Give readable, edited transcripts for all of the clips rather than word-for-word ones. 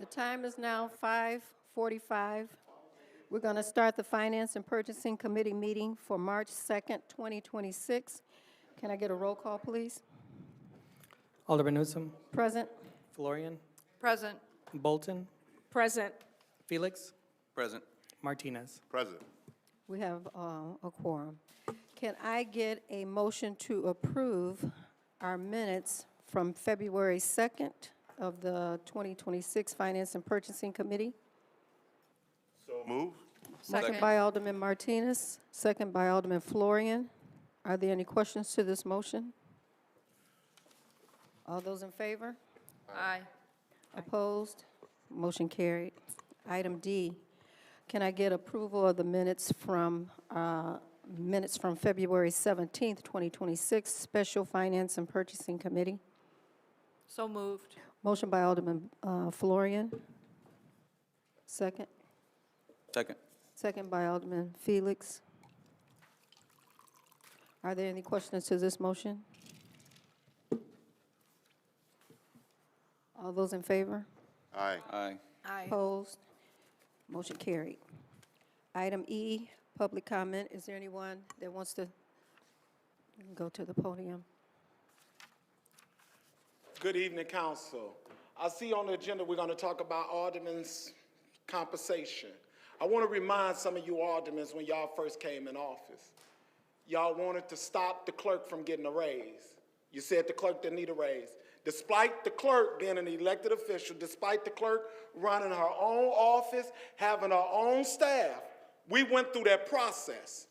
The time is now 5:45. We're going to start the Finance and Purchasing Committee meeting for March 2nd, 2026. Can I get a roll call, please? Alderman Newsom, Present. Florian, Present. Bolton, Present. Felix, Present. Martinez. Present. We have a quorum. Can I get a motion to approve our minutes from February 2nd of the 2026 Finance and Purchasing Committee? So move. Motion by Alderman Martinez, second by Alderman Florian. Are there any questions to this motion? All those in favor? Aye. Opposed? Motion carried. Item D, can I get approval of the minutes from February 17th, 2026, Special Finance and Purchasing Committee? So moved. Motion by Alderman Florian. Second. Second. Second by Alderman Felix. Are there any questions to this motion? All those in favor? Aye. Aye. Aye. Opposed? Motion carried. Item E, public comment. Is there anyone that wants to go to the podium? Good evening, council. I see on the agenda we're going to talk about aldermen's compensation. I want to remind some of you aldermen when y'all first came in office, y'all wanted to stop the clerk from getting a raise. You said the clerk didn't need a raise. Despite the clerk being an elected official, despite the clerk running her own office, having her own staff, we went through that process,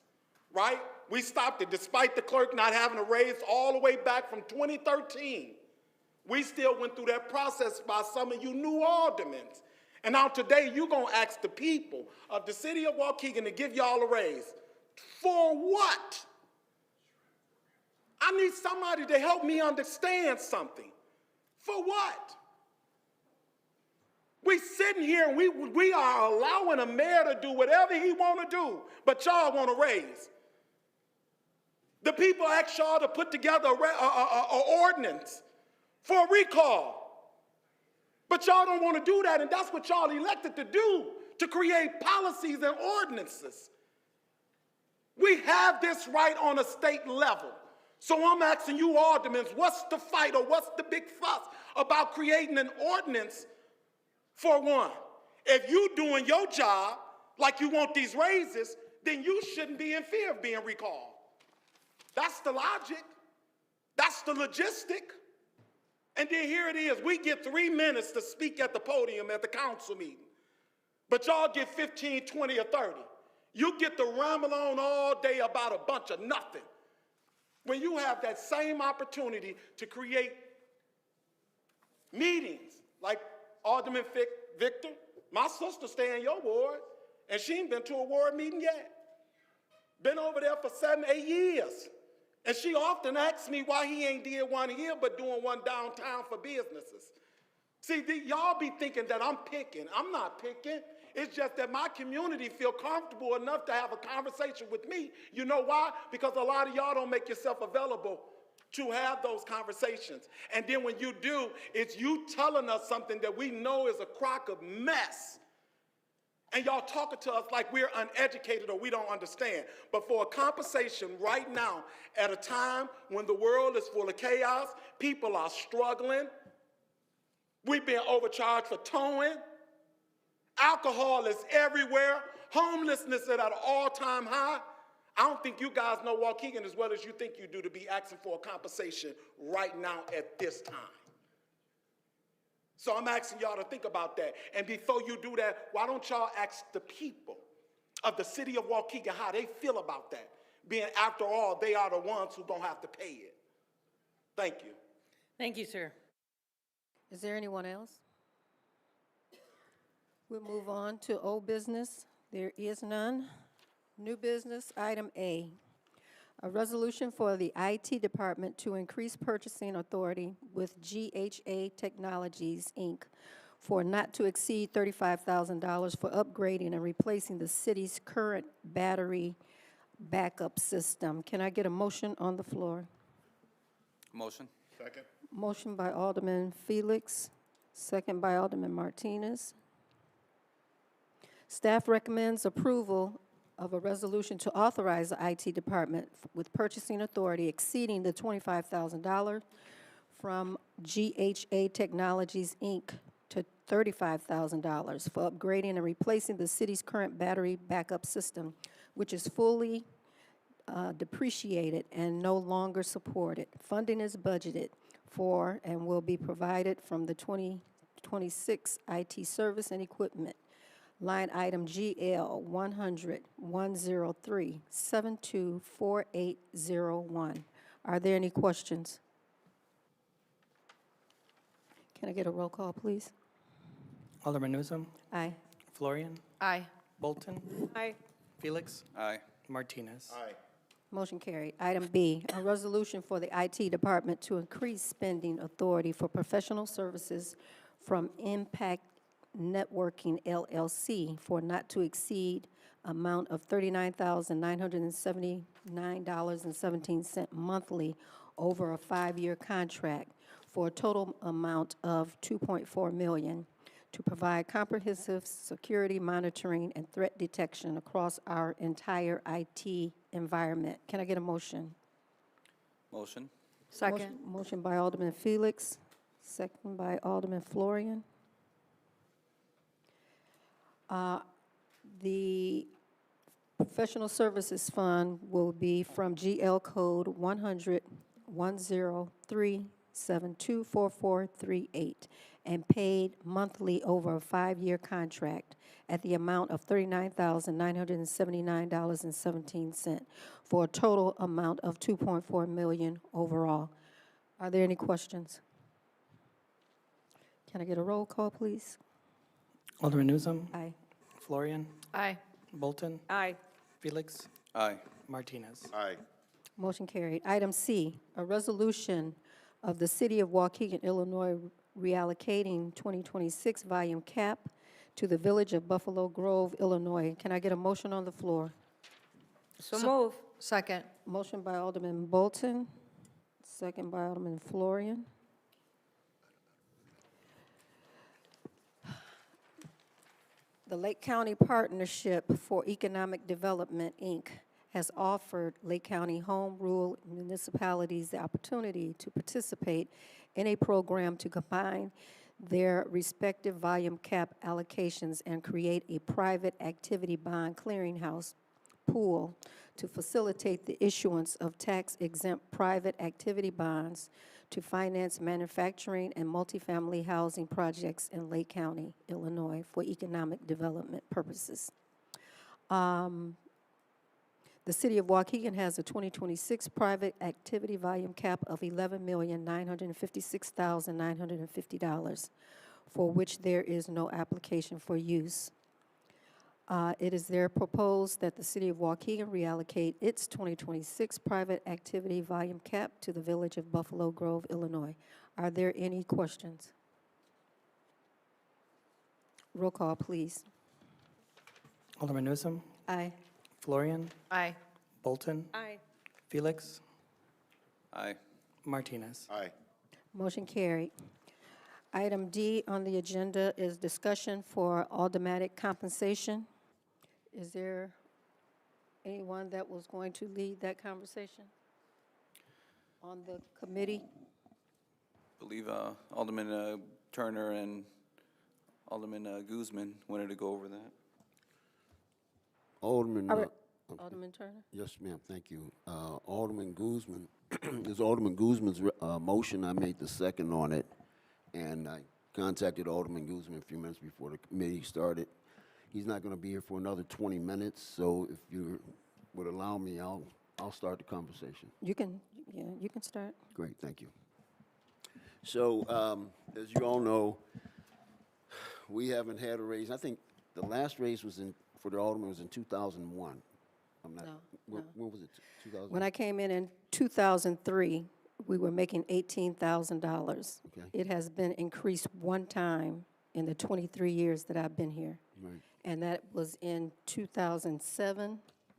right? We stopped it despite the clerk not having a raise all the way back from 2013. We still went through that process by some of you new aldermen. And now today you're going to ask the people of the city of Waukegan to give y'all a raise. For what? I need somebody to help me understand something. For what? We sitting here and we are allowing a mayor to do whatever he want to do, but y'all want a raise. The people asked y'all to put together an ordinance for a recall. But y'all don't want to do that, and that's what y'all elected to do, to create policies and ordinances. We have this right on a state level. So I'm asking you aldermen, what's the fight or what's the big fuss about creating an ordinance for one? If you're doing your job like you want these raises, then you shouldn't be in fear of being recalled. That's the logic. That's the logistic. And then here it is. We get 3 minutes to speak at the podium at the council meeting. But y'all get 15, 20, or 30. You get to ramble on all day about a bunch of nothing. When you have that same opportunity to create meetings, like Alderman Victor, my sister stay in your ward, and she ain't been to a ward meeting yet. Been over there for 7, 8 years. And she often asks me why he ain't did one here but doing one downtown for businesses. See, y'all be thinking that I'm picking. I'm not picking. It's just that my community feel comfortable enough to have a conversation with me. You know why? Because a lot of y'all don't make yourself available to have those conversations. And then when you do, it's you telling us something that we know is a crock of mess. And y'all talking to us like we're uneducated or we don't understand. But for a conversation right now, at a time when the world is full of chaos, people are struggling, we've been overcharged for towing, alcohol is everywhere, homelessness is at an all-time high. I don't think you guys know Waukegan as well as you think you do to be asking for a compensation right now at this time. So I'm asking y'all to think about that. And before you do that, why don't y'all ask the people of the city of Waukegan how they feel about that? Being, after all, they are the ones who don't have to pay it. Thank you. Thank you, sir. Is there anyone else? We'll move on to old business. There is none. New business, item A. A resolution for the IT department to increase purchasing authority with GHA Technologies, Inc. for not to exceed $35,000 for upgrading and replacing the city's current battery backup system. Can I get a motion on the floor? Motion. Second. Motion by Alderman Felix, second by Alderman Martinez. Staff recommends approval of a resolution to authorize the IT department with purchasing authority exceeding the $25,000 from GHA Technologies, Inc. to $35,000 for upgrading and replacing the city's current battery backup system, which is fully depreciated and no longer supported. Funding is budgeted for and will be provided from the 2026 IT service and equipment. Line item GL 100-103-724801. Are there any questions? Can I get a roll call, please? Alderman Newsom, Aye. Florian, Aye. Bolton, Aye. Felix, Aye. Martinez. Aye. Motion carried. Item B, a resolution for the IT department to increase spending authority for professional services from Impact Networking LLC for not to exceed amount of $39,979.17 monthly over a 5-year contract for a total amount of $2.4 million to provide comprehensive security monitoring and threat detection across our entire IT environment. Can I get a motion? Motion. Second. Motion by Alderman Felix, second by Alderman Florian. The professional services fund will be from GL Code 100-103-724438 and paid monthly over a 5-year contract at the amount of $39,979.17 for a total amount of $2.4 million overall. Are there any questions? Can I get a roll call, please? Alderman Newsom, Aye. Florian, Aye. Bolton, Aye. Felix, Aye. Martinez. Aye. Motion carried. Item C, a resolution of the City of Waukegan, Illinois, reallocating 2026 volume cap to the Village of Buffalo Grove, Illinois. Can I get a motion on the floor? So move. Second. Motion by Alderman Bolton, second by Alderman Florian. The Lake County Partnership for Economic Development, Inc. has offered Lake County home rule municipalities the opportunity to participate in a program to combine their respective volume cap allocations and create a private activity bond clearinghouse pool to facilitate the issuance of tax-exempt private activity bonds to finance manufacturing and multifamily housing projects in Lake County, Illinois, for economic development purposes. The City of Waukegan has a 2026 private activity volume cap of $11,956,950, for which there is no application for use. It is there proposed that the City of Waukegan reallocate its 2026 private activity volume cap to the Village of Buffalo Grove, Illinois. Are there any questions? Roll call, please. Alderman Newsom, Aye. Florian, Aye. Bolton, Aye. Felix, Aye. Martinez. Aye. Motion carried. Item D on the agenda is discussion for automatic compensation. Is there anyone that was going to lead that conversation on the committee? Believe Alderman Turner and Alderman Guzman wanted to go over that. Alderman, All right. Alderman Turner? yes, ma'am, thank you. Alderman Guzman, this is Alderman Guzman's motion. I made the second on it, and I contacted Alderman Guzman a few minutes before the committee started. He's not going to be here for another 20 minutes, so if you would allow me, I'll start the conversation. You can start. Great, thank you. So, as you all know, we haven't had a raise. I think the last raise was for the alderman was in 2001. I'm not. No, When was it? 2000. When I came in 2003, we were making $18,000. Okay. It has been increased one time in the 23 years that I've been here. Right. And that was in 2007,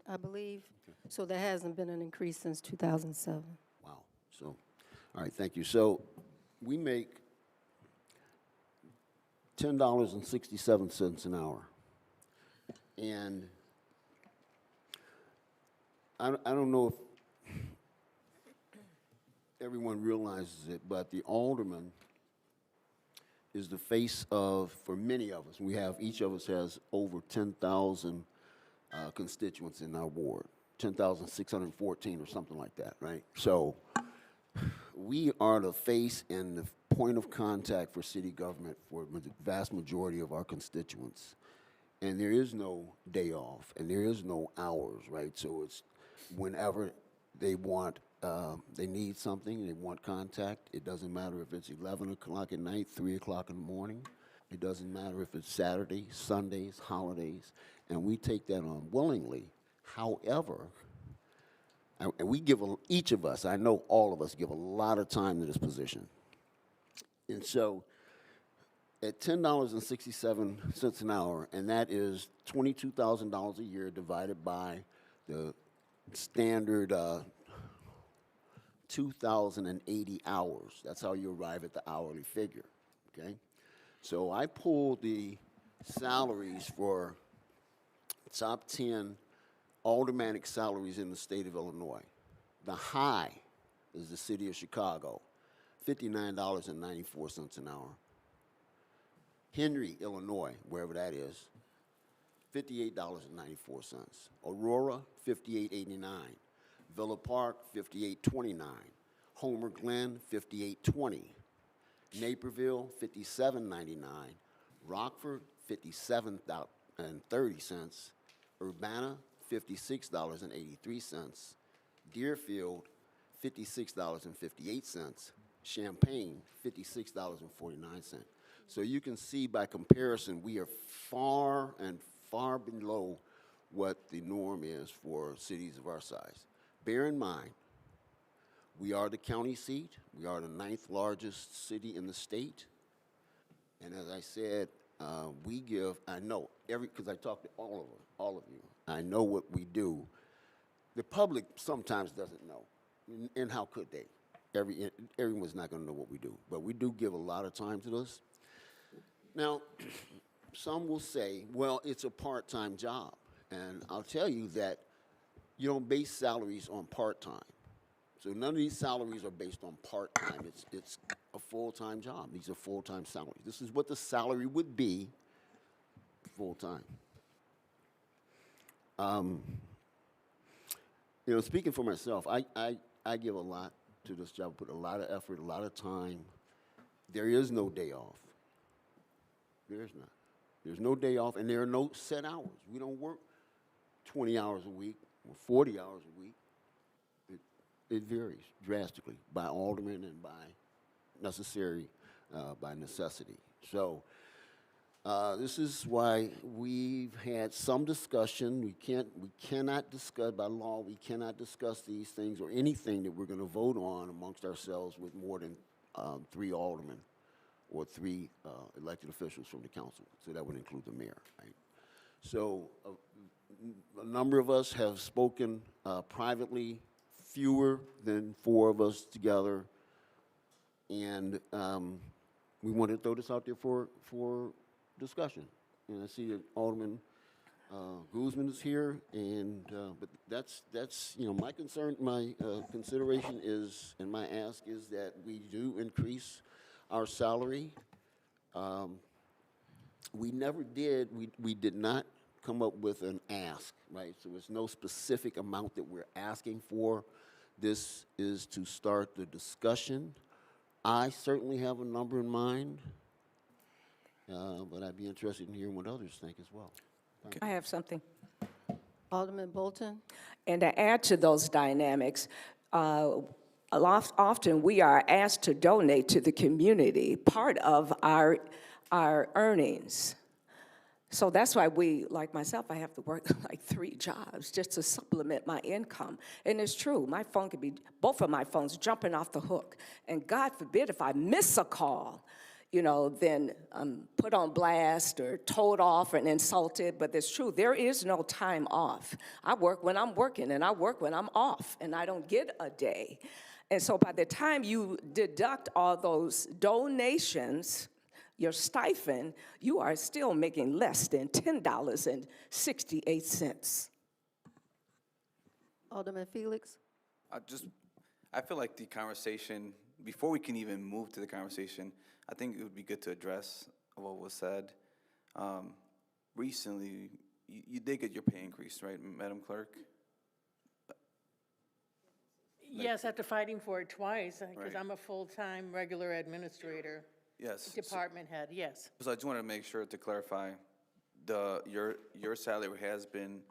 I believe. Okay. So there hasn't been an increase since 2007. Wow. So, all right, thank you. So we make $10.67 an hour. And I don't know if everyone realizes it, but the alderman is the face of, for many of us, each of us has over 10,000 constituents in our ward, 10,614 or something like that, right? So we are the face and the point of contact for city government for the vast majority of our constituents. And there is no day off, and there is no hours, right? So it's whenever they want, they need something, they want contact. It doesn't matter if it's 11 o'clock at night, 3 o'clock in the morning. It doesn't matter if it's Saturday, Sundays, holidays, and we take that on willingly. However, and we give, each of us, I know all of us, give a lot of time to this position. And so at $10.67 an hour, and that is $22,000 a year divided by the standard 2,080 hours. That's how you arrive at the hourly figure, okay? So I pulled the salaries for top 10 aldermanic salaries in the state of Illinois. The high is the city of Chicago, $59.94 an hour. Henry, Illinois, wherever that is, $58.94. Aurora, $58.89. Villa Park, $58.29. Homer Glen, $58.20. Naperville, $57.99. Rockford, $57.30. Urbana, $56.83. Deerfield, $56.58. Champaign, $56.49. So you can see by comparison, we are far and far below what the norm is for cities of our size. Bear in mind, we are the county seat. We are the 9th largest city in the state. And as I said, we give, I know, because I talk to all of you, I know what we do. The public sometimes doesn't know, and how could they? Everyone's not going to know what we do, but we do give a lot of time to this. Now, some will say, well, it's a part-time job, and I'll tell you that you don't base salaries on part-time. So none of these salaries are based on part-time. It's a full-time job. These are full-time salaries. This is what the salary would be full-time. Speaking for myself, I give a lot to this job, put a lot of effort, a lot of time. There is no day off. There is not. There's no day off, and there are no set hours. We don't work 20 hours a week or 40 hours a week. It varies drastically by alderman and by necessity. So this is why we've had some discussion. We cannot discuss, by law, we cannot discuss these things or anything that we're going to vote on amongst ourselves with more than 3 aldermen or 3 elected officials from the council. So that would include the mayor, right? So a number of us have spoken privately, fewer than 4 of us together, and we want to throw this out there for discussion. And I see that Alderman Guzman is here, and but that's my concern, my consideration is, and my ask is that we do increase our salary. We never did. We did not come up with an ask, right? So there's no specific amount that we're asking for. This is to start the discussion. I certainly have a number in mind. But I'd be interested in hearing what others think as well. I have something. Alderman Bolton? And to add to those dynamics, often we are asked to donate to the community part of our earnings. So that's why like myself, I have to work like 3 jobs just to supplement my income. And it's true, my phone could be, both of my phones jumping off the hook. And God forbid if I miss a call, then I'm put on blast or told off and insulted, but it's true, there is no time off. I work when I'm working, and I work when I'm off, and I don't get a day. And so by the time you deduct all those donations, your stipend, you are still making less than $10.68. Alderman Felix? I feel like the conversation, before we can even move to the conversation, I think it would be good to address what was said. Recently, you did get your pay increase, right, Madam Clerk? Yes, after fighting for it twice, because Right. I'm a full-time regular administrator, Yes. department head, yes. So I just want to make sure to clarify, your salary has been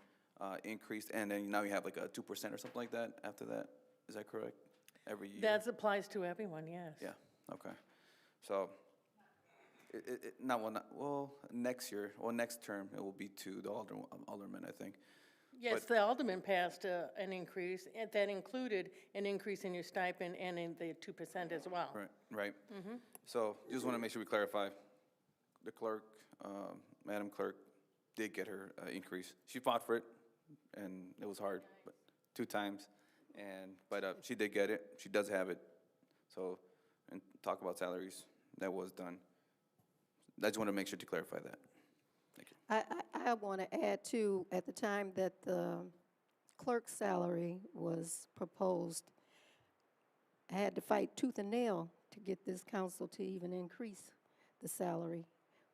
increased, and then now you have like a 2% or something like that after that? Is that correct? Every year? That applies to everyone, yes. Yeah, okay. So, next year, next term, it will be to the alderman, I think. Yes, But- the alderman passed an increase, and that included an increase in your stipend and in the 2% as well. Right. So, just want to make sure we clarify. The clerk, Madam Clerk, did get her increase. She fought for it, and it was hard, but 2 times. But she did get it. She does have it. So, and talk about salaries, that was done. I just want to make sure to clarify that. Thank you. I want to add too, at the time that the clerk's salary was proposed, I had to fight tooth and nail to get this council to even increase the salary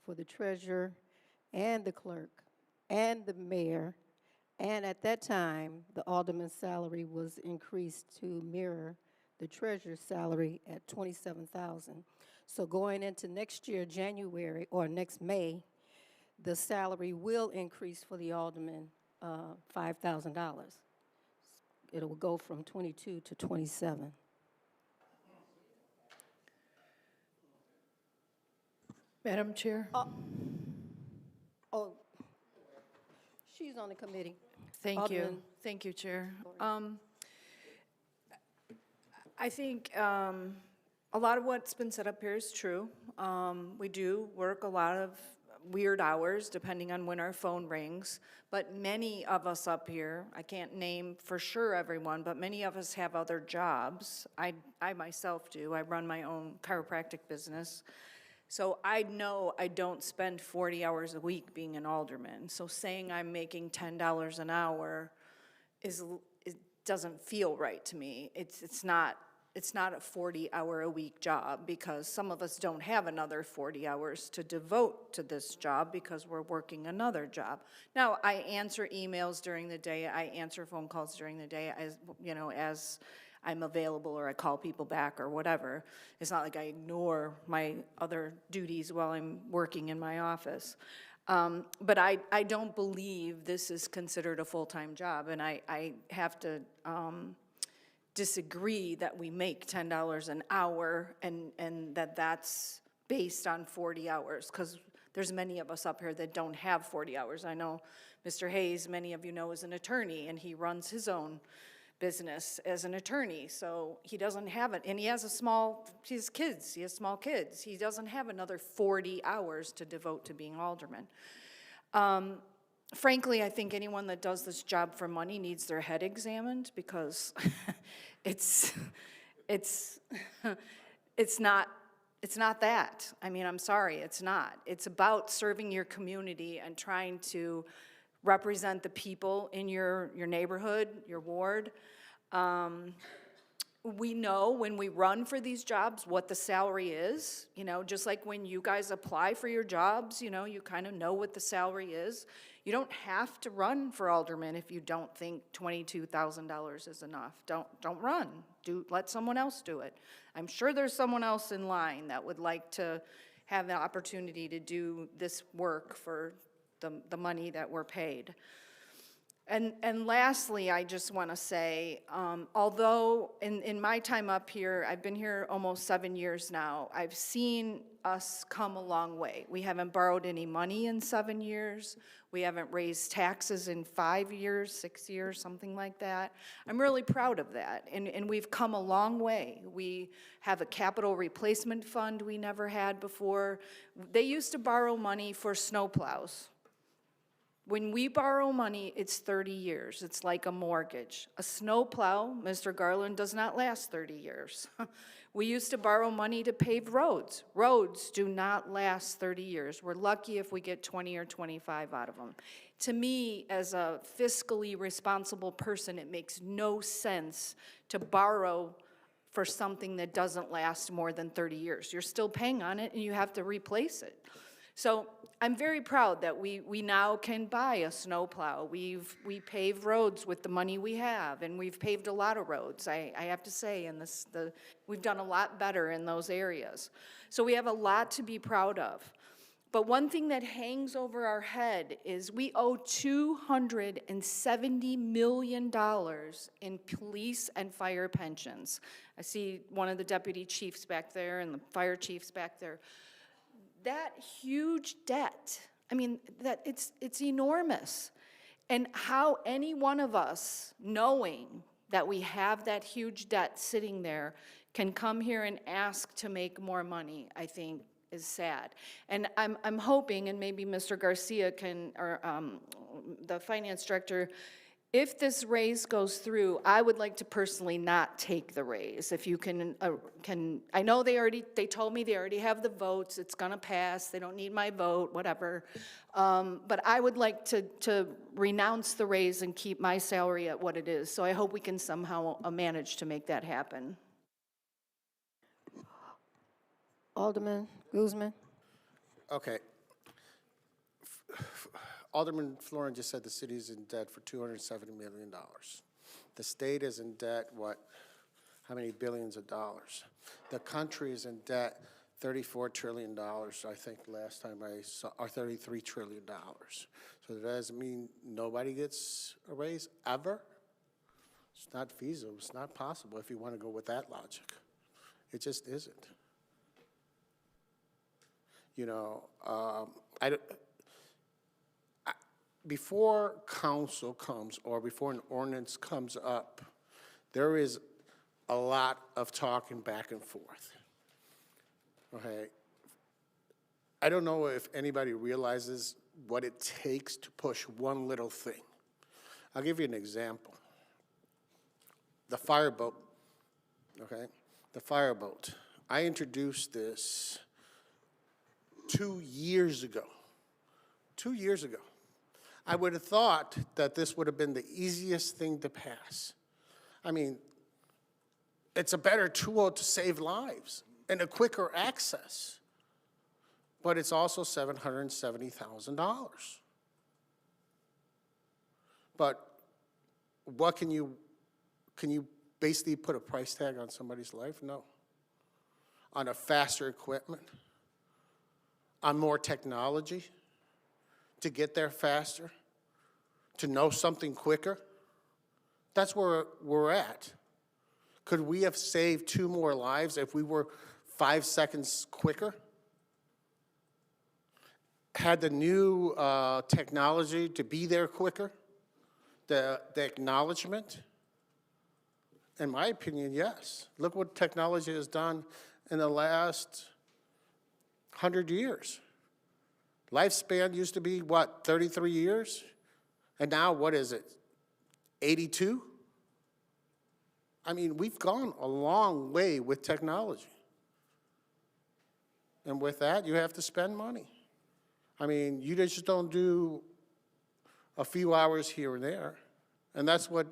for the treasurer and the clerk and the mayor. And at that time, the alderman's salary was increased to mirror the treasurer's salary at $27,000. So going into next year, January, or next May, the salary will increase for the alderman $5,000. It will go from 22 to 27. Madam Chair? Oh, she's on the committee. Thank you. Alderman Thank you, Chair. I think a lot of what's been said up here is true. We do work a lot of weird hours depending on when our phone rings, but many of us up here, I can't name for sure everyone, but many of us have other jobs. I myself do. I run my own chiropractic business. So I know I don't spend 40 hours a week being an alderman. So saying I'm making $10 an hour it doesn't feel right to me. It's not a 40-hour-a-week job, because some of us don't have another 40 hours to devote to this job because we're working another job. Now, I answer emails during the day, I answer phone calls during the day, as I'm available, or I call people back or whatever. It's not like I ignore my other duties while I'm working in my office. But I don't believe this is considered a full-time job, and I have to disagree that we make $10 an hour and that's based on 40 hours, because there's many of us up here that don't have 40 hours. I know Mr. Hayes, many of you know, is an attorney, and he runs his own business as an attorney, so he doesn't have it, and he has small kids. He doesn't have another 40 hours to devote to being alderman. Frankly, I think anyone that does this job for money needs their head examined, because it's not that. I mean, I'm sorry, it's not. It's about serving your community and trying to represent the people in your neighborhood, your ward. We know when we run for these jobs what the salary is, just like when you guys apply for your jobs, you kind of know what the salary is. You don't have to run for alderman if you don't think $22,000 is enough. Don't run. Let someone else do it. I'm sure there's someone else in line that would like to have the opportunity to do this work for the money that we're paid. And lastly, I just want to say, although in my time up here, I've been here almost 7 years now, I've seen us come a long way. We haven't borrowed any money in 7 years. We haven't raised taxes in 5 years, 6 years, something like that. I'm really proud of that, and we've come a long way. We have a capital replacement fund we never had before. They used to borrow money for snowplows. When we borrow money, it's 30 years. It's like a mortgage. A snowplow, Mr. Garland, does not last 30 years. We used to borrow money to pave roads. Roads do not last 30 years. We're lucky if we get 20 or 25 out of them. To me, as a fiscally responsible person, it makes no sense to borrow for something that doesn't last more than 30 years. You're still paying on it and you have to replace it. So I'm very proud that we now can buy a snowplow. We pave roads with the money we have, and we've paved a lot of roads, I have to say, and we've done a lot better in those areas. So we have a lot to be proud of. But one thing that hangs over our head is we owe $270 million in police and fire pensions. I see one of the deputy chiefs back there and the fire chiefs back there. That huge debt, I mean, it's enormous. And how any one of us, knowing that we have that huge debt sitting there, can come here and ask to make more money, I think is sad. And I'm hoping, and maybe Mr. Garcia can, or the finance director, if this raise goes through, I would like to personally not take the raise. If you can, I know they told me they already have the votes, it's gonna pass, they don't need my vote, whatever. But I would like to renounce the raise and keep my salary at what it is. So I hope we can somehow manage to make that happen. Alderman Guzman. Okay. Alderman Florian just said the city is in debt for $270 million. The state is in debt, how many billions of dollars? The country is in debt $34 trillion, I think last time I saw, or $33 trillion. So that doesn't mean nobody gets a raise ever? It's not feasible, it's not possible if you want to go with that logic. It just isn't. You know, before council comes or before an ordinance comes up, there is a lot of talking back and forth. Okay? I don't know if anybody realizes what it takes to push one little thing. I'll give you an example. The fireboat, okay? The fireboat. I introduced this 2 years ago. 2 years ago. I would have thought that this would have been the easiest thing to pass. I mean, it's a better tool to save lives and a quicker access. But it's also $770,000. But what can you basically put a price tag on somebody's life? No. On a faster equipment, on more technology to get there faster, to know something quicker. That's where we're at. Could we have saved 2 more lives if we were 5 seconds quicker? Had the new technology to be there quicker? The acknowledgement? In my opinion, yes. Look what technology has done in the last 100 years. Lifespan used to be, what, 33 years? And now, what is it, 82? I mean, we've gone a long way with technology. And with that, you have to spend money. I mean, you just don't do a few hours here and there. And that's what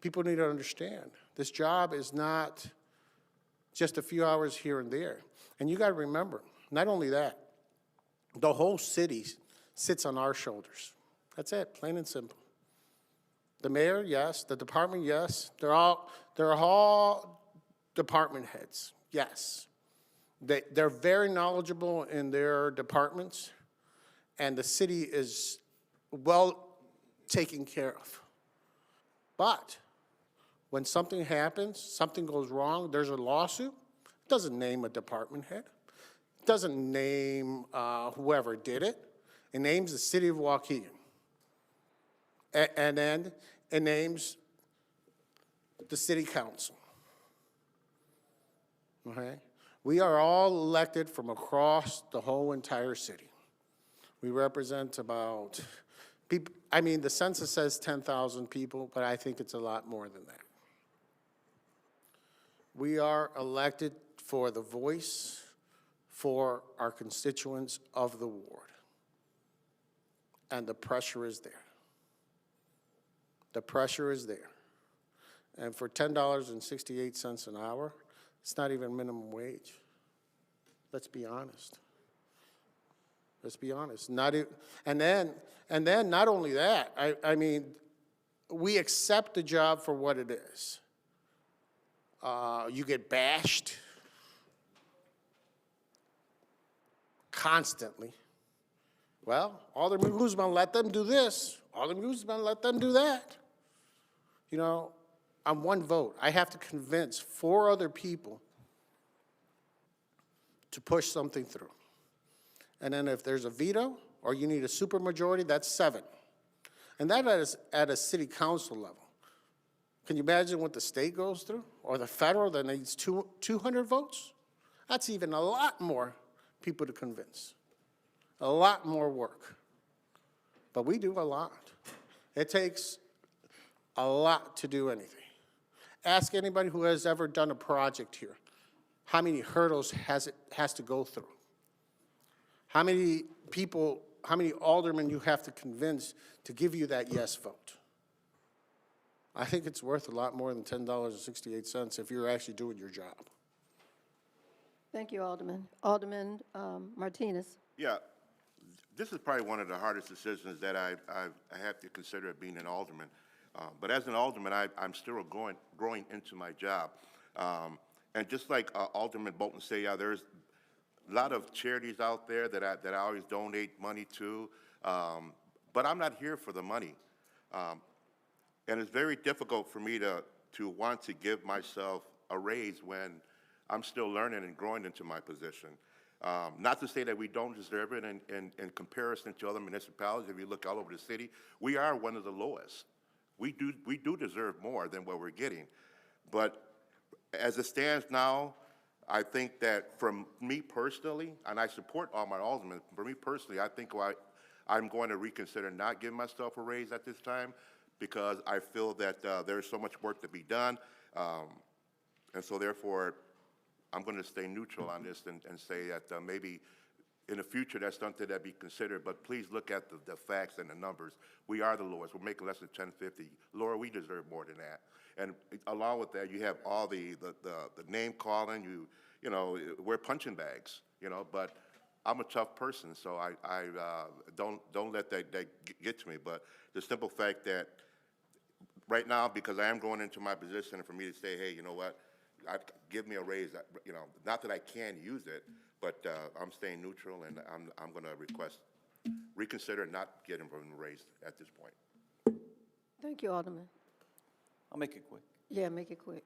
people need to understand. This job is not just a few hours here and there. And you got to remember, not only that, the whole city sits on our shoulders. That's it, plain and simple. The mayor, yes. The department, yes. They're all department heads, yes. They're very knowledgeable in their departments, and the city is well taken care of. But when something happens, something goes wrong, there's a lawsuit, it doesn't name a department head. It doesn't name whoever did it. It names the city of Waukegan. And then it names the city council. Okay? We are all elected from across the whole entire city. We represent about I mean, the census says 10,000 people, but I think it's a lot more than that. We are elected for the voice for our constituents of the ward. And the pressure is there. The pressure is there. And for $10.68 an hour, it's not even minimum wage. Let's be honest. Let's be honest. And then not only that, I mean, we accept the job for what it is. You get bashed constantly. Well, Alderman Guzman, let them do this. Alderman Guzman, let them do that. You know, on one vote, I have to convince 4 other people to push something through. And then if there's a veto, or you need a supermajority, that's 7. And that is at a city council level. Can you imagine what the state goes through? Or the federal that needs 200 votes? That's even a lot more people to convince. A lot more work. But we do a lot. It takes a lot to do anything. Ask anybody who has ever done a project here, how many hurdles it has to go through? How many people, how many aldermen you have to convince to give you that yes vote? I think it's worth a lot more than $10.68 if you're actually doing your job. Thank you, Alderman. Alderman Martinez. Yeah, this is probably one of the hardest decisions that I have to consider being an alderman. But as an alderman, I'm still growing into my job. And just like Alderman Bolton say, there's a lot of charities out there that I always donate money to, but I'm not here for the money. And it's very difficult for me to want to give myself a raise when I'm still learning and growing into my position. Not to say that we don't deserve it in comparison to other municipalities. If you look all over the city, we are one of the lowest. We do deserve more than what we're getting. But as it stands now, I think that from me personally, and I support all my aldermen, for me personally, I think I'm going to reconsider not giving myself a raise at this time because I feel that there's so much work to be done. And so therefore, I'm going to stay neutral on this and say that maybe in the future that's something that be considered, but please look at the facts and the numbers. We are the lowest. We're making less than $10.50. Laura, we deserve more than that. And along with that, you have all the name calling. You know, we're punching bags. You know, but I'm a tough person, so I don't let that get to me. But the simple fact that right now, because I am going into my position, and for me to say, hey, you know what, give me a raise. You know, not that I can use it, but I'm staying neutral, and I'm going to reconsider not getting a raise at this point. Thank you, Alderman. I'll make it quick. Yeah, make it quick.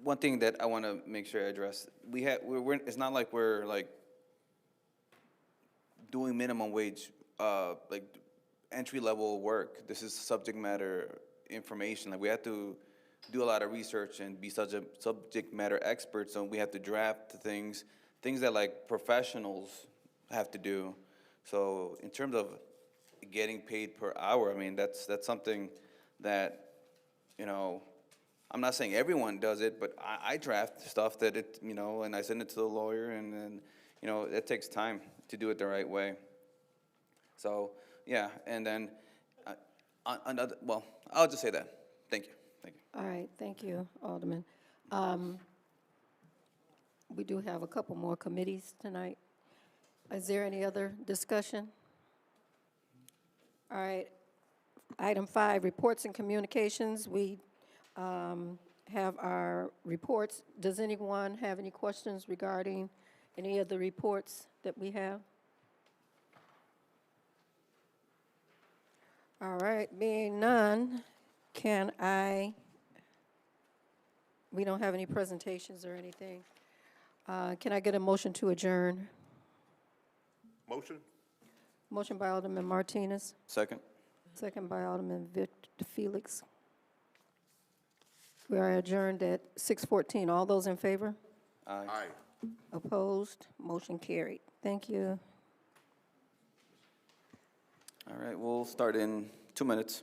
One thing that I want to make sure I address, it's not like we're like doing minimum wage, like entry-level work. This is subject matter information. Like we have to do a lot of research and be such a subject matter expert, so we have to draft things that like professionals have to do. So in terms of getting paid per hour, I mean, that's something that, you know, I'm not saying everyone does it, but I draft stuff that and I send it to the lawyer, and then, you know, it takes time to do it the right way. So, yeah, and then I'll just say that. Thank you. All right, thank you, Alderman. We do have a couple more committees tonight. Is there any other discussion? All right, item 5, reports and communications. We have our reports. Does anyone have any questions regarding any of the reports that we have? All right, being none, we don't have any presentations or anything. Can I get a motion to adjourn? Motion? Motion by Alderman Martinez, Second. second by Alderman Felix. We are adjourned at 6:14. All those in favor? Aye. Opposed? Motion carried. Thank you. All right, we'll start in 2 minutes.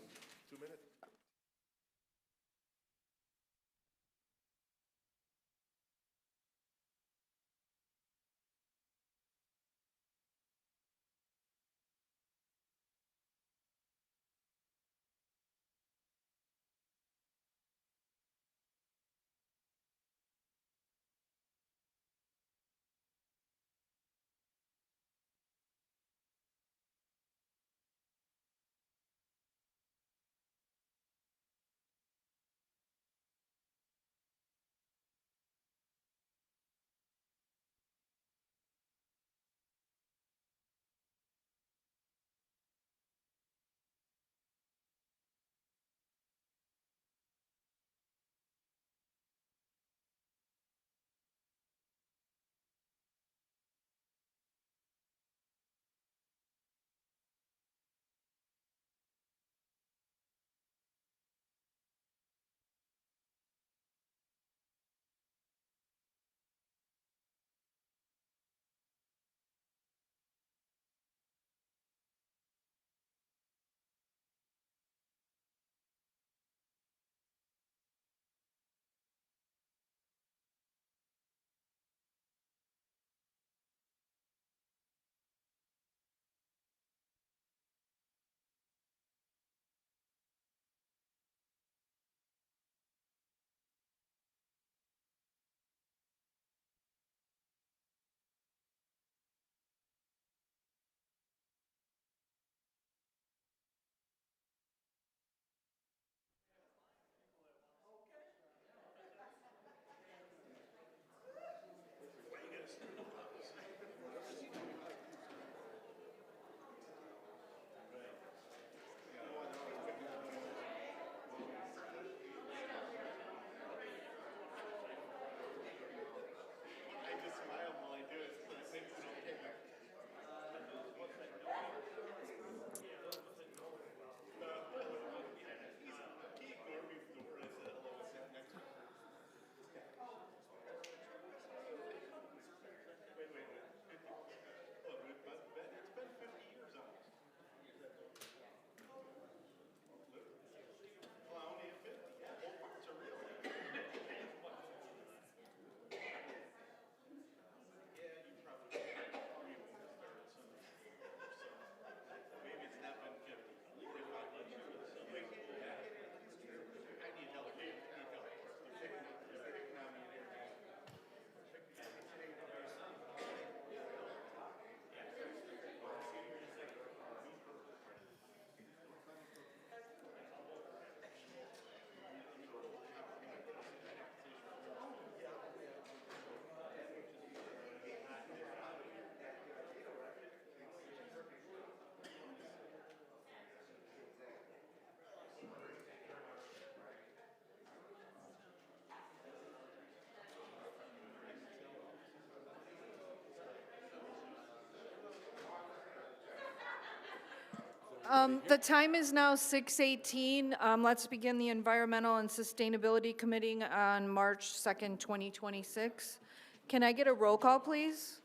The time is now 6:18. Let's begin the Environmental and Sustainability Committee on March 2nd, 2026. Can I get a roll call, please?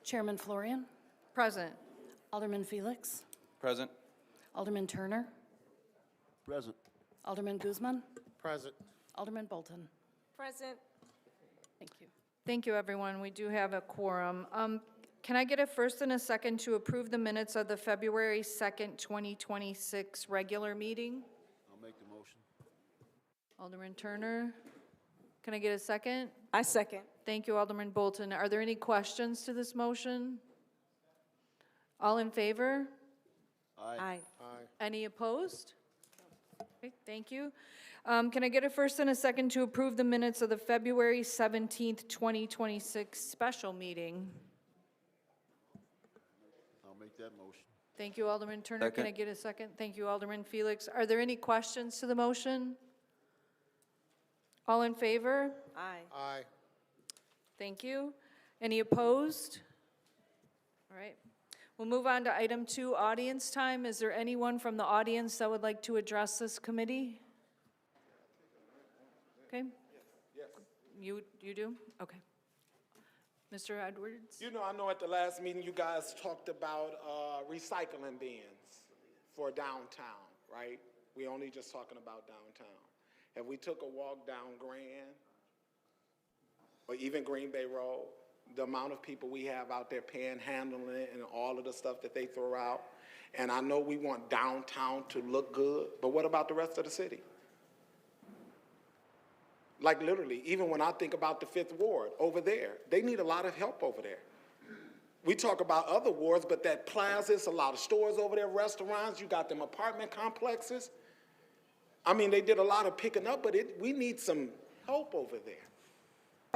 Chairman Florian, Present. Alderman Felix, Present? Alderman Turner, Present. Alderman Guzman, Present. Alderman Bolton. Present. Thank you. Thank you, everyone. We do have a quorum. Can I get a first and a second to approve the minutes of the February 2nd, 2026 regular meeting? I'll make the motion. Alderman Turner. Can I get a second? I second. Thank you, Alderman Bolton. Are there any questions to this motion? All in favor? Aye. Any opposed? Okay, thank you. Can I get a first and a second to approve the minutes of the February 17th, 2026 special meeting? I'll make that motion. Thank you, Alderman Turner. Can I Second. get a second? Thank you, Alderman Felix. Are there any questions to the motion? All in favor? Aye. Aye. Thank you. Any opposed? All right. We'll move on to item 2, audience time. Is there anyone from the audience that would like to address this committee? Okay. You do? Okay. Mr. Edwards? You know, I know at the last meeting you guys talked about recycling bins for downtown, right? We only just talking about downtown. If we took a walk down Grand or even Green Bay Road, the amount of people we have out there panhandling and all of the stuff that they throw out, and I know we want downtown to look good, but what about the rest of the city? Like literally, even when I think about the 5th Ward over there, they need a lot of help over there. We talk about other wards, but that plaza, it's a lot of stores over there, restaurants, you got them apartment complexes. I mean, they did a lot of picking up, but we need some help over there.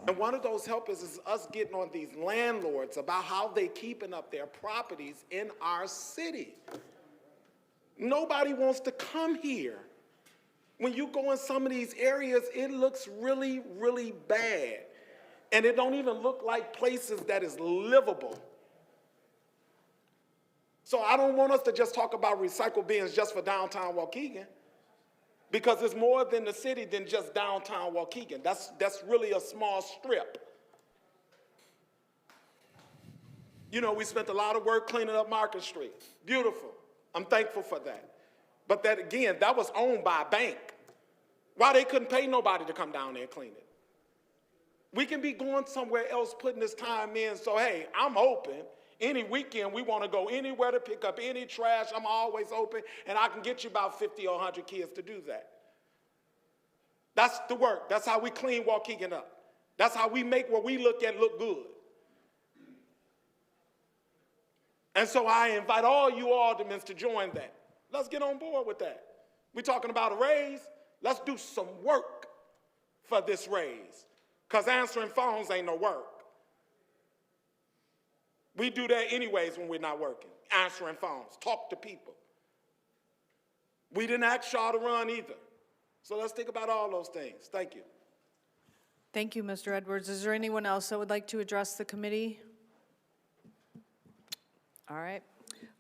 And one of those helpers is us getting on these landlords about how they keeping up their properties in our city. Nobody wants to come here. When you go in some of these areas, it looks really, really bad. And it don't even look like places that is livable. So I don't want us to just talk about recycle bins just for downtown Waukegan, because it's more than the city than just downtown Waukegan. That's really a small strip. You know, we spent a lot of work cleaning up Market Street. Beautiful. I'm thankful for that. But that, again, that was owned by a bank. Why they couldn't pay nobody to come down there and clean it? We can be going somewhere else putting this time in, so hey, I'm open. Any weekend we want to go anywhere to pick up any trash, I'm always open, and I can get you about 50 or 100 kids to do that. That's the work. That's how we clean Waukegan up. That's how we make what we look at look good. And so I invite all you aldermen to join that. Let's get on board with that. We're talking about a raise. Let's do some work for this raise, because answering phones ain't no work. We do that anyways when we're not working, answering phones, talk to people. We didn't ask y'all to run either. So let's think about all those things. Thank you. Thank you, Mr. Edwards. Is there anyone else that would like to address the committee? All right.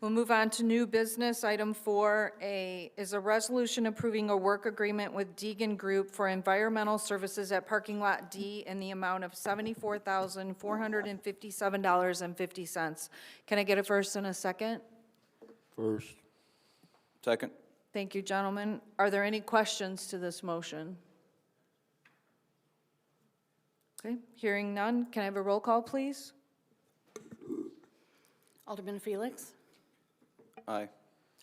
We'll move on to new business. Item 4A is a resolution approving a work agreement with Deegan Group for environmental services at parking lot D in the amount of $74,457.50. Can I get a first and a second? First. Second. Thank you, gentlemen. Are there any questions to this motion? Okay, hearing none. Can I have a roll call, please? Alderman Felix? Aye.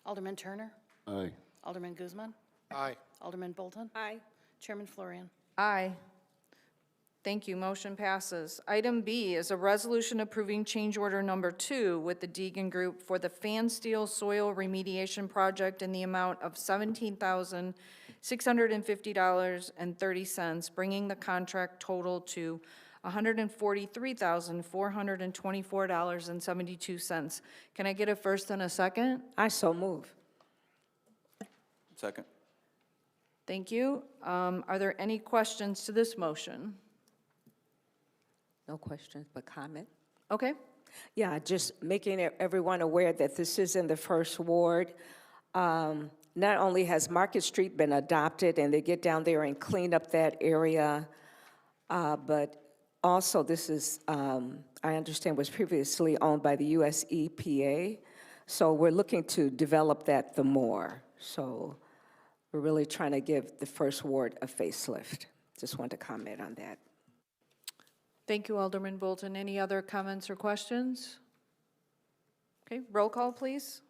Alderman Turner? Aye. Alderman Guzman? Aye. Alderman Bolton? Aye. Chairman Florian? Aye. Thank you. Motion passes. Item B is a resolution approving change order number 2 with the Deegan Group for the Fan Steel Soil Remediation Project in the amount of $17,650.30, bringing the contract total to $143,424.72. Can I get a first and a second? I so move. Second. Thank you. Are there any questions to this motion? No questions, but comment. Okay. Yeah, just making everyone aware that this is in the 1st Ward. Not only has Market Street been adopted, and they get down there and clean up that area, but also this is, I understand, was previously owned by the US EPA. So we're looking to develop that the more. So we're really trying to give the 1st Ward a facelift. Just wanted to comment on that. Thank you, Alderman Bolton. Any other comments or questions? Okay, roll call, please.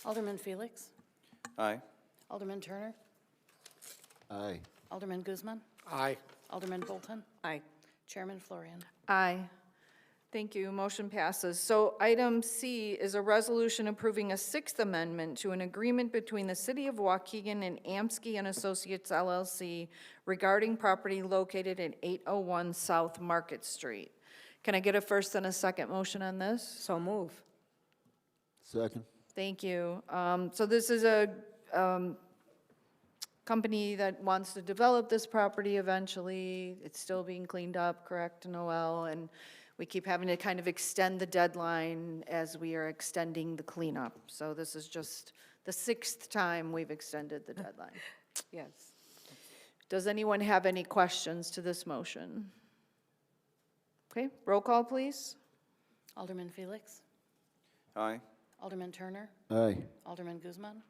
Alderman Felix? Aye. Alderman Turner? Aye. Alderman Guzman? Aye. Alderman Bolton? Aye. Chairman Florian? Aye. Thank you. Motion passes. So item C is a resolution approving a 6th amendment to an agreement between the City of Waukegan and Amsky and Associates LLC regarding property located at 801 South Market Street. Can I get a first and a second motion on this? So move. Second. Thank you. So this is a company that wants to develop this property eventually. It's still being cleaned up, correct, Noel? And we keep having to kind of extend the deadline as we are extending the cleanup. So this is just the 6th time we've extended the deadline. Yes. Does anyone have any questions to this motion? Okay, roll call, please. Alderman Felix, Aye. Alderman Turner, Aye. Alderman Guzman,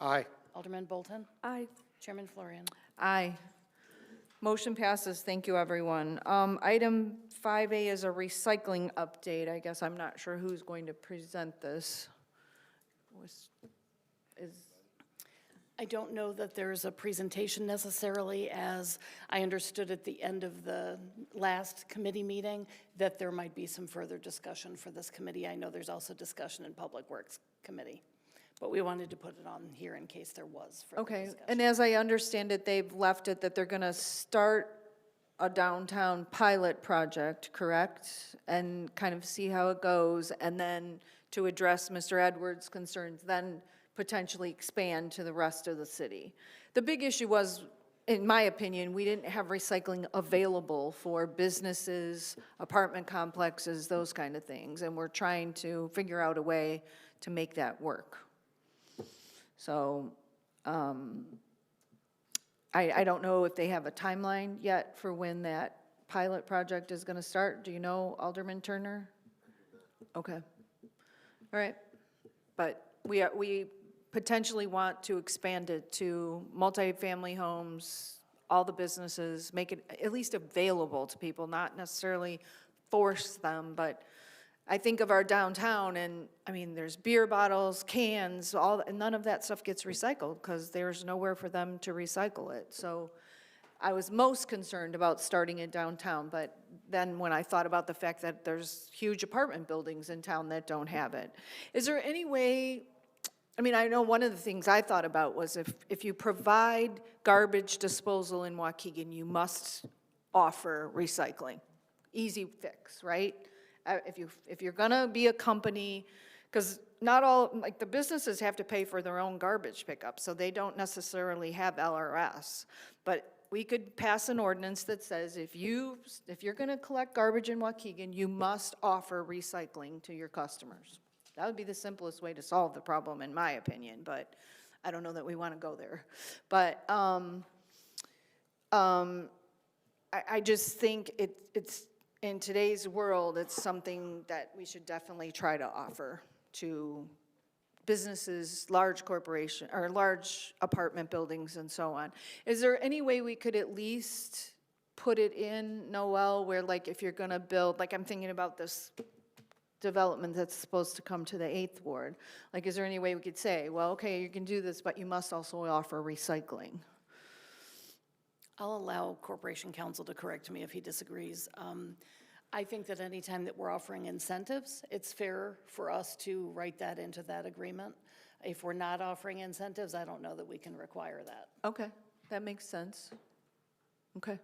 Aye. Alderman Bolton, Aye. Chairman Florian. Aye. Motion passes. Thank you, everyone. Item 5A is a recycling update. I guess I'm not sure who's going to present this. I don't know that there's a presentation necessarily, as I understood at the end of the last committee meeting, that there might be some further discussion for this committee. I know there's also discussion in Public Works Committee, but we wanted to put it on here in case there was further Okay, discussion. and as I understand it, they've left it that they're going to start a downtown pilot project, correct? And kind of see how it goes, and then to address Mr. Edwards' concerns, then potentially expand to the rest of the city. The big issue was, in my opinion, we didn't have recycling available for businesses, apartment complexes, those kind of things, and we're trying to figure out a way to make that work. So, I don't know if they have a timeline yet for when that pilot project is gonna start. Do you know, Alderman Turner? Okay. All right. But we potentially want to expand it to multifamily homes, all the businesses, make it at least available to people, not necessarily force them, but I think of our downtown, and, I mean, there's beer bottles, cans, and none of that stuff gets recycled, because there's nowhere for them to recycle it. So I was most concerned about starting it downtown, but then when I thought about the fact that there's huge apartment buildings in town that don't have it. Is there any way, I mean, I know one of the things I thought about was if you provide garbage disposal in Waukegan, you must offer recycling. Easy fix, right? If you're gonna be a company, because not all, like the businesses have to pay for their own garbage pickup, so they don't necessarily have LRS. But we could pass an ordinance that says if you're gonna collect garbage in Waukegan, you must offer recycling to your customers. That would be the simplest way to solve the problem, in my opinion, but I don't know that we wanna go there. But, I just think it's, in today's world, it's something that we should definitely try to offer to businesses, large corporation, or large apartment buildings and so on. Is there any way we could at least put it in, Noel, where like if you're gonna build, like I'm thinking about this development that's supposed to come to the 8th Ward. Like, is there any way we could say, well, okay, you can do this, but you must also offer recycling? I'll allow Corporation Counsel to correct me if he disagrees. I think that any time that we're offering incentives, it's fair for us to write that into that agreement. If we're not offering incentives, I don't know that we can require that. Okay, that makes sense. Okay.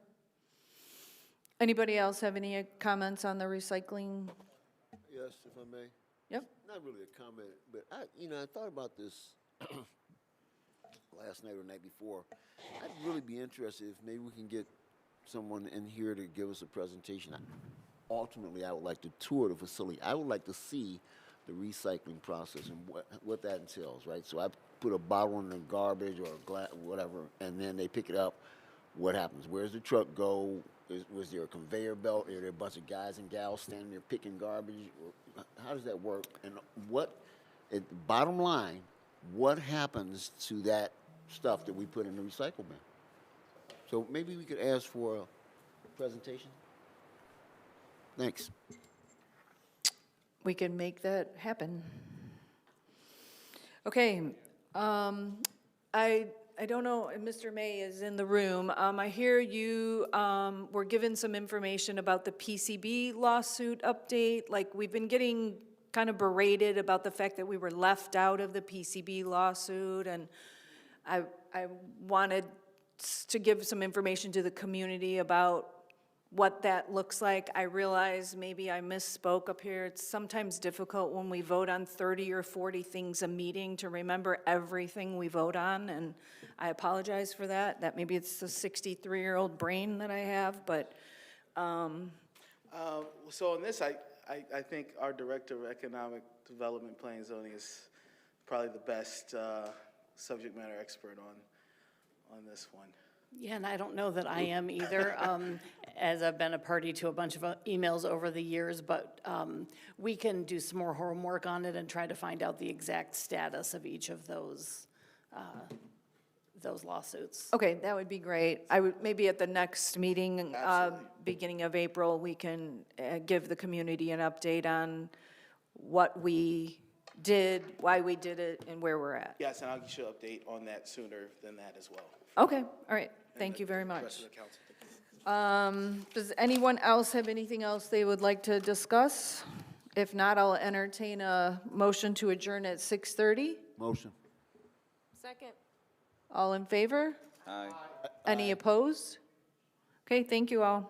Anybody else have any comments on the recycling? Yes, if I may. Yep. Not really a comment, but I thought about this last night or the night before. I'd really be interested if maybe we can get someone in here to give us a presentation. Ultimately, I would like to tour the facility. I would like to see the recycling process and what that entails, right? So I put a bottle in the garbage or a glass, whatever, and then they pick it up. What happens? Where's the truck go? Was there a conveyor belt? Are there a bunch of guys and gals standing there picking garbage? How does that work? And bottom line, what happens to that stuff that we put in the recycle bin? So maybe we could ask for a presentation. Thanks. We can make that happen. Okay, I don't know if Mr. May is in the room. I hear you were given some information about the PCB lawsuit update. Like, we've been getting kind of berated about the fact that we were left out of the PCB lawsuit, and I wanted to give some information to the community about what that looks like. I realize maybe I misspoke up here. It's sometimes difficult when we vote on 30 or 40 things a meeting to remember everything we vote on, and I apologize for that. That maybe it's the 63-year-old brain that I have, but. So on this, I think our Director of Economic Development, Planning and Zoning is probably the best subject matter expert on this one. Yeah, and I don't know that I am either, as I've been a party to a bunch of emails over the years, but we can do some more homework on it and try to find out the exact status of each of those lawsuits. Okay, that would be great. I would, maybe at the next meeting, beginning of April, we can give the community an update on what we did, why we did it, and where we're at. Yes, and I'll get you an update on that sooner than that as well. Okay, all right, thank you very The much. rest of the council. Does anyone else have anything else they would like to discuss? If not, I'll entertain a motion to adjourn at 6:30. Motion. Second. All in favor? Aye. Any opposed? Okay, thank you all.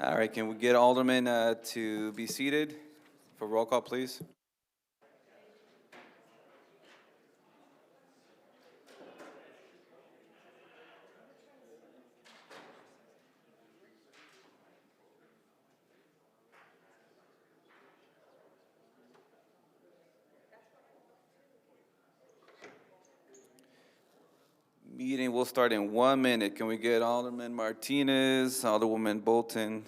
All right, can we get Alderman to be seated for roll call, please? Meeting will start in 1 minute. Can we get Alderman Martinez, Alderwoman Bolton?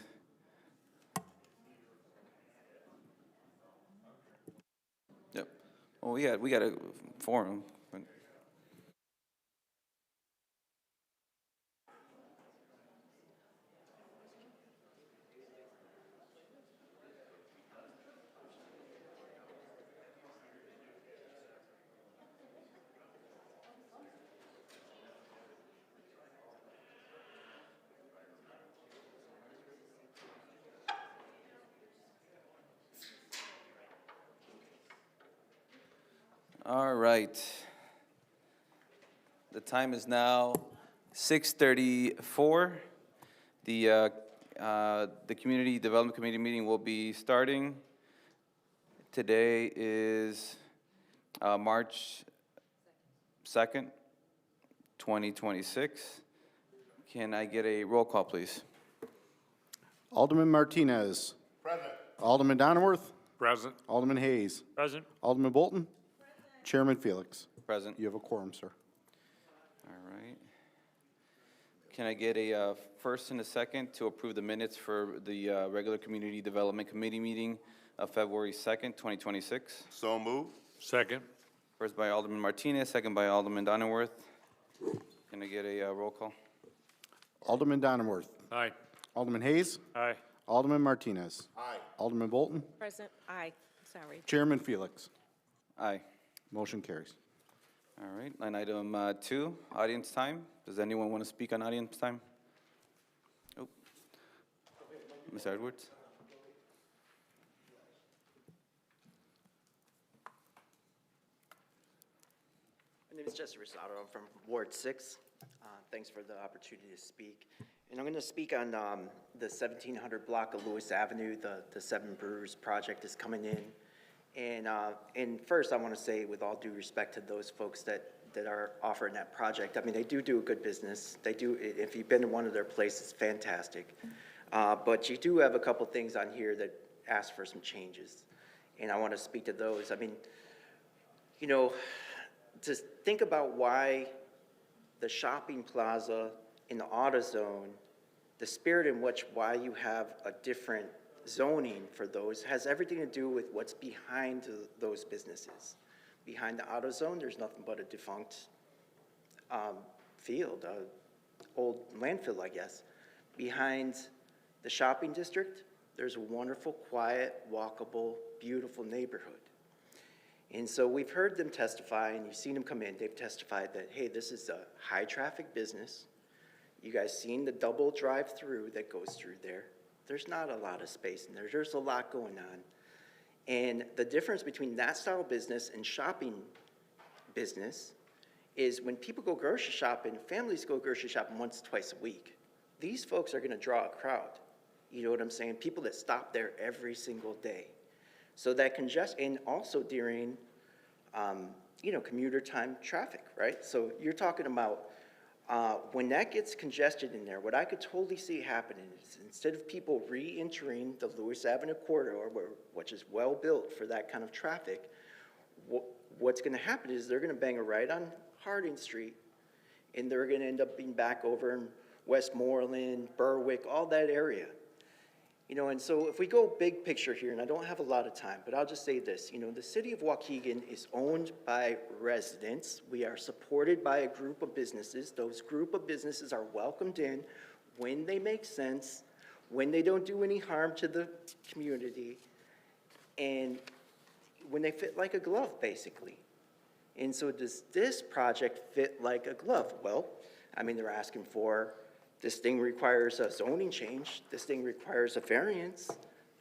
Yep. Well, we got a forum. All right. The time is now 6:34. The Community Development Committee meeting will be starting. Today is March 2nd, 2026. Can I get a roll call, please? Alderman Martinez. Present. Alderman Donnerworth. Present. Alderman Hayes. Present. Alderman Bolton. Chairman Felix. Present. You have a quorum, sir. All right. Can I get a first and a second to approve the minutes for the regular Community Development Committee meeting of February 2nd, 2026? So moved. Second. First by Alderman Martinez, second by Alderman Donnerworth. Can I get a roll call? Alderman Donnerworth. Aye. Alderman Hayes. Aye. Alderman Martinez. Aye. Alderman Bolton. Present. Aye. Sorry. Chairman Felix. Aye. Motion carries. All right, line item 2, audience time. Does anyone want to speak on audience time? Oh, Ms. Edwards? My name is Jesse Rosado. I'm from Ward 6. Thanks for the opportunity to speak. And I'm going to speak on the 1700 block of Lewis Avenue. The Seven Brewers project is coming in. And first, I want to say, with all due respect to those folks that are offering that project, I mean, they do a good business. They do, if you've been to one of their places, fantastic. But you do have a couple things on here that ask for some changes. And I want to speak to those. I mean, you know, to think about why the shopping plaza in the AutoZone, the spirit in which why you have a different zoning for those has everything to do with what's behind those businesses. Behind the AutoZone, there's nothing but a defunct field, old landfill, I guess. Behind the shopping district, there's a wonderful, quiet, walkable, beautiful neighborhood. And so we've heard them testify, and you've seen them come in. They've testified that, hey, this is a high-traffic business. You guys seen the double drive-through that goes through there. There's not a lot of space in there. There's a lot going on. And the difference between that style of business and shopping business is when people go grocery shopping, families go grocery shopping once, twice a week. These folks are going to draw a crowd. You know what I'm saying? People that stop there every single day. So that and also during, you know, commuter time traffic, right? So you're talking about when that gets congested in there, what I could totally see happening is instead of people re-entering the Lewis Avenue corridor, which is well built for that kind of traffic, what's going to happen is they're going to bang a right on Harding Street, and they're going to end up being back over in Westmoreland, Berwick, all that area. You know, and so if we go big picture here, and I don't have a lot of time, but I'll just say this, you know, the city of Waukegan is owned by residents. We are supported by a group of businesses. Those group of businesses are welcomed in when they make sense, when they don't do any harm to the community, and when they fit like a glove, basically. And so does this project fit like a glove? Well, I mean, they're asking for, this thing requires a zoning change. This thing requires a variance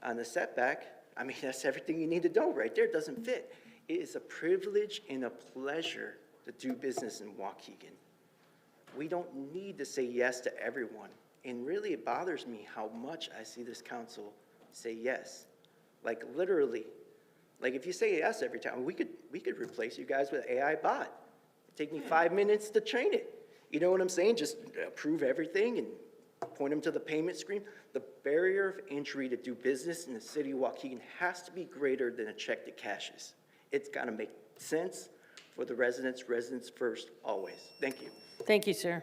on the setback. I mean, that's everything you need to know right there. It doesn't fit. It is a privilege and a pleasure to do business in Waukegan. We don't need to say yes to everyone. And really, it bothers me how much I see this council say yes. Like literally, like if you say yes every time, we could replace you guys with AI bot. It'd take me 5 minutes to train it. You know what I'm saying? Just approve everything and point them to the payment screen. The barrier of entry to do business in the city of Waukegan has to be greater than a check that cashes. It's got to make sense for the residents first, always. Thank you. Thank you, sir.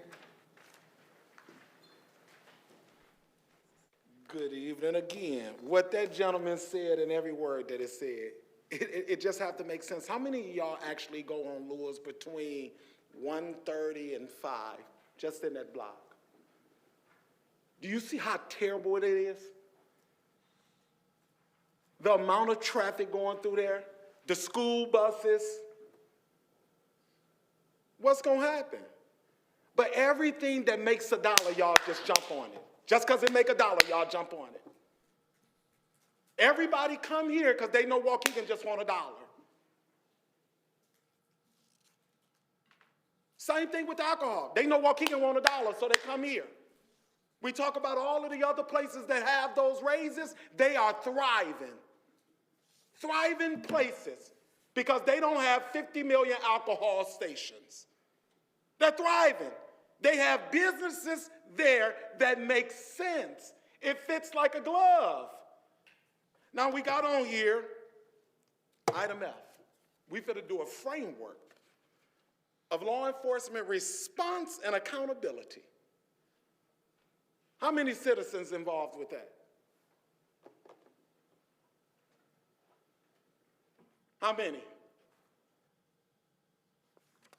Good evening again. What that gentleman said and every word that it said, it just have to make sense. How many of y'all actually go on Lewis between 1:30 and 5, just in that block? Do you see how terrible it is? The amount of traffic going through there, the school buses. What's going to happen? But everything that makes $1, y'all just jump on it. Just because it make $1, y'all jump on it. Everybody come here because they know Waukegan just want $1. Same thing with alcohol. They know Waukegan want $1, so they come here. We talk about all of the other places that have those raises. They are thriving. Thriving places because they don't have 50 million alcohol stations. They're thriving. They have businesses there that make sense. It fits like a glove. Now we got on here, item F. We finna do a framework of law enforcement response and accountability. How many citizens involved with that? How many?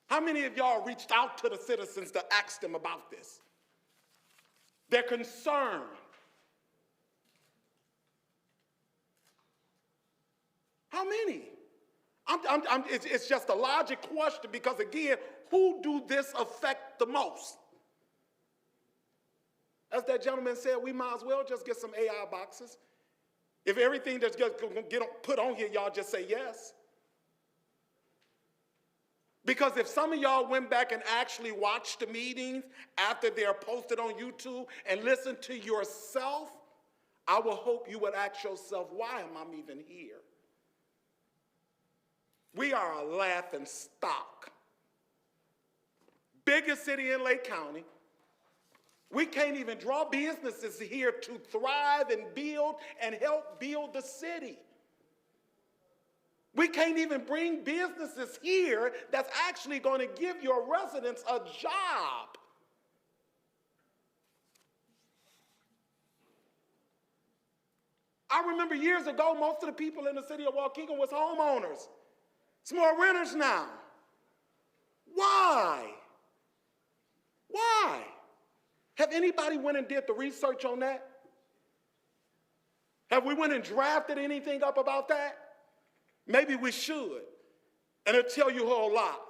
How many of y'all reached out to the citizens to ask them about this? Their concern. How many? It's just a logic question because, again, who do this affect the most? As that gentleman said, we might as well just get some AI boxes. If everything that's going to get put on here, y'all just say yes. Because if some of y'all went back and actually watched the meetings after they're posted on YouTube and listened to yourself, I will hope you would ask yourself, why am I even here? We are a laughing stock. Biggest city in Lake County. We can't even draw businesses here to thrive and build and help build the city. We can't even bring businesses here that's actually going to give your residents a job. I remember years ago, most of the people in the city of Waukegan was homeowners. It's more renters now. Why? Why? Have anybody went and did the research on that? Have we went and drafted anything up about that? Maybe we should. And it'll tell you a whole lot.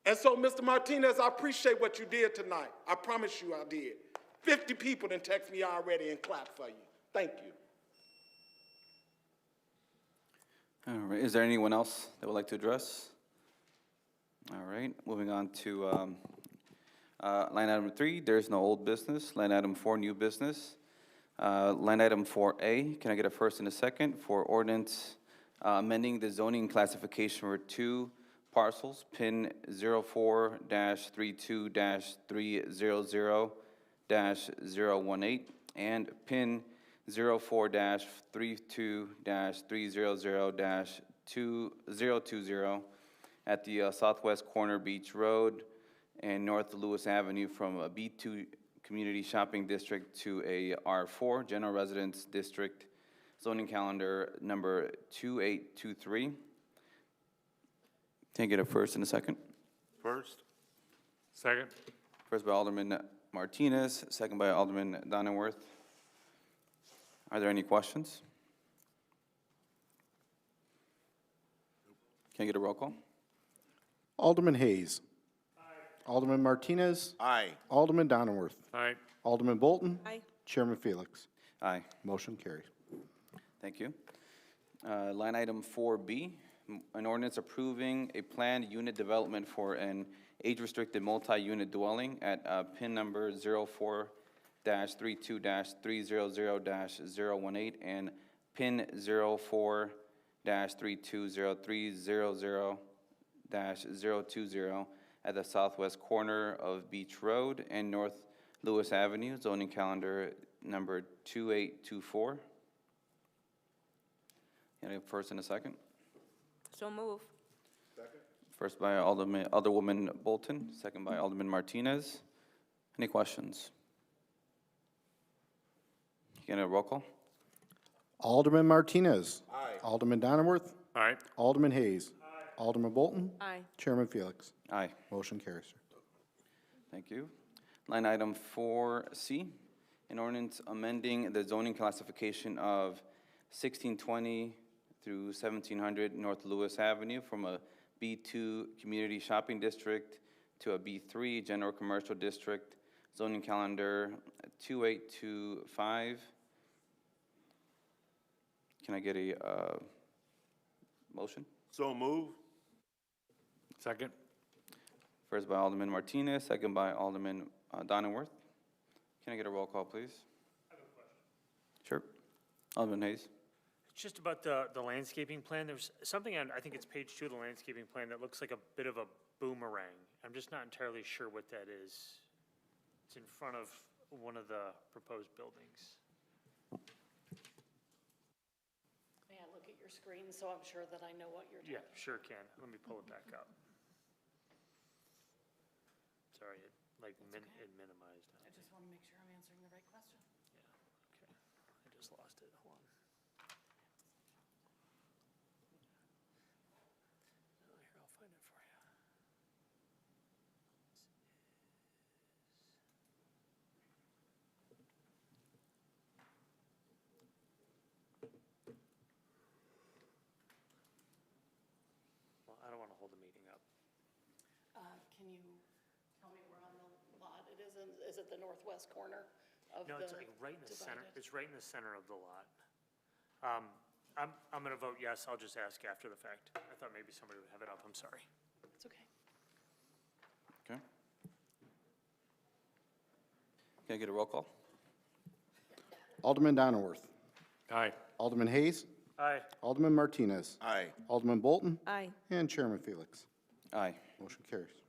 And so, Mr. Martinez, I appreciate what you did tonight. I promise you I did. 50 people done text me already and clap for you. Thank you. All right, is there anyone else that would like to address? All right, moving on to line item 3, there's no old business. Line item 4, new business. Line item 4A, can I get a first and a second for ordinance amending the zoning classification for 2 parcels, PIN 04-32-300-018 and PIN 04-32-300-2020 at the southwest corner Beach Road and North Lewis Avenue from a B2 Community Shopping District to a R4 General Residence District, zoning calendar number 2823. Can I get a first and a second? First. Second. First by Alderman Martinez, second by Alderman Donenworth. Are there any questions? Can I get a roll call? Alderman Hayes. Aye. Alderman Martinez. Aye. Alderman Donenworth. Aye. Alderman Bolton. Aye. Chairman Felix. Aye. Motion carries. Thank you. Line item 4B, an ordinance approving a planned unit development for an age-restricted multi-unit dwelling at PIN number 04-32-300-018 and PIN 04-320300-020 at the southwest corner of Beach Road and North Lewis Avenue, zoning calendar number 2824. Can I have a first and a second? So move. First by Alderwoman Bolton, second by Alderman Martinez. Any questions? Can I have a roll call? Alderman Martinez. Aye. Alderman Donenworth. Aye. Alderman Hayes. Aye. Alderman Bolton. Aye. Chairman Felix. Aye. Motion carries, sir. Thank you. Line item 4C, an ordinance amending the zoning classification of 1620 through 1700 North Lewis Avenue from a B2 Community Shopping District to a B3 General Commercial District, zoning calendar 2825. Can I get a motion? So move. Second. First by Alderman Martinez, second by Alderman Donenworth. Can I get a roll call, please? I have a question. Sure. Alderman Hayes. It's just about the landscaping plan. There's something on, I think it's page 2 of the landscaping plan that looks like a bit of a boomerang. I'm just not entirely sure what that is. It's in front of one of the proposed buildings. screen, so I'm sure that I know what you're talking Yeah, sure can. Let me pull it back up. Sorry, it minimized. I just want to make sure I'm answering the right question. Yeah, okay. I just lost it. Hold on. Oh, here, I'll find it for you. Well, I don't want to hold the meeting up. Can you tell me where on the lot it is? Is it the northwest corner of the No, it's like right in the center, divided? it's right in the center of the lot. I'm gonna vote yes, I'll just ask after the fact. I thought maybe somebody would have it up, I'm sorry. It's okay. Okay. Can I get a roll call? Alderman Donnerworth. Aye. Alderman Hayes. Aye. Alderman Martinez. Aye. Alderman Bolton. Aye. And Chairman Felix. Aye. Motion carries.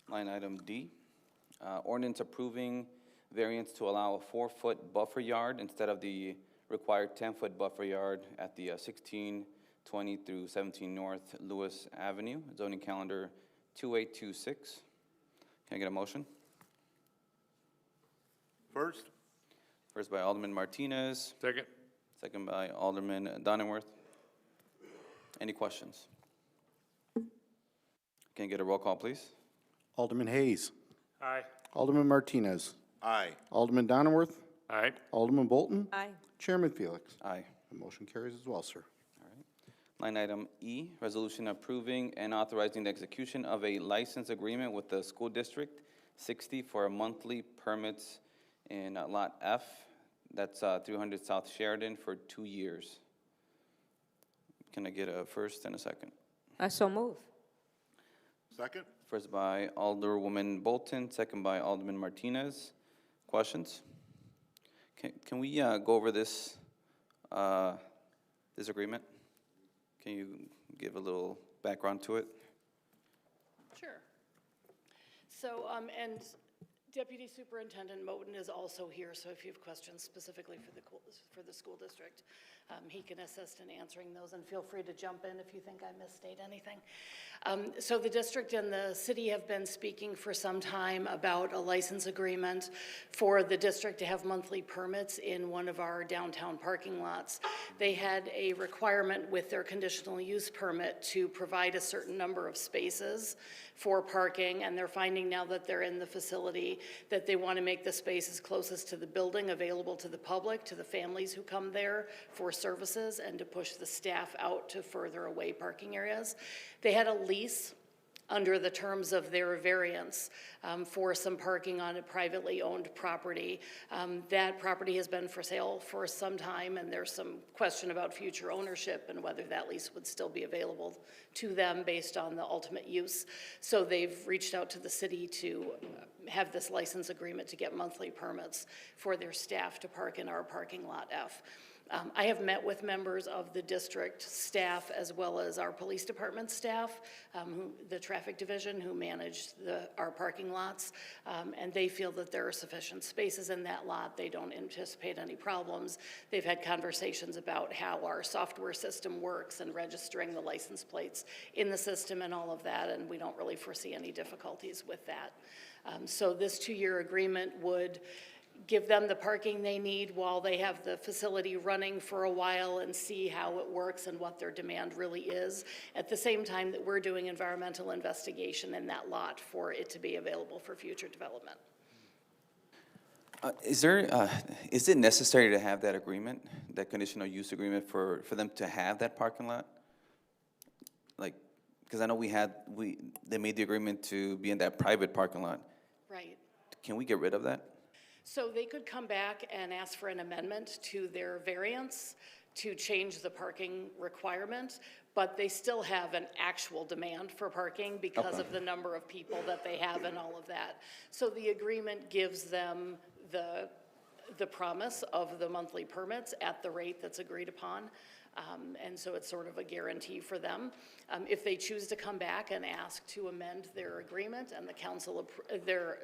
Line item D, ordinance approving variance to allow a 4-foot buffer yard instead of the required 10-foot buffer yard at the 1620 through 17 North Lewis Avenue, zoning calendar 2826. Can I get a motion? First? First by Alderman Martinez, Second. second by Alderman Donnerworth. Any questions? Can I get a roll call, please? Alderman Hayes. Aye. Alderman Martinez. Aye. Alderman Donnerworth. Aye. Alderman Bolton. Aye. Chairman Felix. Aye. The motion carries as well, sir. All right. Line item E, resolution approving and authorizing the execution of a license agreement with the school district 60 for a monthly permits in Lot F, that's 300 South Sheridan for 2 years. Can I get a first and a second? I so move. Second? First by Alderwoman Bolton, second by Alderman Martinez. Questions? Can we go over this, this agreement? Can you give a little background to it? Sure. So, and Deputy Superintendent Moten is also here, so if you have questions specifically for the school district, he can assist in answering those, and feel free to jump in if you think I misstate anything. So the district and the city have been speaking for some time about a license agreement for the district to have monthly permits in one of our downtown parking lots. They had a requirement with their conditional use permit to provide a certain number of spaces for parking, and they're finding now that they're in the facility that they want to make the spaces closest to the building available to the public, to the families who come there for services, and to push the staff out to further away parking areas. They had a lease under the terms of their variance for some parking on a privately owned property. That property has been for sale for some time, and there's some question about future ownership and whether that lease would still be available to them based on the ultimate use. So they've reached out to the city to have this license agreement to get monthly permits for their staff to park in our parking lot F. I have met with members of the district staff as well as our police department staff, the traffic division who manage our parking lots, and they feel that there are sufficient spaces in that lot. They don't anticipate any problems. They've had conversations about how our software system works and registering the license plates in the system and all of that, and we don't really foresee any difficulties with that. So this 2-year agreement would give them the parking they need while they have the facility running for a while and see how it works and what their demand really is, at the same time that we're doing environmental investigation in that lot for it to be available for future development. Is it necessary to have that agreement, that conditional use agreement for them to have that parking lot? Like, because I know they made the agreement to be in that private parking lot. Right. Can we get rid of that? So they could come back and ask for an amendment to their variance to change the parking requirement, but they still have an actual demand for parking because of the number of people that they have and all of that. So the agreement gives them the promise of the monthly permits at the rate that's agreed upon. And so it's sort of a guarantee for them. If they choose to come back and ask to amend their agreement and the council, their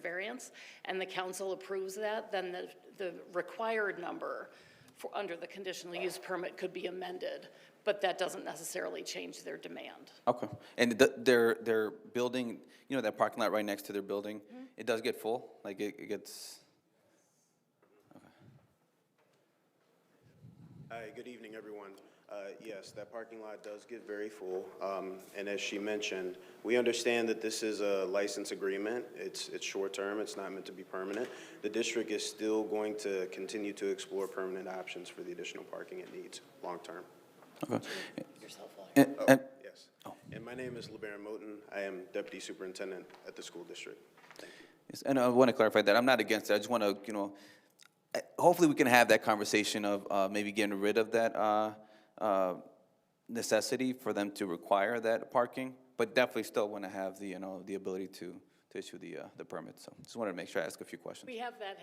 variance, and the council approves that, then the required number for, under the conditional use permit could be amended, but that doesn't necessarily change their demand. Okay. And their building, you know, that parking lot right next to their building, it does get full? Like it gets, Hi, good evening, everyone. Yes, that parking lot does get very full. And as she mentioned, we understand that this is a license agreement. It's short-term, it's not meant to be permanent. The district is still going to continue to explore permanent options for the additional parking it needs, long-term. okay. Yes. And my name is LeBaron Moten. I am Deputy Superintendent at the school district. Thank you. Yes, and I want to clarify that I'm not against it. I just want to, you know, hopefully we can have that conversation of maybe getting rid of that necessity for them to require that parking, but definitely still want to have the, you know, the ability to issue the permit. So just wanted to make sure I ask a few questions. We have had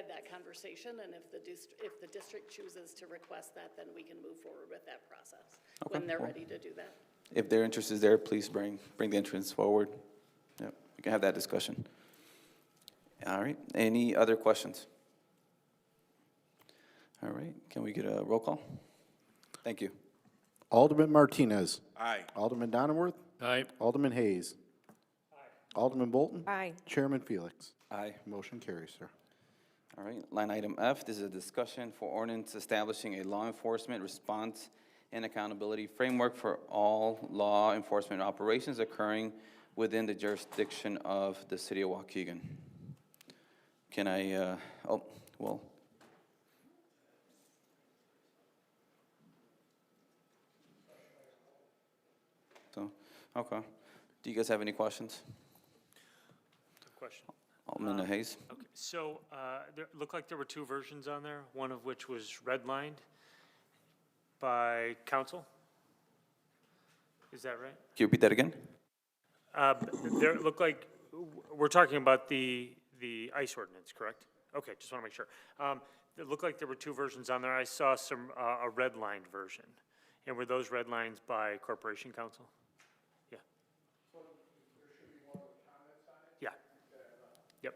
that conversation, and if the district chooses to request that, then we can move forward with that process when they're ready to do that. If their interest is there, please bring the entrance forward. Yep, we can have that discussion. All right, any other questions? All right, can we get a roll call? Thank you. Alderman Martinez. Aye. Alderman Donnerworth. Aye. Alderman Hayes. Aye. Alderman Bolton. Aye. Chairman Felix. Aye. Motion carries, sir. All right, line item F, this is a discussion for ordinance establishing a law enforcement response and accountability framework for all law enforcement operations occurring within the jurisdiction of the city of Waukegan. Can I, okay. Do you guys have any questions? Question. Alderman Hayes? Okay, so there looked like there were two versions on there, one of which was redlined by council. Is that right? Can you repeat that again? There looked like, we're talking about the ICE ordinance, correct? Okay, just want to make sure. It looked like there were two versions on there. I saw a redlined version. And were those red lines by Corporation Council? Yeah. Yeah. Yep.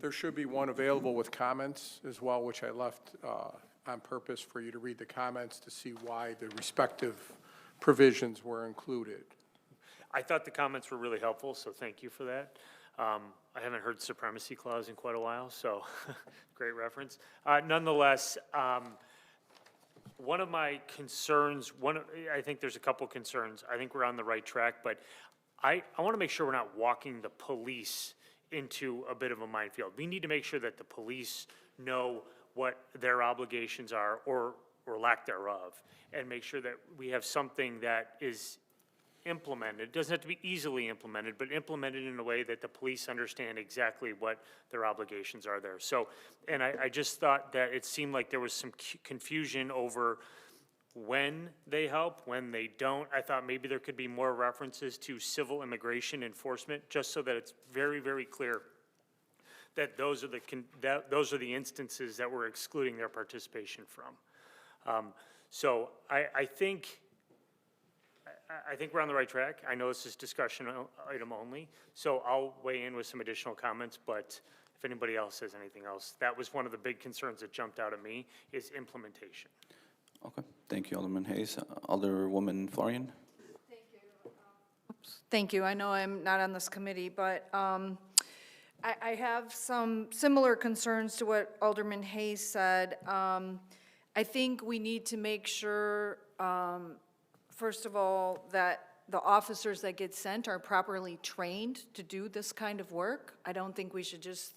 There should be one available with comments as well, which I left on purpose for you to read the comments to see why the respective provisions were included. I thought the comments were really helpful, so thank you for that. I haven't heard supremacy clause in quite a while, so great reference. Nonetheless, one of my concerns, I think there's a couple concerns. I think we're on the right track, but I want to make sure we're not walking the police into a bit of a minefield. We need to make sure that the police know what their obligations are or lack thereof, and make sure that we have something that is implemented. It doesn't have to be easily implemented, but implemented in a way that the police understand exactly what their obligations are there. So, and I just thought that it seemed like there was some confusion over when they help, when they don't. I thought maybe there could be more references to civil immigration enforcement, just so that it's very, very clear that those are the instances that we're excluding their participation from. So I think we're on the right track. I know this is discussion item only, so I'll weigh in with some additional comments, but if anybody else has anything else, that was one of the big concerns that jumped out at me, is implementation. Okay, thank you, Alderman Hayes. Alderwoman Florian? Thank you. I know I'm not on this committee, but I have some similar concerns to what Alderman Hayes said. I think we need to make sure, first of all, that the officers that get sent are properly trained to do this kind of work. I don't think we should just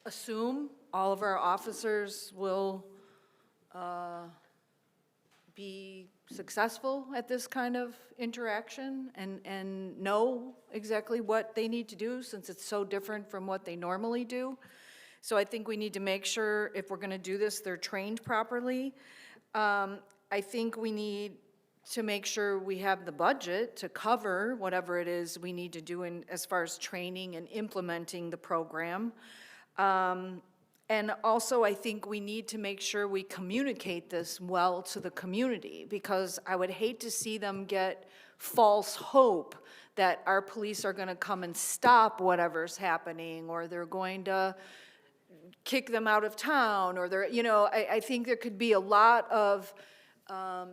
assume all of our officers will be successful at this kind of interaction and know exactly what they need to do, since it's so different from what they normally do. So I think we need to make sure, if we're going to do this, they're trained properly. I think we need to make sure we have the budget to cover whatever it is we need to do in, as far as training and implementing the program. And also, I think we need to make sure we communicate this well to the community, because I would hate to see them get false hope that our police are going to come and stop whatever's happening, or they're going to kick them out of town, or they're, you know, I think there could be a lot of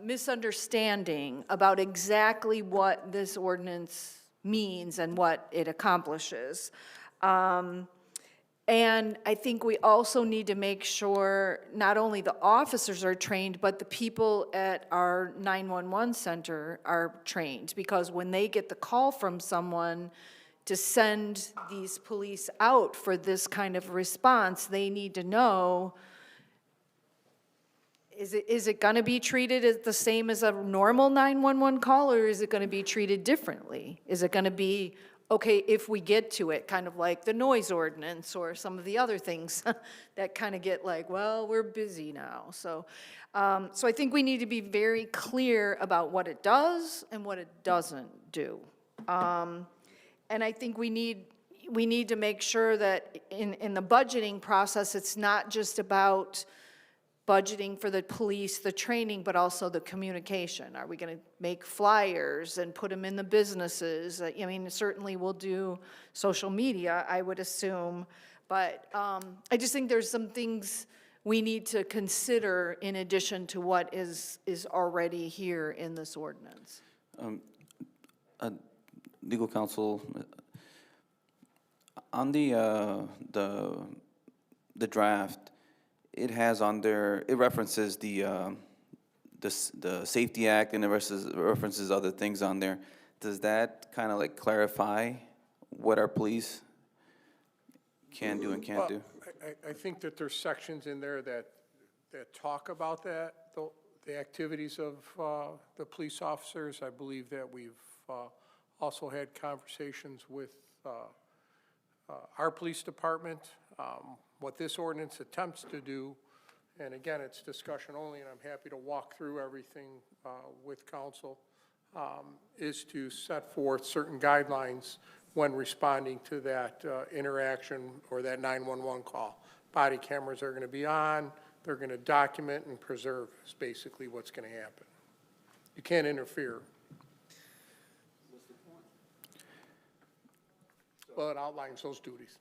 misunderstanding about exactly what this ordinance means and what it accomplishes. And I think we also need to make sure not only the officers are trained, but the people at our 911 center are trained. Because when they get the call from someone to send these police out for this kind of response, they need to know, is it gonna be treated as the same as a normal 911 call, or is it gonna be treated differently? Is it gonna be, okay, if we get to it, kind of like the noise ordinance or some of the other things that kind of get like, well, we're busy now. So I think we need to be very clear about what it does and what it doesn't do. And I think we need to make sure that in the budgeting process, it's not just about budgeting for the police, the training, but also the communication. Are we going to make flyers and put them in the businesses? I mean, certainly we'll do social media, I would assume, but I just think there's some things we need to consider in addition to what is already here in this ordinance. Legal counsel, on the draft, it has on there, it references the Safety Act, and it references other things on there. Does that kind of like clarify what our police can do and can't do? I think that there's sections in there that talk about that, the activities of the police officers. I believe that we've also had conversations with our police department, what this ordinance attempts to do, and again, it's discussion only, and I'm happy to walk through everything with council, is to set forth certain guidelines when responding to that interaction or that 911 call. Body cameras are going to be on, they're going to document and preserve is basically what's going to happen. You can't interfere. Well, it outlines those duties.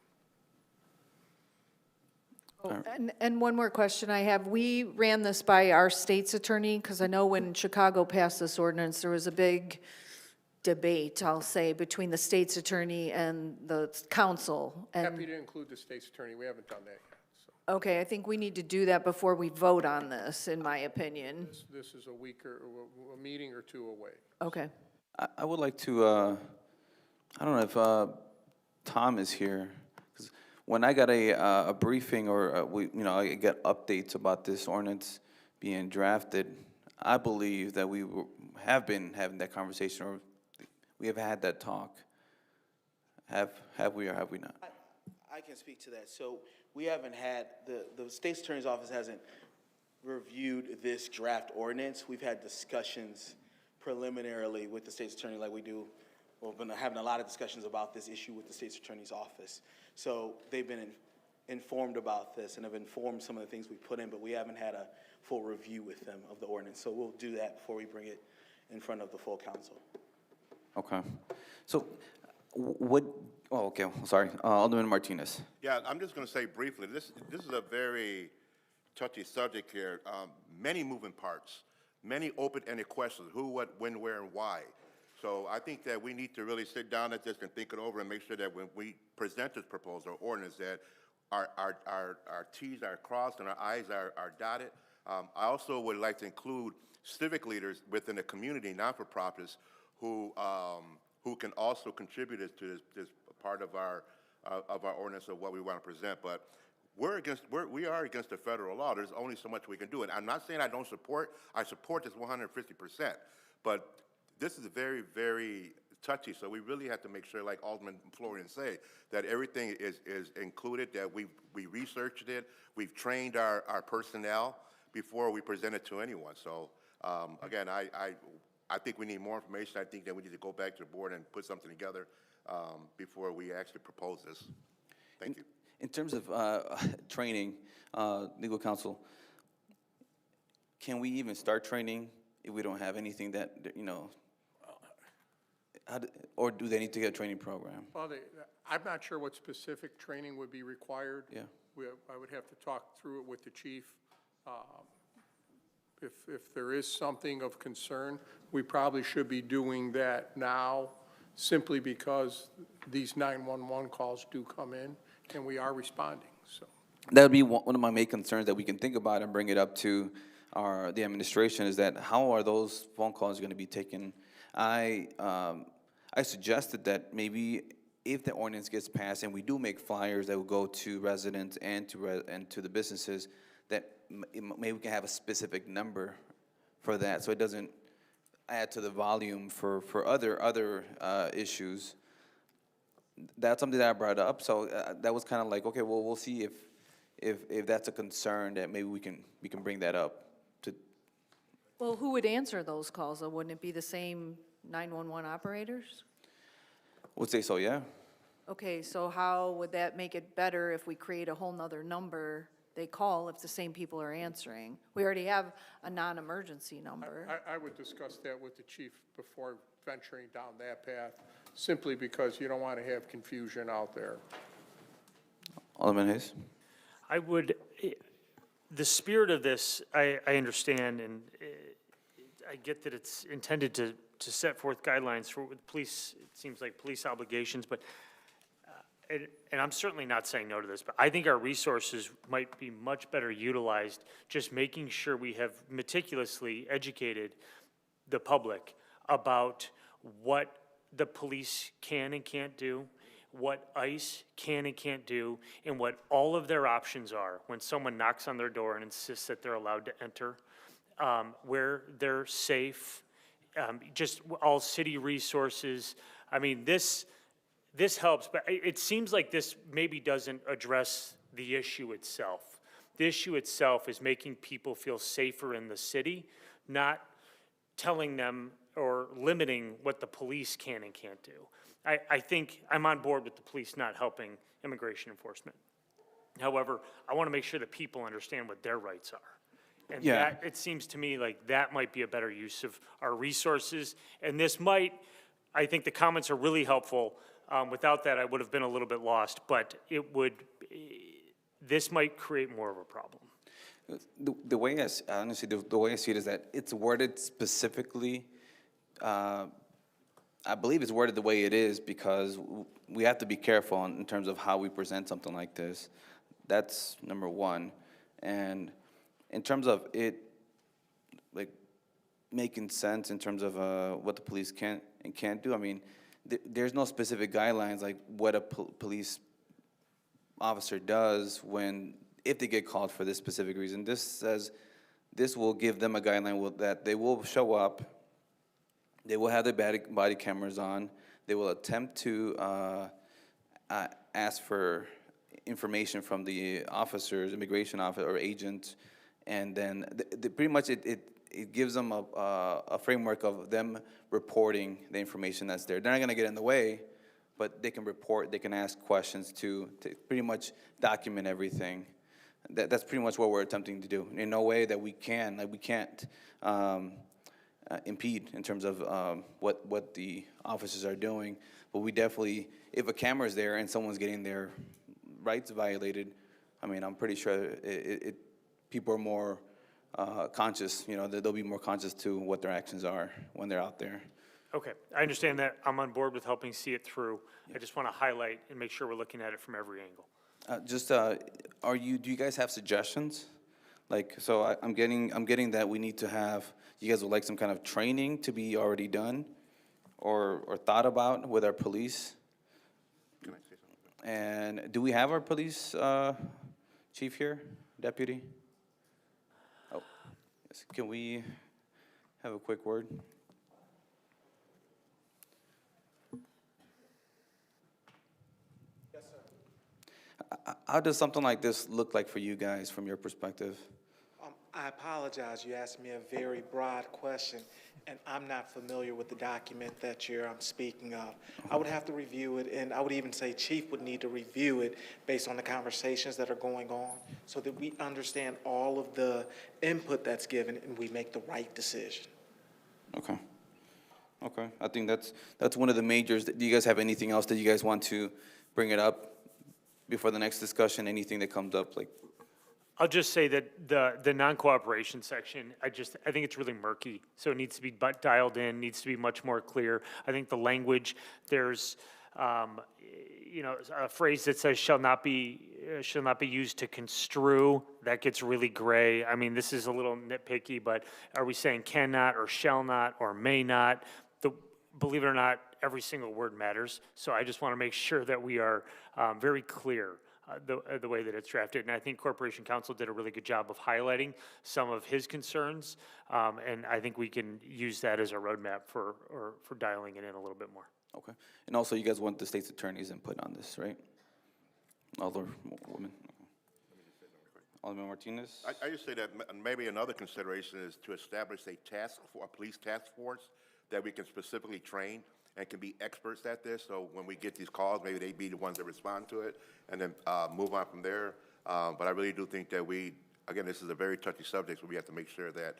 And one more question I have. We ran this by our state's attorney, because I know when Chicago passed this ordinance, there was a big debate, I'll say, between the state's attorney and the council. Happy to include the state's attorney. We haven't done that yet. So. Okay, I think we need to do that before we vote on this, in my opinion. This is a week or a meeting or two away. Okay. I would like to, I don't know if Tom is here. When I got a briefing or I get updates about this ordinance being drafted, I believe that we have been having that conversation, or we have had that talk. Have we or have we not? I can speak to that. So we haven't had, the state's attorney's office hasn't reviewed this draft ordinance. We've had discussions preliminarily with the state's attorney like we do. We've been having a lot of discussions about this issue with the state's attorney's office. So they've been informed about this and have informed some of the things we put in, but we haven't had a full review with them of the ordinance. So we'll do that before we bring it in front of the full council. Okay. So okay, sorry. Alderman Martinez. Yeah, I'm just going to say briefly, this is a very touchy subject here. Many moving parts, many open-ended questions, who, what, when, where, and why. So I think that we need to really sit down at this and think it over and make sure that when we present this proposal or ordinance that our T's are crossed and our I's are dotted. I also would like to include civic leaders within the community, not-for-profits, who can also contribute to this part of our ordinance of what we want to present. But we are against the federal law. There's only so much we can do. And I'm not saying I don't support. I support this 150%. But this is very, very touchy, so we really have to make sure, like Alderman Florian said, that everything is included, that we researched it, we've trained our personnel before we present it to anyone. So again, I think we need more information. I think that we need to go back to the board and put something together before we actually propose this. Thank you. In terms of training, legal counsel, can we even start training if we don't have anything that, or do they need to get a training program? Well, I'm not sure what specific training would be required. Yeah. I would have to talk through it with the chief. If there is something of concern, we probably should be doing that now, simply because these 911 calls do come in, and we are responding, so. That would be one of my main concerns that we can think about and bring it up to the administration, is that how are those phone calls going to be taken? I suggested that maybe if the ordinance gets passed and we do make flyers that will go to residents and to the businesses, that maybe we can have a specific number for that, so it doesn't add to the volume for other issues. That's something that I brought up, so that was kind of like, okay, well, we'll see if that's a concern, that maybe we can bring that up to. Well, who would answer those calls, though? Wouldn't it be the same 911 operators? Would say so, yeah. Okay, so how would that make it better if we create a whole nother number they call if the same people are answering? We already have a non-emergency number. I would discuss that with the chief before venturing down that path, simply because you don't want to have confusion out there. Alderman Hayes? I would, the spirit of this, I understand, and I get that it's intended to set forth guidelines for police, it seems like police obligations, but, and I'm certainly not saying no to this, but I think our resources might be much better utilized just making sure we have meticulously educated the public about what the police can and can't do, what ICE can and can't do, and what all of their options are when someone knocks on their door and insists that they're allowed to enter, where they're safe, just all city resources. I mean, this helps, but it seems like this maybe doesn't address the issue itself. The issue itself is making people feel safer in the city, not telling them or limiting what the police can and can't do. I think I'm on board with the police not helping immigration enforcement. However, I want to make sure that people understand what their rights are. And Yeah. that, it seems to me like that might be a better use of our resources. And this might, I think the comments are really helpful. Without that, I would have been a little bit lost, but this might create more of a problem. The way honestly, the way I see it is that it's worded specifically, I believe it's worded the way it is because we have to be careful in terms of how we present something like this. That's number one. And in terms of it, like, making sense in terms of what the police can and can't do, I mean, there's no specific guidelines like what a police officer does if they get called for this specific reason. This says this will give them a guideline that they will show up, they will have their body cameras on, they will attempt to ask for information from the officers, immigration officer or agent, and then pretty much it gives them a framework of them reporting the information that's there. They're not gonna get in the way, but they can report, they can ask questions to pretty much document everything. That's pretty much what we're attempting to do. In no way that we can't impede in terms of what the officers are doing, but we definitely, if a camera's there and someone's getting their rights violated, I mean, I'm pretty sure people are more conscious, they'll be more conscious to what their actions are when they're out there. Okay, I understand that. I'm on board with helping see it through. I just want to highlight and make sure we're looking at it from every angle. Do you guys have suggestions? Like, so I'm getting that we need to have, you guys would like some kind of training to be already done or thought about with our police? Can I say something? And do we have our police chief here, deputy? Oh, yes. Can we have a quick word? Yes, sir. How does something like this look like for you guys from your perspective? I apologize. You asked me a very broad question, and I'm not familiar with the document that you're speaking of. I would have to review it, and I would even say Chief would need to review it based on the conversations that are going on so that we understand all of the input that's given and we make the right decision. Okay. Okay, I think that's one of the majors. Do you guys have anything else that you guys want to bring it up before the next discussion? Anything that comes up, like? I'll just say that the non-cooperation section, I think it's really murky. So it needs to be dialed in, needs to be much more clear. I think the language, there's, a phrase that says shall not be used to construe. That gets really gray. I mean, this is a little nitpicky, but are we saying cannot or shall not or may not? Believe it or not, every single word matters. So I just want to make sure that we are very clear the way that it's drafted. And I think Corporation Counsel did a really good job of highlighting some of his concerns. And I think we can use that as a roadmap for dialing it in a little bit more. Okay. And also, you guys want the state's attorney's input on this, right? Alderwoman. Alderman Martinez? I just say that maybe another consideration is to establish a police task force that we can specifically train and can be experts at this. So when we get these calls, maybe they be the ones that respond to it and then move on from there. But I really do think that again, this is a very touchy subject, so we have to make sure that,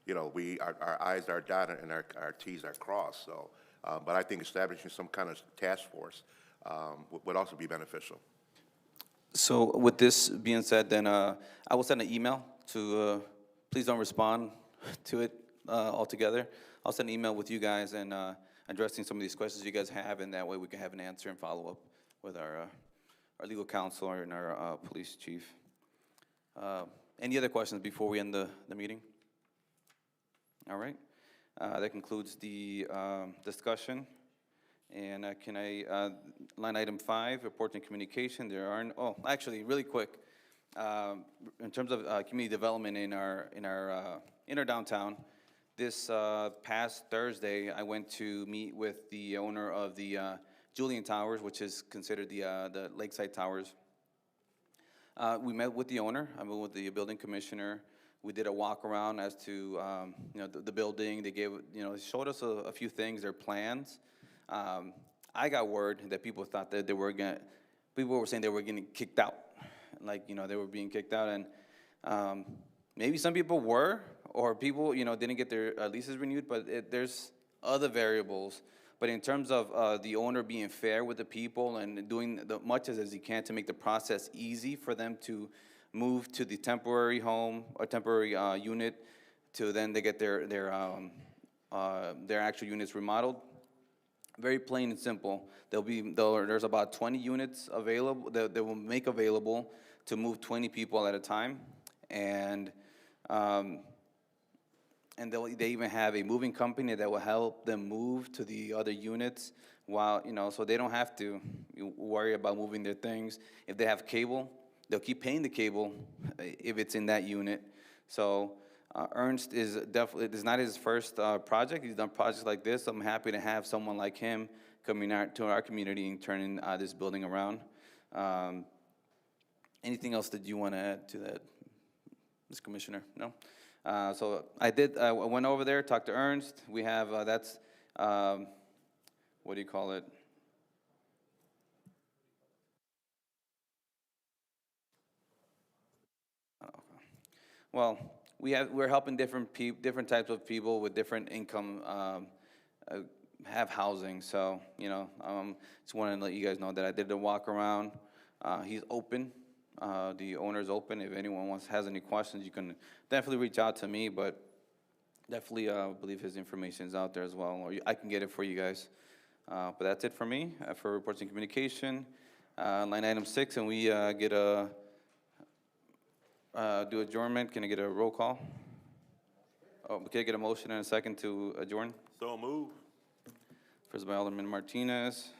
our I's are dotted and our T's are crossed. So, but I think establishing some kind of task force would also be beneficial. So with this being said, then I will send an email to, please don't respond to it altogether. I'll send an email with you guys and addressing some of these questions you guys have, and that way we can have an answer and follow up with our legal counsel and our police chief. Any other questions before we end the meeting? All right. That concludes the discussion. And line item 5, reports and communication, actually, really quick, in terms of community development in our downtown, this past Thursday, I went to meet with the owner of the Julian Towers, which is considered the Lakeside Towers. We met with the owner, I met with the building commissioner. We did a walk around as to the building. They showed us a few things, their plans. I got word that people thought that people were saying they were getting kicked out, they were being kicked out, and maybe some people were, or people didn't get their leases renewed. But there's other variables. But in terms of the owner being fair with the people and doing much as he can to make the process easy for them to move to the temporary home or temporary unit, to then they get their actual units remodeled. Very plain and simple. There's about 20 units available that they will make available to move 20 people at a time, and they even have a moving company that will help them move to the other units while so they don't have to worry about moving their things. If they have cable, they'll keep paying the cable if it's in that unit. So Ernst is not his first project. He's done projects like this. I'm happy to have someone like him coming out to our community and turning this building around. Anything else that you want to add to that, Mr. Commissioner? No? So I went over there, talked to Ernst. We have, what do you call it? Well, we're helping different types of people with different income have housing. So just wanted to let you guys know that I did the walk around. He's open. The owner's open. If anyone has any questions, you can definitely reach out to me. But definitely, I believe his information is out there as well, or I can get it for you guys. But that's it for me for reports and communication. Line item 6, and we get a. Do adjournment. Can I get a roll call? Can I get a motion and a second to adjourn? So move. First by Alderman Martinez.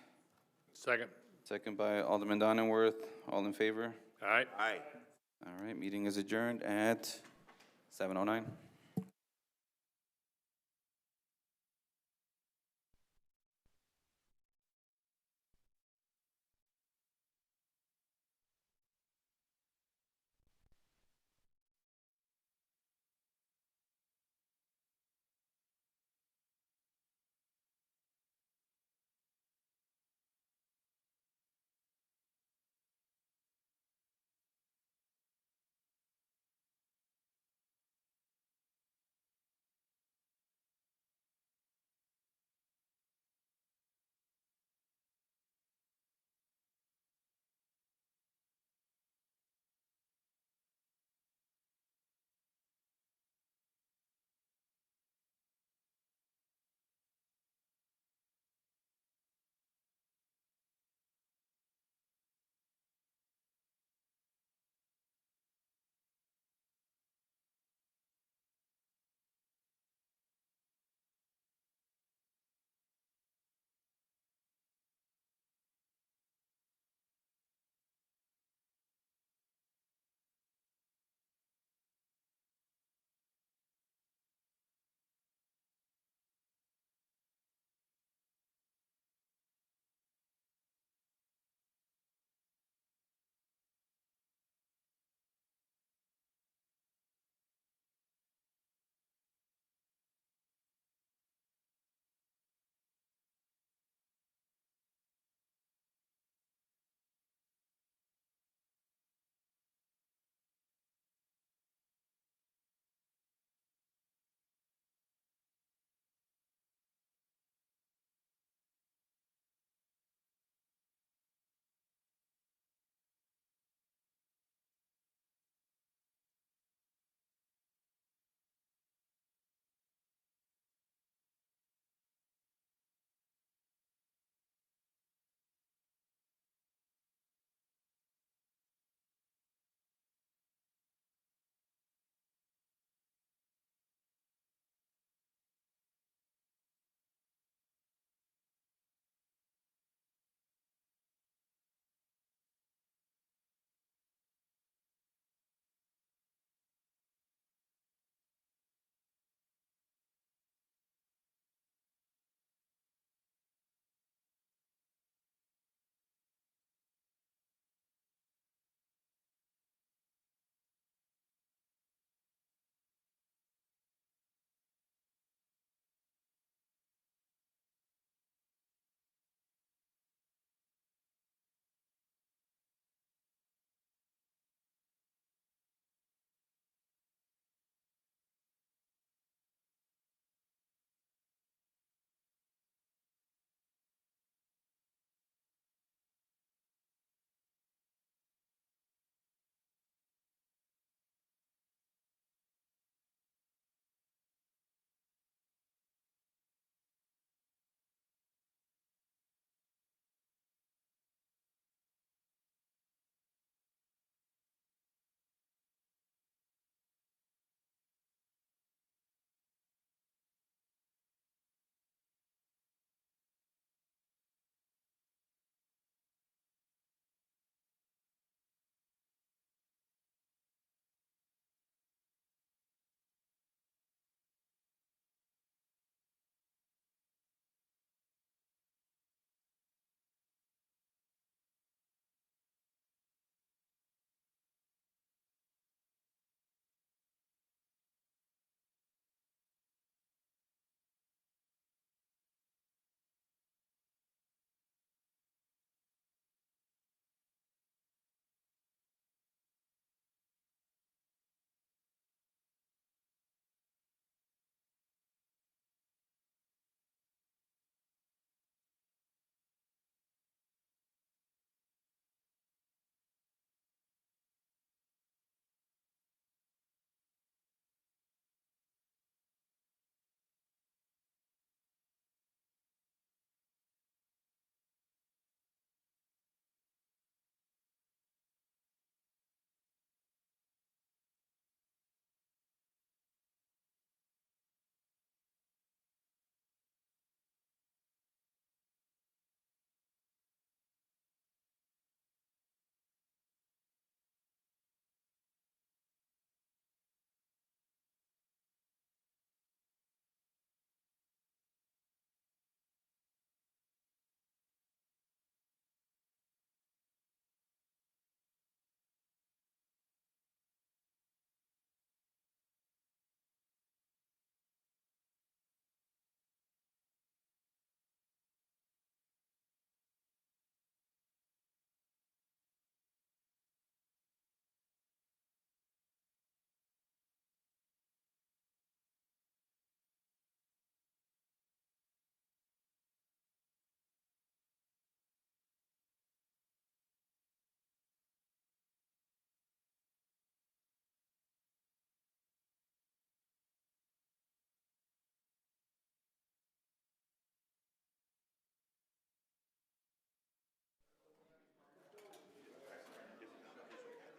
Second. Second by Alderman Donenworth. All in favor? All right. Aye. All right, meeting is adjourned at 7:09.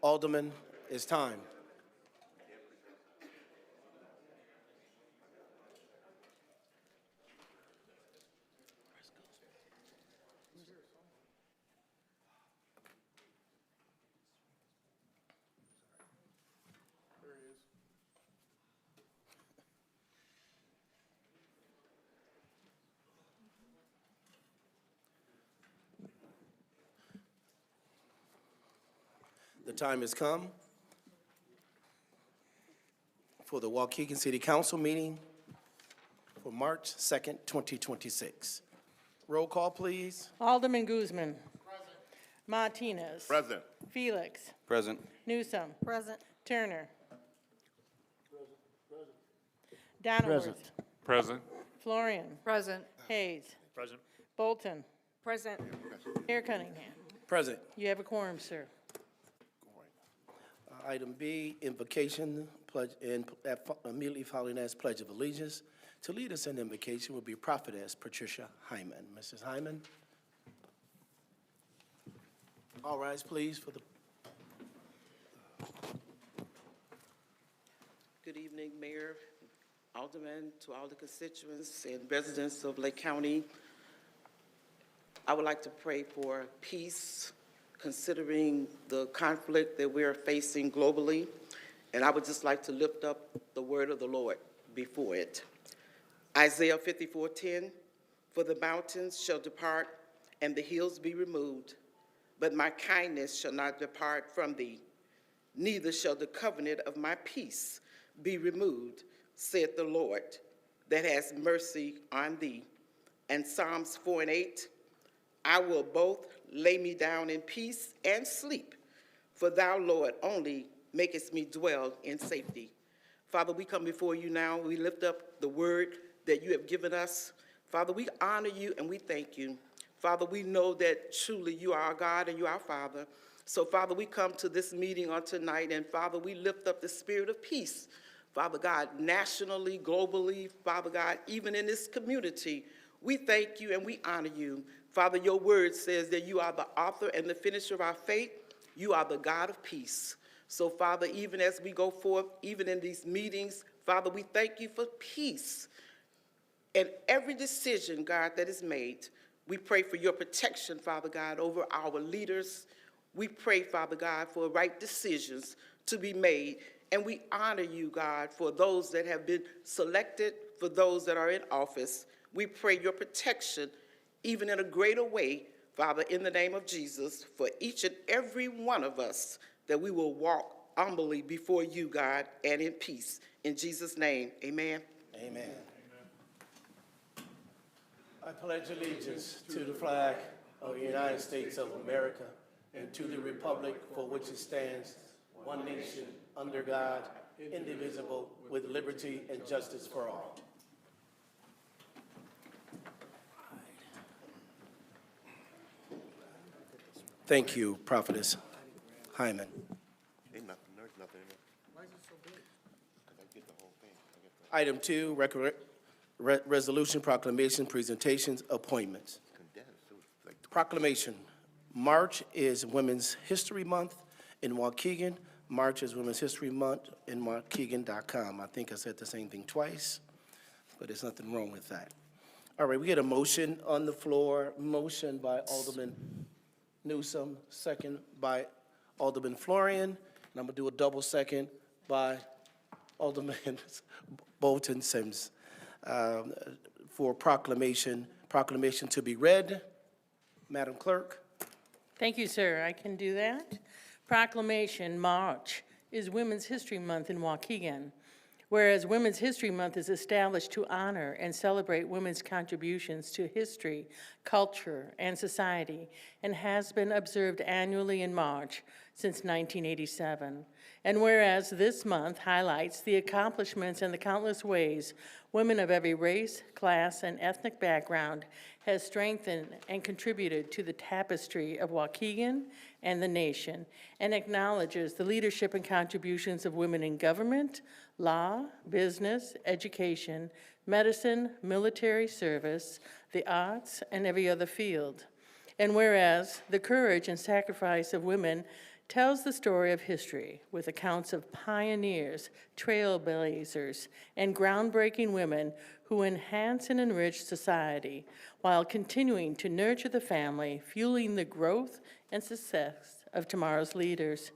Alderman, it's time. The time has come for the Waukegan City Council meeting for March 2nd, 2026. Roll call, please. Alderman Guzman. Martinez. Present. Felix. Present. Newsom. Present. Turner. Donowitz. Present. Florian. Present. Hayes. Present. Bolton. Present. Mayor Cunningham. Present. You have a quorum, sir. Item B, invocation, pledge, and immediately following that is Pledge of Allegiance. To lead us in invocation will be Prophetess Patricia Hyman. Mrs. Hyman. All rise, please, for the Good evening, Mayor, Alderman, to all the constituents and residents of Lake County. I would like to pray for peace, considering the conflict that we are facing globally, and I would just like to lift up the word of the Lord before it. Isaiah 54:10, for the mountains shall depart and the hills be removed, but my kindness shall not depart from thee, neither shall the covenant of my peace be removed, saith the Lord, that has mercy on thee. And Psalms 4:8, I will both lay me down in peace and sleep, for thou, Lord, only makest me dwell in safety. Father, we come before you now. We lift up the word that you have given us. Father, we honor you and we thank you. Father, we know that truly you are our God and you are our Father. So, Father, we come to this meeting on tonight, and Father, we lift up the spirit of peace. Father God, nationally, globally, Father God, even in this community, we thank you and we honor you. Father, your word says that you are the author and the finisher of our faith. You are the God of peace. So, Father, even as we go forth, even in these meetings, Father, we thank you for peace. And every decision, God, that is made, we pray for your protection, Father God, over our leaders. We pray, Father God, for right decisions to be made. And we honor you, God, for those that have been selected, for those that are in office. We pray your protection, even in a greater way, Father, in the name of Jesus, for each and every one of us, that we will walk humbly before you, God, and in peace. In Jesus' name, amen. Amen. I pledge allegiance to the flag of the United States of America and to the republic for which it stands, one nation, under God, indivisible, with liberty and justice for all. Thank you, Prophetess Hyman. Ain't nothing, there's nothing in it. Why is it so big? I get the whole thing. Item 2, resolution, proclamation, presentations, appointments. Condensed, it was like Proclamation. March is Women's History Month in Waukegan. March is Women's History Month in Waukegan.com. I think I said the same thing twice, but there's nothing wrong with that. All right, we get a motion on the floor. Motion by Alderman Newsom, second by Alderman Florian. And I'm gonna do a double second by Alderman Bolton Sims for proclamation to be read. Madam Clerk. Thank you, sir. I can do that. Proclamation, March is Women's History Month in Waukegan. Whereas Women's History Month is established to honor and celebrate women's contributions to history, culture, and society, and has been observed annually in March since 1987. And whereas this month highlights the accomplishments and the countless ways women of every race, class, and ethnic background has strengthened and contributed to the tapestry of Waukegan and the nation, and acknowledges the leadership and contributions of women in government, law, business, education, medicine, military service, the arts, and every other field. And whereas the courage and sacrifice of women tells the story of history with accounts of pioneers, trailblazers, and groundbreaking women who enhance and enrich society while continuing to nurture the family, fueling the growth and success of tomorrow's leaders.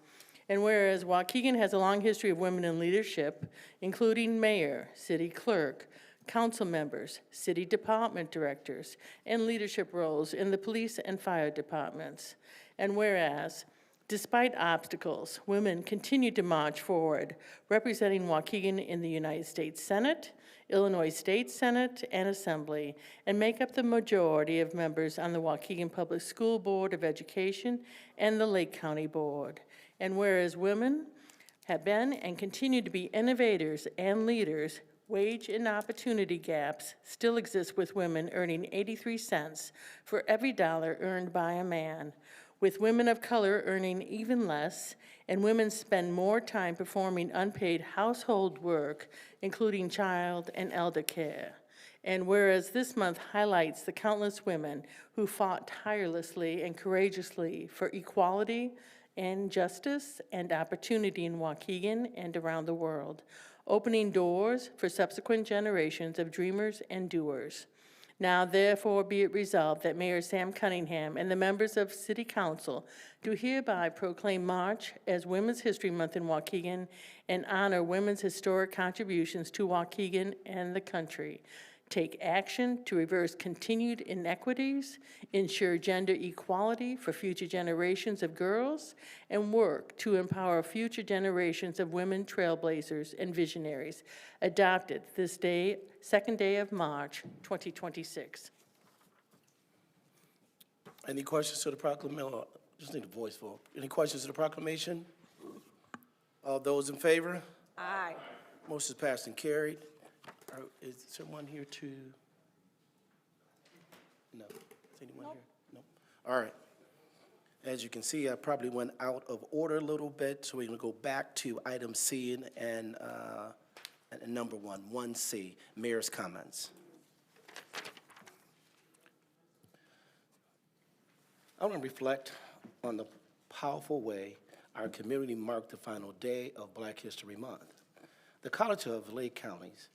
And whereas Waukegan has a long history of women in leadership, including mayor, city clerk, council members, city department directors, and leadership roles in the police and fire departments. And whereas, despite obstacles, women continue to march forward, representing Waukegan in the United States Senate, Illinois State Senate, and Assembly, and make up the majority of members on the Waukegan Public School Board of Education and the Lake County Board. And whereas women have been and continue to be innovators and leaders, wage and opportunity gaps still exist with women earning 83 cents for every dollar earned by a man, with women of color earning even less, and women spend more time performing unpaid household work, including child and elder care. And whereas this month highlights the countless women who fought tirelessly and courageously for equality and justice and opportunity in Waukegan and around the world, opening doors for subsequent generations of dreamers and doers. Now therefore be it resolved that Mayor Sam Cunningham and the members of City Council do hereby proclaim March as Women's History Month in Waukegan and honor women's historic contributions to Waukegan and the country. Take action to reverse continued inequities, ensure gender equality for future generations of girls, and work to empower future generations of women trailblazers and visionaries. Adopted this day, 2nd day of March, 2026. Any questions to the proclamation? Just need a voice vote. Any questions to the proclamation? All those in favor? Aye. Motion is passed and carried. Is someone here to? No. Is anyone here? No. All right. As you can see, I probably went out of order a little bit, so we're going to go back to item C and number 1C, mayor's comments. I want to reflect on the powerful way our community marked the final day of Black History Month. The College of Lake County's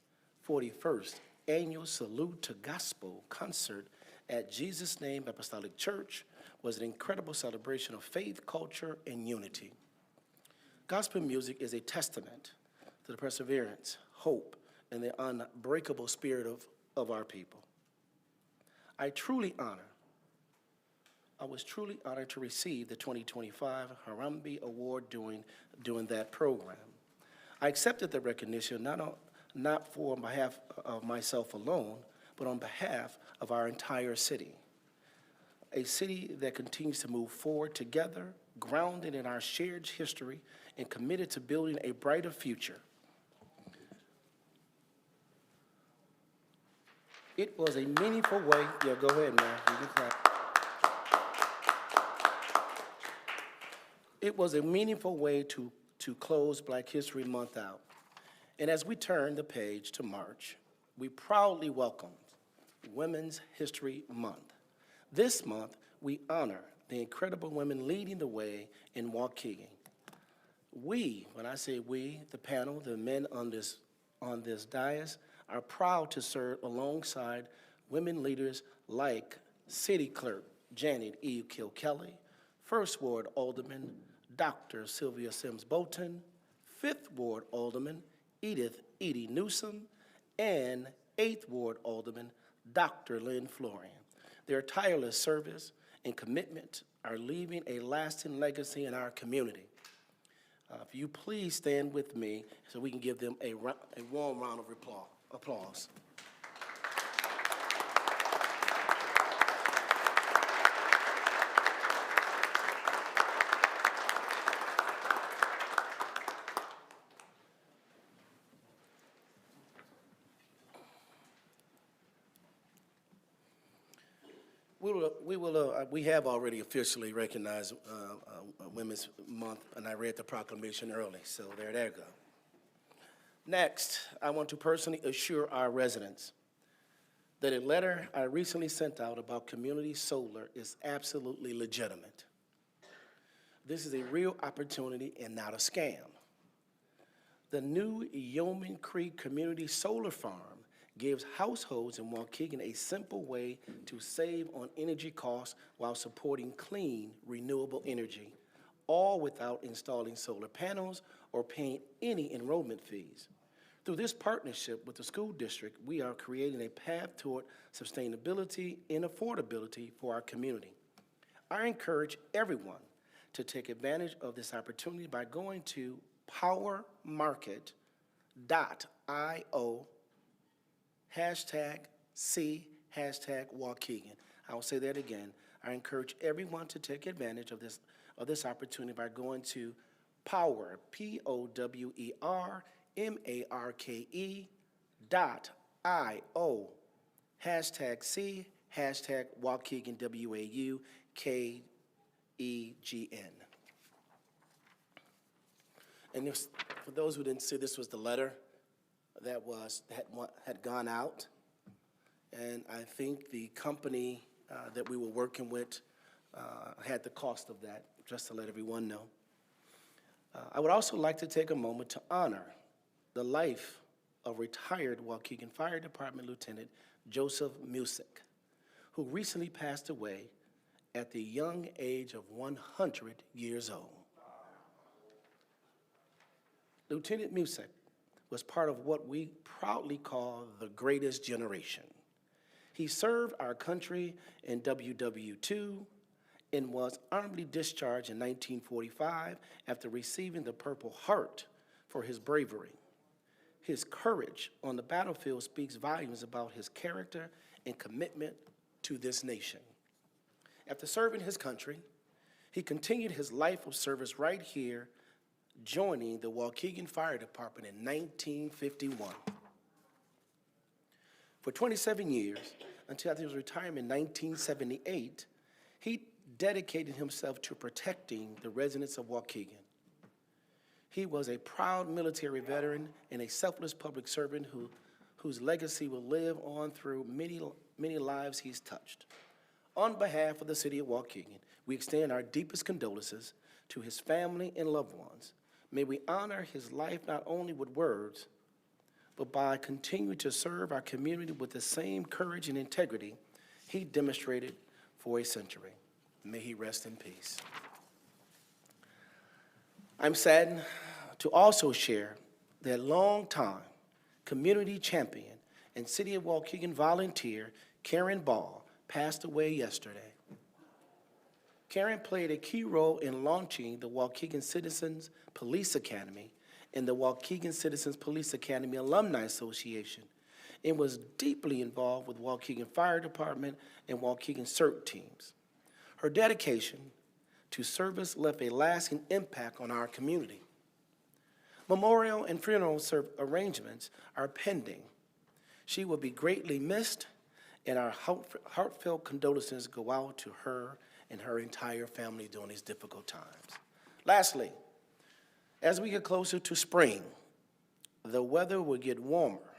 41st Annual Salute to Gospel concert at Jesus Name Apostolic Church was an incredible celebration of faith, culture, and unity. Gospel music is a testament to the perseverance, hope, and the unbreakable spirit of our people. I was truly honored to receive the 2025 Harambee Award during that program. I accepted the recognition not for on behalf of myself alone, but on behalf of our entire city. A city that continues to move forward together, grounded in our shared history, and committed to building a brighter future. It was a meaningful way, yeah, go ahead, man, you can clap. It was a meaningful way to close Black History Month out. And as we turn the page to March, we proudly welcome Women's History Month. This month, we honor the incredible women leading the way in Waukegan. We, when I say we, the panel, the men on this dais, are proud to serve alongside women leaders like City Clerk Janet E. Kilkelly, First Ward Alderman Dr. Sylvia Sims Bolton, Fifth Ward Alderman Edith Edie Newsom, and 8th Ward Alderman Dr. Lynn Florian. Their tireless service and commitment are leaving a lasting legacy in our community. If you please stand with me so we can give them a warm round of applause. We have already officially recognized Women's Month, and I read the proclamation early, so there you go. Next, I want to personally assure our residents that a letter I recently sent out about community solar is absolutely legitimate. This is a real opportunity and not a scam. The new Yeoman Creek Community Solar Farm gives households in Waukegan a simple way to save on energy costs while supporting clean, renewable energy, all without installing solar panels or paying any enrollment fees. Through this partnership with the school district, we are creating a path toward sustainability and affordability for our community. I encourage everyone to take advantage of this opportunity by going to powermarket.io #C #Waukegan. I will say that again. I encourage everyone to take advantage of this opportunity by going to power, POWERMARKE.io #C #Waukegan, WAUKEGN. And this, for those who didn't see, this was the letter that had gone out. And I think the company that we were working with had the cost of that, just to let everyone know. I would also like to take a moment to honor the life of retired Waukegan Fire Department Lieutenant Joseph Musick, who recently passed away at the young age of 100 years old. Lieutenant Musick was part of what we proudly call the greatest generation. He served our country in WW2 and was honorably discharged in 1945 after receiving the Purple Heart for his bravery. His courage on the battlefield speaks volumes about his character and commitment to this nation. After serving his country, he continued his life of service right here, joining the Waukegan Fire Department in 1951. For 27 years, until his retirement in 1978, he dedicated himself to protecting the residents of Waukegan. He was a proud military veteran and a selfless public servant whose legacy will live on through many lives he's touched. On behalf of the city of Waukegan, we extend our deepest condolences to his family and loved ones. May we honor his life not only with words, but by continuing to serve our community with the same courage and integrity he demonstrated for a century. May he rest in peace. I'm saddened to also share that longtime community champion and City of Waukegan volunteer Karen Ball passed away yesterday. Karen played a key role in launching the Waukegan Citizens Police Academy and the Waukegan Citizens Police Academy Alumni Association, and was deeply involved with Waukegan Fire Department and Waukegan CERT teams. Her dedication to service left a lasting impact on our community. Memorial and funeral arrangements are pending. She will be greatly missed, and our heartfelt condolences go out to her and her entire family during these difficult times. Lastly, as we get closer to spring, the weather will get warmer,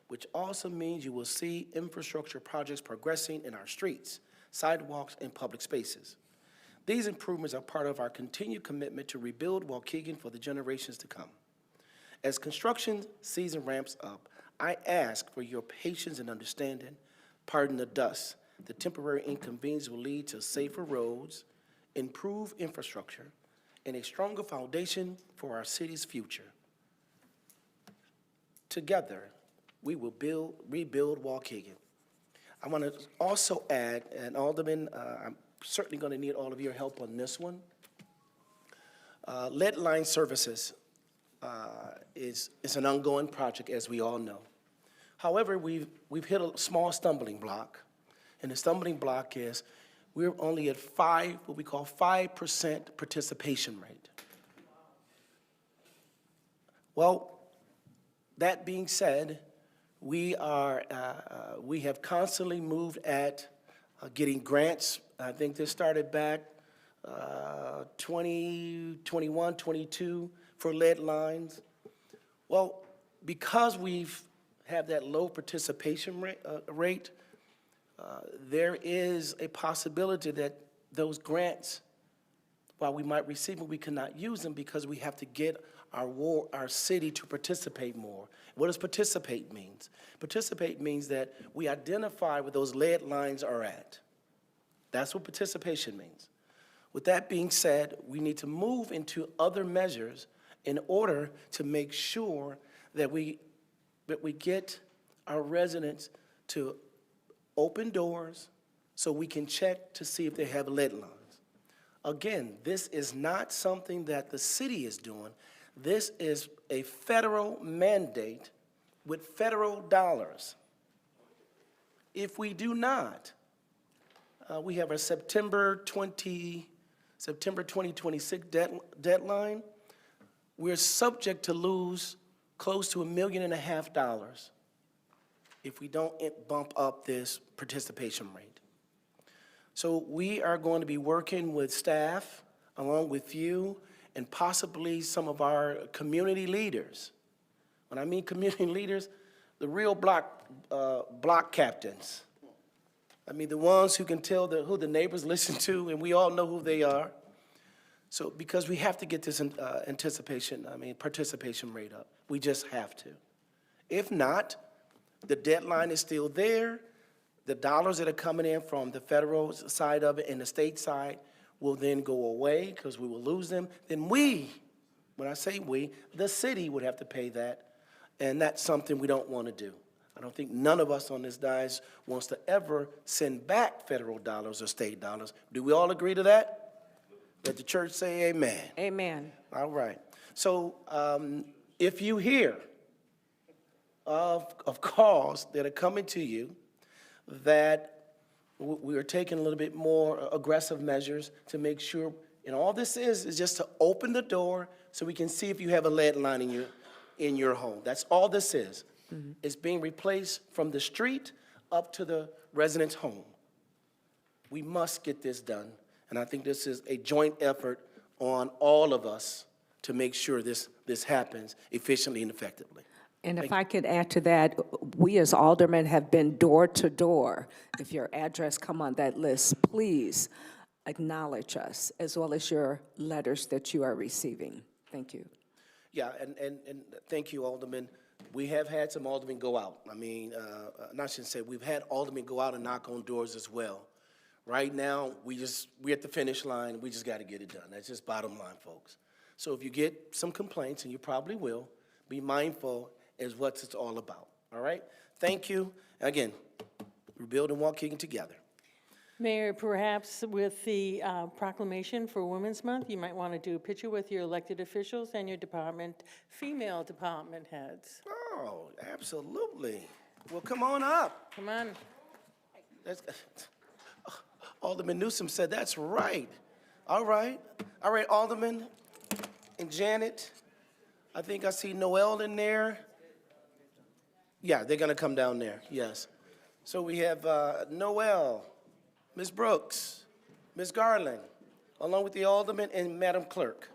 which also means you will see infrastructure projects progressing in our streets, sidewalks, and public spaces. These improvements are part of our continued commitment to rebuild Waukegan for the generations to come. As construction season ramps up, I ask for your patience and understanding. Pardon the dust. The temporary inconvenience will lead to safer roads, improved infrastructure, and a stronger foundation for our city's future. Together, we will rebuild Waukegan. I want to also add, and Alderman, I'm certainly going to need all of your help on this one. Lead line services is an ongoing project, as we all know. However, we've hit a small stumbling block, and the stumbling block is we're only at what we call 5% participation rate. Well, that being said, we have constantly moved at getting grants. I think this started back 2021, 22 for lead lines. Well, because we've have that low participation rate, there is a possibility that those grants, while we might receive them, we cannot use them because we have to get our city to participate more. What does participate means? Participate means that we identify where those lead lines are at. That's what participation means. With that being said, we need to move into other measures in order to make sure that we get our residents to open doors so we can check to see if they have lead lines. Again, this is not something that the city is doing. This is a federal mandate with federal dollars. If we do not, we have a September 2026 deadline. We're subject to lose close to $1.5 million if we don't bump up this participation rate. So we are going to be working with staff, along with you, and possibly some of our community leaders. When I mean community leaders, the real block captains. I mean, the ones who can tell who the neighbors listen to, and we all know who they are. So, because we have to get this participation rate up. We just have to. If not, the deadline is still there. The dollars that are coming in from the federal side of it and the state side will then go away because we will lose them. Then we, when I say we, the city would have to pay that, and that's something we don't want to do. I don't think none of us on this dais wants to ever send back federal dollars or state dollars. Do we all agree to that? Let the church say amen. Amen. All right. So if you hear of calls that are coming to you that we are taking a little bit more aggressive measures to make sure, and all this is just to open the door so we can see if you have a lead line in your home. That's all this is. Mm-hmm. It's being replaced from the street up to the resident's home. We must get this done, and I think this is a joint effort on all of us to make sure this happens efficiently and effectively. And if I could add to that, we as aldermen have been door to door. If your address come on that list, please acknowledge us, as well as your letters that you are receiving. Thank you. Yeah, and thank you, Alderman. We have had some aldermen go out. I mean, I shouldn't say, we've had aldermen go out and knock on doors as well. Right now, we're at the finish line. We just got to get it done. That's just bottom line, folks. So if you get some complaints, and you probably will, be mindful as what it's all about, all right? Thank you. Again, we're building Waukegan together. Mayor, perhaps with the proclamation for Women's Month, you might want to do a picture with your elected officials and your female department heads. Oh, absolutely. Well, come on up. Come on. Alderman Newsom said that's right. All right, Alderman and Janet. I think I see Noel in there. Yeah, they're gonna come down there, yes. So we have Noel, Ms. Brooks, Ms. Garland, along with the alderman and Madam Clerk.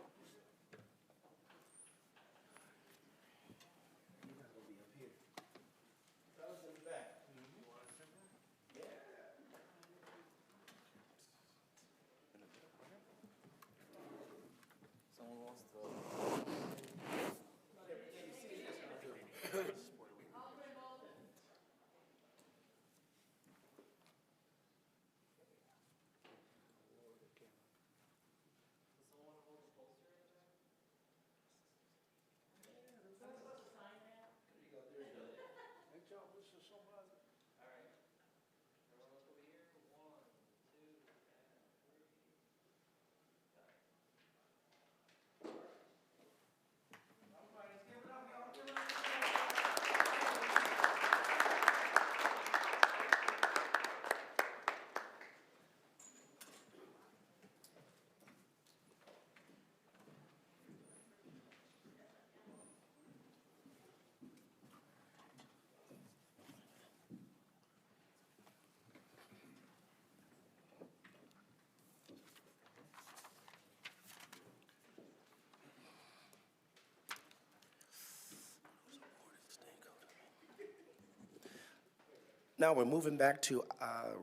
Now we're moving back to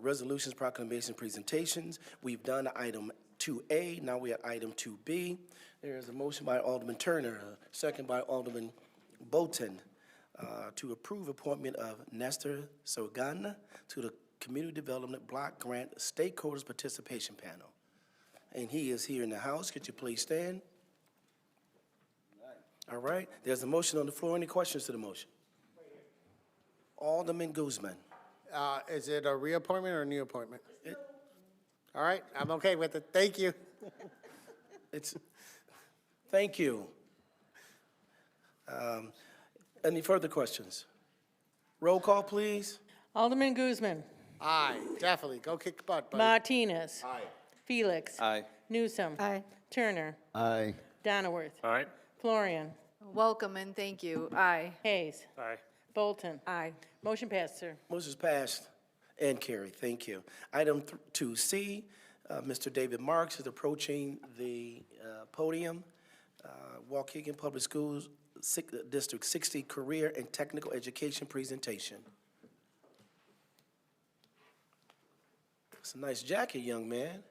resolutions, proclamations, presentations. We've done item 2A, now we're at item 2B. There is a motion by Alderman Turner, a second by Alderman Bolton, to approve appointment of Nestor Sogana to the Community Development Block Grant Stakeholders Participation Panel. And he is here in the house. Could you please stand? All right, there's a motion on the floor. Any questions to the motion? Alderman Guzman. Is it a reappointment or a new appointment? All right, I'm okay with it. Thank you. Thank you. Any further questions? Roll call, please. Alderman Guzman. Aye, definitely. Go kick butt, buddy. Martinez. Aye. Felix. Aye. Newsom. Aye. Turner. Aye. Donnerworth. Aye. Florian. Welcome and thank you. Aye. Hayes. Aye. Bolton. Aye. Motion passed, sir. Motion's passed and carried. Thank you. Item 2C, Mr. David Marks is approaching the podium. Waukegan Public Schools, District 60 Career and Technical Education Presentation. It's a nice jacket, young man.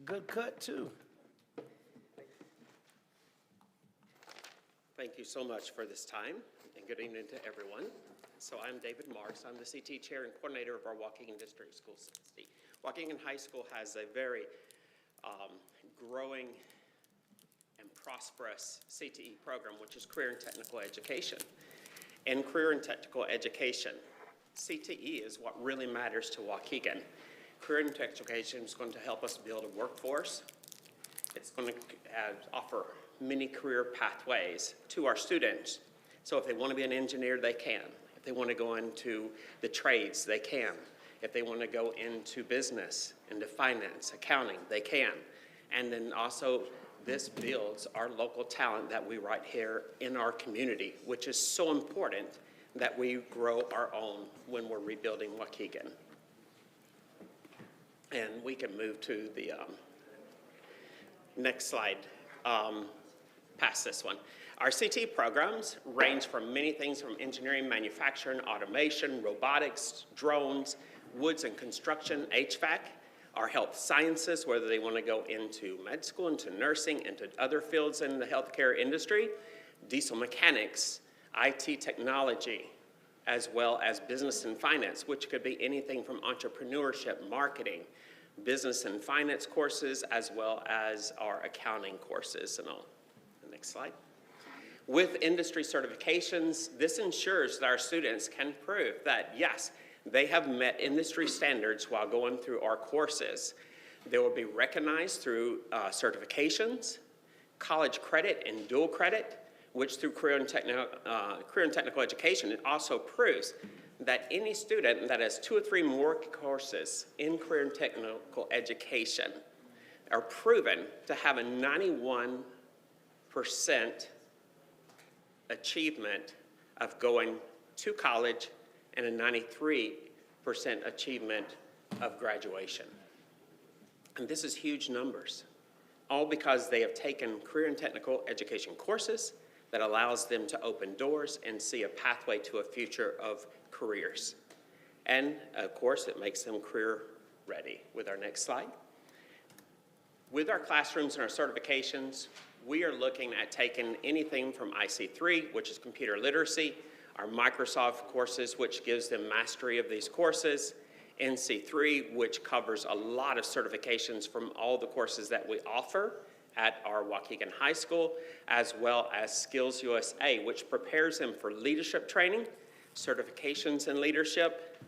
Good cut, too. Thank you so much for this time, and good evening to everyone. So I'm David Marks. I'm the CT Chair and Coordinator of our Waukegan District School 60. Waukegan High School has a very growing and prosperous CTE program, which is Career and Technical Education. In Career and Technical Education, CTE is what really matters to Waukegan. Career and Technical Education is going to help us build a workforce. It's going to offer many career pathways to our students. So if they want to be an engineer, they can. If they want to go into the trades, they can. If they want to go into business, into finance, accounting, they can. And then also, this builds our local talent that we right here in our community, which is so important that we grow our own when we're rebuilding Waukegan. And we can move to the next slide. Past this one. Our CT programs range from many things from engineering, manufacturing, automation, robotics, drones, woods and construction, HVAC, our health sciences, whether they want to go into med school, into nursing, into other fields in the healthcare industry, diesel mechanics, IT technology, as well as business and finance, which could be anything from entrepreneurship, marketing, business and finance courses, as well as our accounting courses and all. Next slide. With industry certifications, this ensures that our students can prove that, yes, they have met industry standards while going through our courses. They will be recognized through certifications, college credit, and dual credit, which through Career and Technical Education, it also proves that any student that has 2 or 3 more courses in Career and Technical Education are proven to have a 91% achievement of going to college and a 93% achievement of graduation. And this is huge numbers, all because they have taken career and technical education courses that allows them to open doors and see a pathway to a future of careers. And of course, it makes them career ready. With our next slide. With our classrooms and our certifications, we are looking at taking anything from IC3, which is computer literacy, our Microsoft courses, which gives them mastery of these courses, NC3, which covers a lot of certifications from all the courses that we offer at our Waukegan High School, as well as Skills USA, which prepares them for leadership training, certifications in leadership,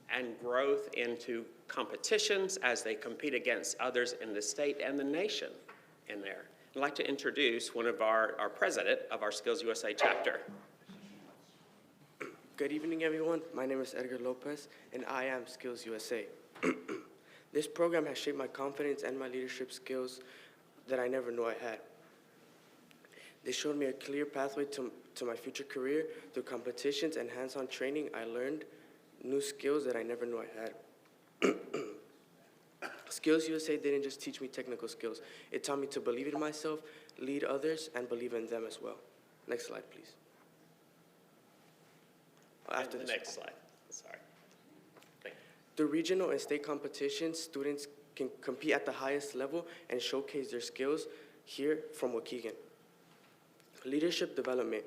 and growth into competitions as they compete against others in the state and the nation in there. I'd like to introduce one of our president of our Skills USA chapter. Good evening, everyone. My name is Edgar Lopez, and I am Skills USA. This program has shaped my confidence and my leadership skills that I never knew I had. They showed me a clear pathway to my future career. Through competitions and hands-on training, I learned new skills that I never knew I had. Skills USA didn't just teach me technical skills. It taught me to believe in myself, lead others, and believe in them as well. Next slide, please. After The this. next slide, sorry. Thank you. The regional and state competitions, students can compete at the highest level and showcase their skills here from Waukegan. Leadership development,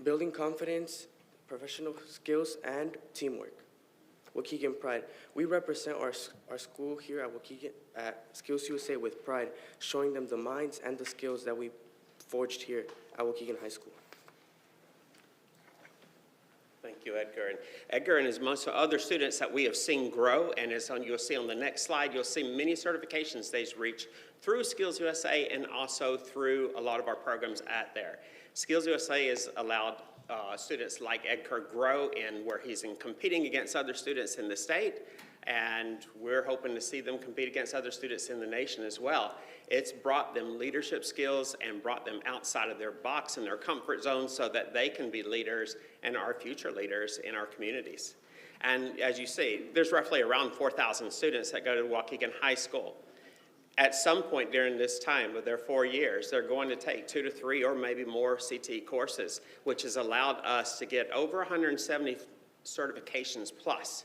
building confidence, professional skills, and teamwork. Waukegan Pride. We represent our school here at Waukegan, at Skills USA with pride, showing them the minds and the skills that we forged here at Waukegan High School. Thank you, Edgar. And Edgar and as most other students that we have seen grow, and as you'll see on the next slide, you'll see many certifications they've reached through Skills USA and also through a lot of our programs at there. Skills USA has allowed students like Edgar grow in where he's competing against other students in the state, and we're hoping to see them compete against other students in the nation as well. It's brought them leadership skills and brought them outside of their box and their comfort zone so that they can be leaders and our future leaders in our communities. And as you see, there's roughly around 4,000 students that go to Waukegan High School. At some point during this time of their 4 years, they're going to take 2 to 3 or maybe more CTE courses, which has allowed us to get over 170 certifications plus.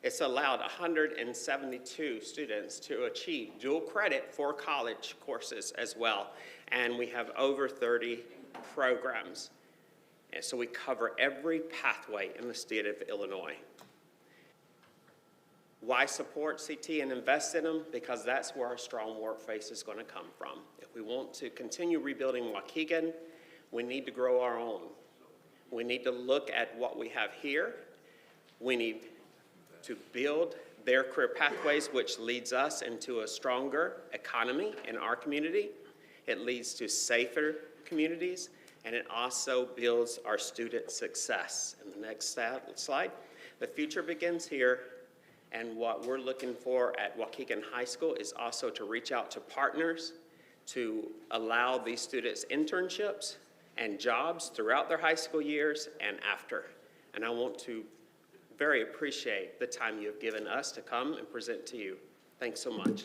It's allowed 172 students to achieve dual credit for college courses as well. And we have over 30 programs. And so we cover every pathway in the state of Illinois. Why support CT and invest in them? Because that's where our strong workforce is going to come from. If we want to continue rebuilding Waukegan, we need to grow our own. We need to look at what we have here. We need to build their career pathways, which leads us into a stronger economy in our community. It leads to safer communities, and it also builds our student success. In the next slide, the future begins here, and what we're looking for at Waukegan High School is also to reach out to partners to allow these students internships and jobs throughout their high school years and after. And I want to very appreciate the time you have given us to come and present to you. Thanks so much.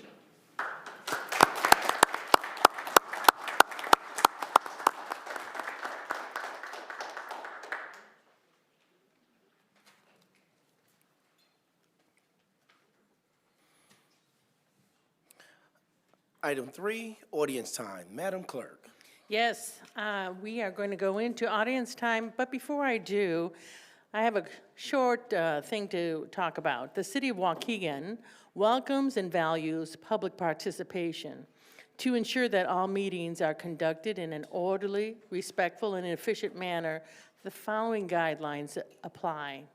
Item 3, audience time. Madam Clerk. Yes, we are going to go into audience time, but before I do, I have a short thing to talk about. The City of Waukegan welcomes and values public participation. To ensure that all meetings are conducted in an orderly, respectful, and efficient manner, the following guidelines apply.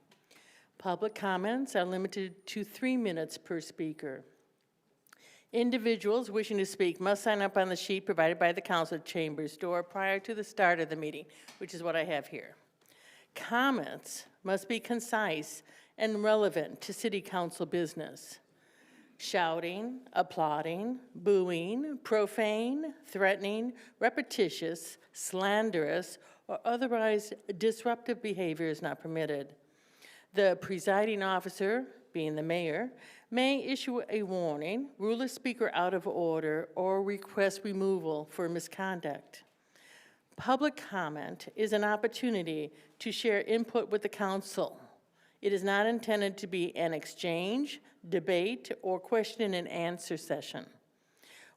Public comments are limited to 3 minutes per speaker. Individuals wishing to speak must sign up on the sheet provided by the council chambers door prior to the start of the meeting, which is what I have here. Comments must be concise and relevant to city council business. Shouting, applauding, booing, profane, threatening, repetitious, slanderous, or otherwise disruptive behavior is not permitted. The presiding officer, being the mayor, may issue a warning, rule a speaker out of order, or request removal for misconduct. Public comment is an opportunity to share input with the council. It is not intended to be an exchange, debate, or question and answer session.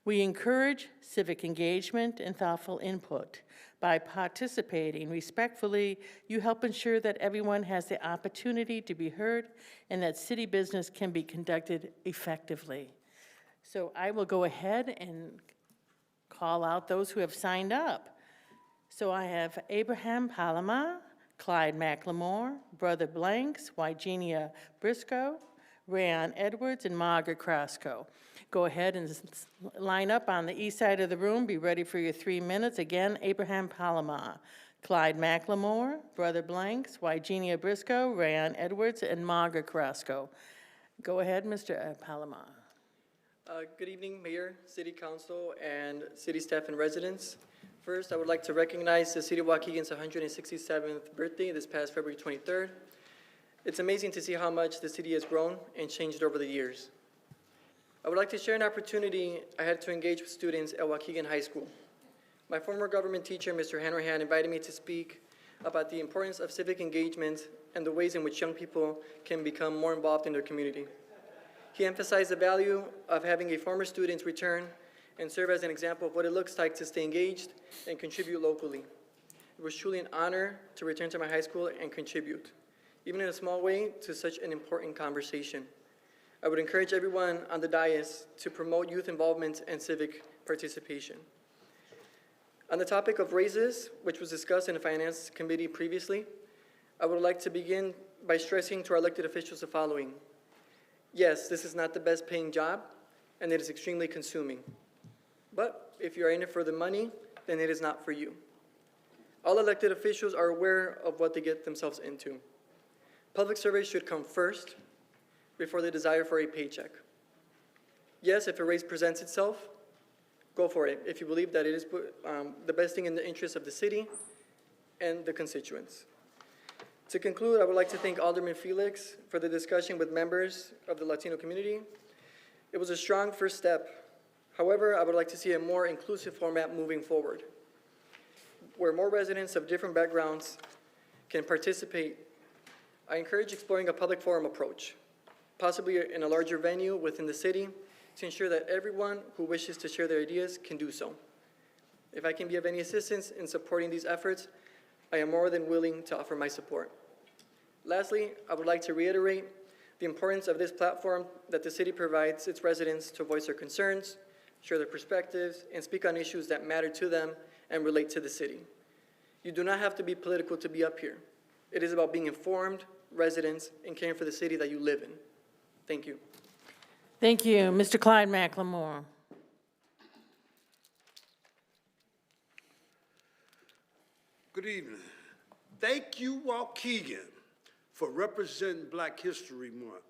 We encourage civic engagement and thoughtful input. By participating respectfully, you help ensure that everyone has the opportunity to be heard and that city business can be conducted effectively. So I will go ahead and call out those who have signed up. So I have Abraham Palama, Clyde McLemore, Brother Blanks, Wygenia Briscoe, Rayon Edwards, and Margaret Crasco. Go ahead and line up on the east side of the room. Be ready for your 3 minutes. Again, Abraham Palama, Clyde McLemore, Brother Blanks, Wygenia Briscoe, Rayon Edwards, and Margaret Crasco. Go ahead, Mr. Palama. Good evening, Mayor, City Council, and city staff and residents. First, I would like to recognize the City of Waukegan's 167th birthday this past February 23rd. It's amazing to see how much the city has grown and changed over the years. I would like to share an opportunity I had to engage with students at Waukegan High School. My former government teacher, Mr. Hanrahan, invited me to speak about the importance of civic engagement and the ways in which young people can become more involved in their community. He emphasized the value of having a former student return and serve as an example of what it looks like to stay engaged and contribute locally. It was truly an honor to return to my high school and contribute, even in a small way, to such an important conversation. I would encourage everyone on the dais to promote youth involvement and civic participation. On the topic of raises, which was discussed in the Finance Committee previously, I would like to begin by stressing to our elected officials the following. Yes, this is not the best paying job, and it is extremely consuming. But if you're in it for the money, then it is not for you. All elected officials are aware of what they get themselves into. Public service should come first before the desire for a paycheck. Yes, if a raise presents itself, go for it if you believe that it is the best thing in the interest of the city and the constituents. To conclude, I would like to thank Alderman Felix for the discussion with members of the Latino community. It was a strong first step. However, I would like to see a more inclusive format moving forward, where more residents of different backgrounds can participate. I encourage exploring a public forum approach, possibly in a larger venue within the city, to ensure that everyone who wishes to share their ideas can do so. If I can be of any assistance in supporting these efforts, I am more than willing to offer my support. Lastly, I would like to reiterate the importance of this platform that the city provides its residents to voice their concerns, share their perspectives, and speak on issues that matter to them and relate to the city. You do not have to be political to be up here. It is about being informed residents and caring for the city that you live in. Thank you. Thank you. Mr. Clyde McLemore. Good evening. Thank you, Waukegan, for representing Black History Month.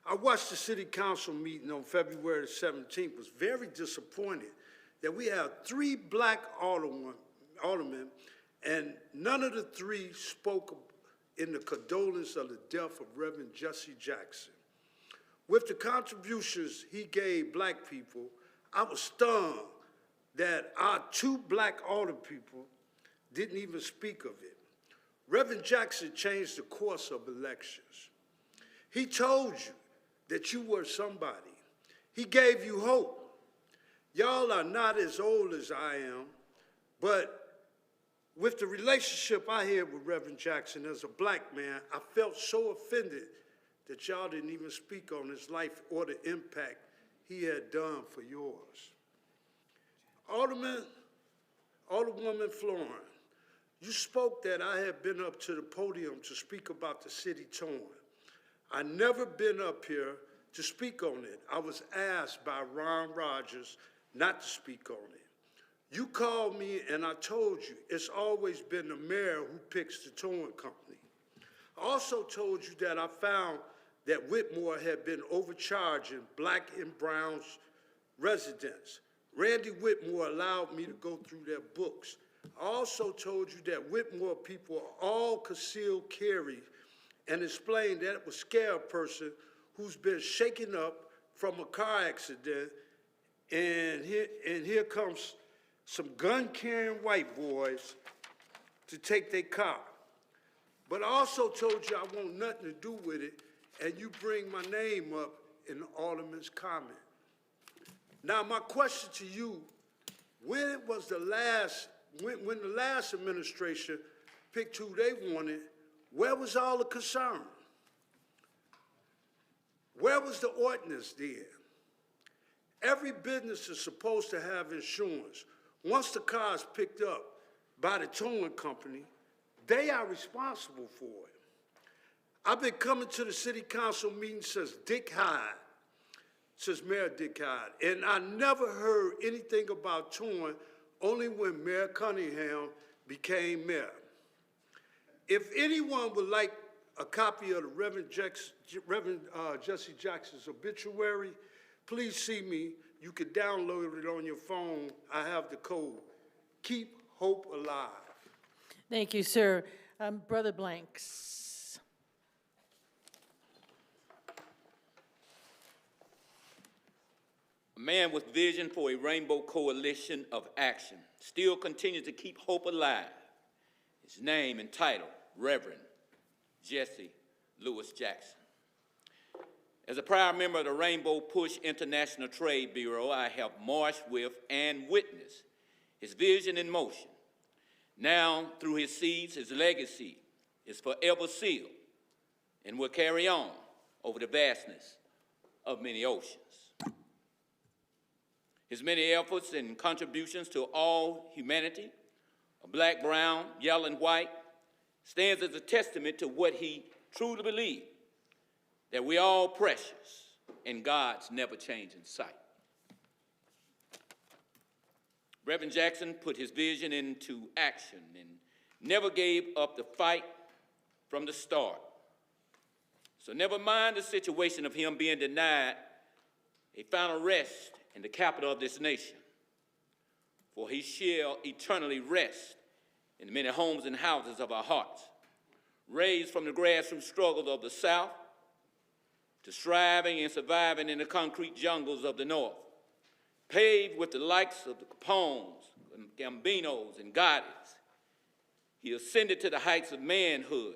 I watched the city council meeting on February the 17th, was very disappointed that we have 3 Black aldermen, and none of the 3 spoke in the condolence of the death of Reverend Jesse Jackson. With the contributions he gave Black people, I was stunned that our 2 Black alder people didn't even speak of it. Reverend Jackson changed the course of elections. He told you that you were somebody. He gave you hope. Y'all are not as old as I am, but with the relationship I had with Reverend Jackson as a Black man, I felt so offended that y'all didn't even speak on his life or the impact he had done for yours. Alderwoman Florin, you spoke that I had been up to the podium to speak about the city torn. I never been up here to speak on it. I was asked by Ron Rogers not to speak on it. You called me and I told you it's always been the mayor who picks the towing company. I also told you that I found that Whitmore had been overcharging Black and brown residents. Randy Whitmore allowed me to go through their books. I also told you that Whitmore people are all concealed carry and explained that it would scare a person who's been shaken up from a car accident, and here comes some gun-carrying white boys to take their car. But I also told you I want nothing to do with it, and you bring my name up in the alderman's comment. Now, my question to you, when the last administration picked who they wanted, where was all the concern? Where was the ordinance then? Every business is supposed to have insurance. Once the car is picked up by the towing company, they are responsible for it. I've been coming to the city council meeting since Mayor Dick Hyde, and I never heard anything about towing, only when Mayor Cunningham became mayor. If anyone would like a copy of the Reverend Jesse Jackson's obituary, please see me. You can download it on your phone. I have the code. Keep hope alive. Thank you, sir. Brother Blanks. A man with vision for a rainbow coalition of action still continues to keep hope alive. His name and title, Reverend Jesse Lewis Jackson. As a proud member of the Rainbow Push International Trade Bureau, I have marched with and witnessed his vision in motion. Now, through his seeds, his legacy is forever sealed and will carry on over the vastness of many oceans. His many efforts and contributions to all humanity, black, brown, yellow, and white, stands as a testament to what he truly believed, that we all precious in God's never-changing sight. Reverend Jackson put his vision into action and never gave up the fight from the start. So never mind the situation of him being denied a final rest in the capital of this nation, for he shall eternally rest in the many homes and houses of our hearts, raised from the grassroots struggles of the South to striving and surviving in the concrete jungles of the North, paved with the likes of the Capones, Gambinos, and Gottis. He ascended to the heights of manhood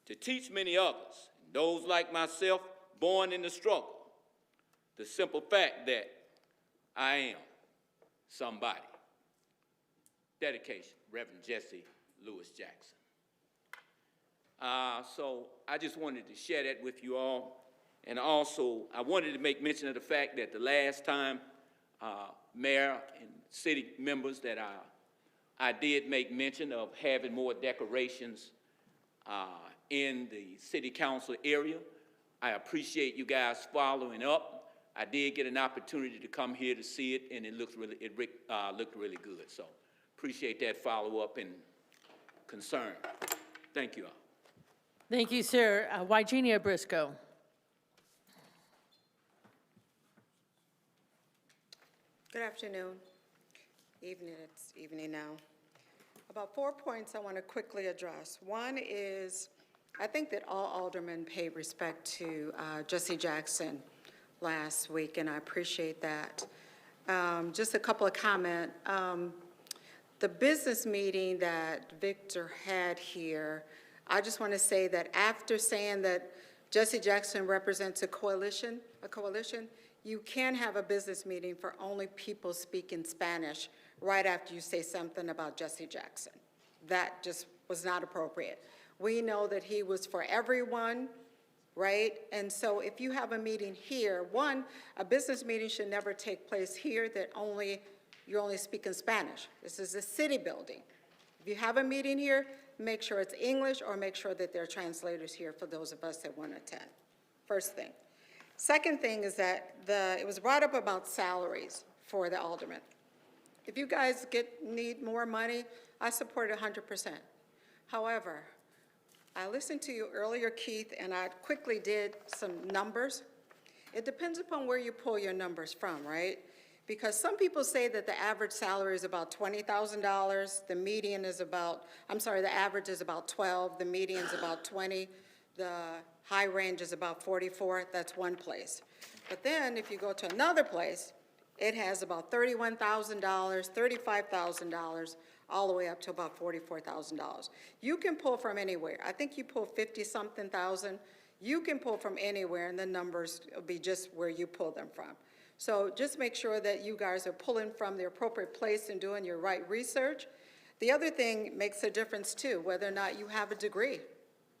to teach many others, and those like myself born in the struggle, the simple fact that I am somebody. Dedication, Reverend Jesse Lewis Jackson. So I just wanted to share that with you all. And also, I wanted to make mention of the fact that the last time mayor and city members that I did make mention of having more decorations in the city council area. I appreciate you guys following up. I did get an opportunity to come here to see it, and it looked really good. So appreciate that follow-up and concern. Thank you all. Thank you, sir. Wygenia Briscoe. Good afternoon. It's evening now. About 4 points I want to quickly address. One is, I think that all aldermen paid respect to Jesse Jackson last week, and I appreciate that. Just a couple of comments. The business meeting that Victor had here, I just want to say that after saying that Jesse Jackson represents a coalition, you can have a business meeting for only people speaking Spanish right after you say something about Jesse Jackson. That just was not appropriate. We know that he was for everyone, right? And so if you have a meeting here, one, a business meeting should never take place here that you're only speaking Spanish. This is a city building. If you have a meeting here, make sure it's English or make sure that there are translators here for those of us that want to attend. First thing. Second thing is that it was brought up about salaries for the aldermen. If you guys need more money, I support it 100%. However, I listened to you earlier, Keith, and I quickly did some numbers. It depends upon where you pull your numbers from, right? Because some people say that the average salary is about $20,000, the median is about, the average is about 12, the median is about 20, the high range is about 44, that's one place. But then if you go to another place, it has about $31,000, $35,000, all the way up to about $44,000. You can pull from anywhere. I think you pull 50-something thousand. You can pull from anywhere, and the numbers will be just where you pull them from. So just make sure that you guys are pulling from the appropriate place and doing your right research. The other thing makes a difference too, whether or not you have a degree,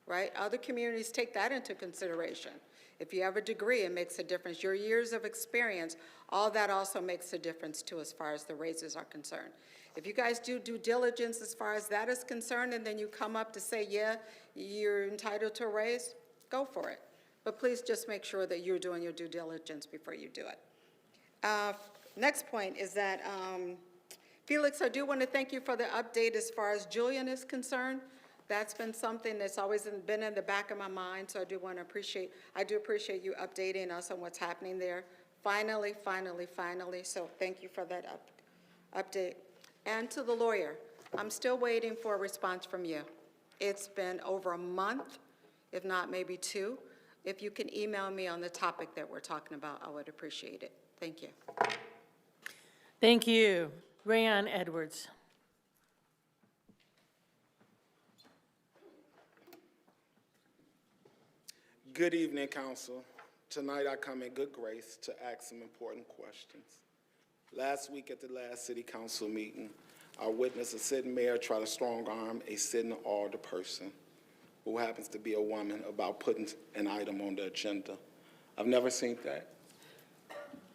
right? Other communities take that into consideration. If you have a degree, it makes a difference. Your years of experience, all that also makes a difference too as far as the raises are concerned. If you guys do due diligence as far as that is concerned, and then you come up to say, yeah, you're entitled to a raise, go for it. But please just make sure that you're doing your due diligence before you do it. Next point is that, Felix, I do want to thank you for the update as far as Julian is concerned. That's been something that's always been in the back of my mind, so I do appreciate you updating us on what's happening there. Finally, so thank you for that update. And to the lawyer, I'm still waiting for a response from you. It's been over a month, if not maybe 2. If you can email me on the topic that we're talking about, I would appreciate it. Thank you. Thank you. Rayon Edwards. Good evening, Council. Tonight I come in good grace to ask some important questions. Last week at the last City Council meeting, I witnessed a sitting mayor try to strong-arm a sitting alderperson who happens to be a woman about putting an item on the agenda. I've never seen that.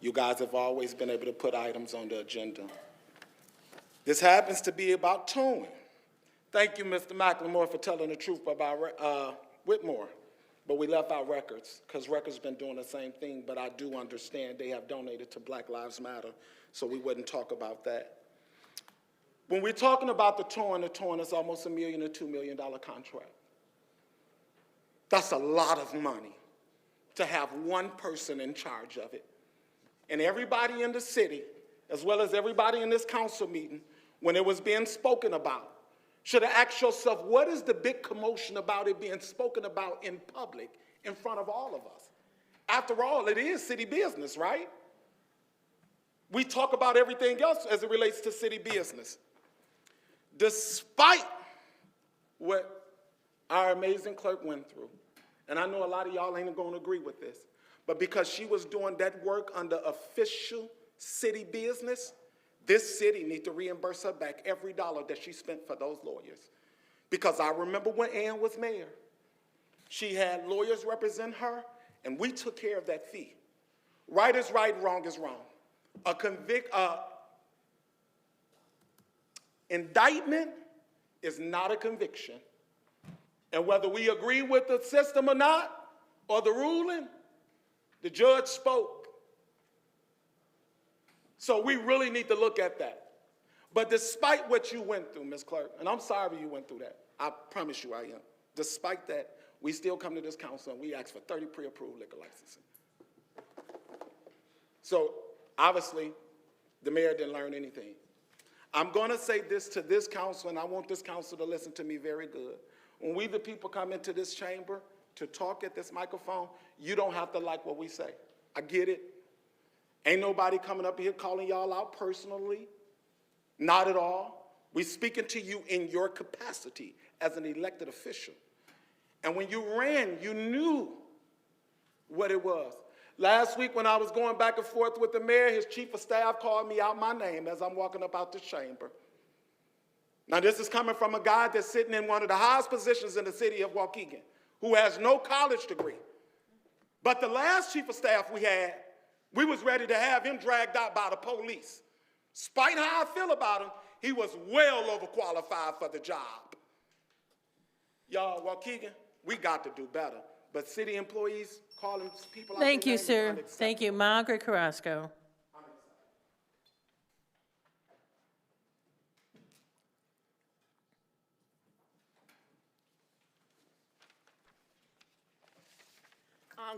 You guys have always been able to put items on the agenda. This happens to be about towing. Thank you, Mr. McLemore, for telling the truth about Whitmore. But we left out records, because records been doing the same thing, but I do understand they have donated to Black Lives Matter, so we wouldn't talk about that. When we're talking about the towing is almost $1 million to $2 million contract. That's a lot of money to have one person in charge of it. And everybody in the city, as well as everybody in this council meeting, when it was being spoken about, should have asked yourself, what is the big commotion about it being spoken about in public in front of all of us? After all, it is city business, right? We talk about everything else as it relates to city business. Despite what our amazing clerk went through, and I know a lot of y'all ain't going to agree with this, but because she was doing that work under official city business, this city needs to reimburse her back every dollar that she spent for those lawyers. Because I remember when Ann was mayor, she had lawyers represent her, and we took care of that fee. Right is right, wrong is wrong. Indictment is not a conviction. And whether we agree with the system or not, or the ruling, the judge spoke. So we really need to look at that. But despite what you went through, Ms. Clerk, and I'm sorry you went through that. I promise you I am. Despite that, we still come to this council and we ask for 30 pre-approved liquor licensing. So obviously, the mayor didn't learn anything. I'm going to say this to this council, and I want this council to listen to me very good. When we the people come into this chamber to talk at this microphone, you don't have to like what we say. I get it. Ain't nobody coming up here calling y'all out personally. Not at all. We're speaking to you in your capacity as an elected official. And when you ran, you knew what it was. Last week when I was going back and forth with the mayor, his chief of staff called me out my name as I'm walking up out the chamber. Now this is coming from a guy that's sitting in one of the highest positions in the city of Waukegan, who has no college degree. But the last chief of staff we had, we was ready to have him dragged out by the police. Despite how I feel about him, he was well overqualified for the job. Y'all, Waukegan, we got to do better. But city employees calling people out. Thank you, sir. Thank you. Margaret Carrasco.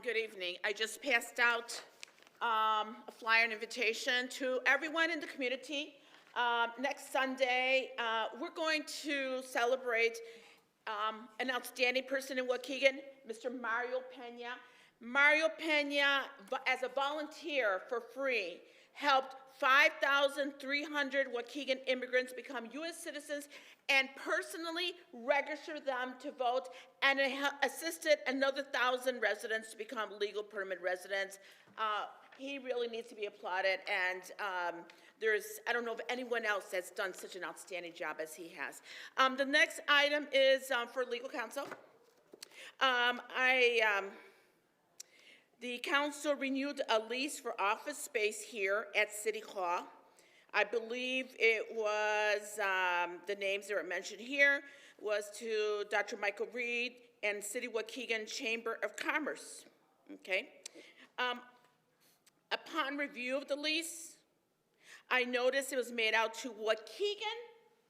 Good evening. I just passed out a flyer and invitation to everyone in the community. Next Sunday, we're going to celebrate an outstanding person in Waukegan, Mr. Mario Pena. Mario Pena, as a volunteer for free, helped 5,300 Waukegan immigrants become U.S. citizens and personally register them to vote, and assisted another 1,000 residents to become legal permanent residents. He really needs to be applauded, and I don't know of anyone else that's done such an outstanding job as he has. The next item is for legal counsel. The council renewed a lease for office space here at City Hall. I believe it was, the names that were mentioned here, was to Dr. Michael Reed and City Waukegan Chamber of Commerce, okay? Upon review of the lease, I noticed it was made out to Waukegan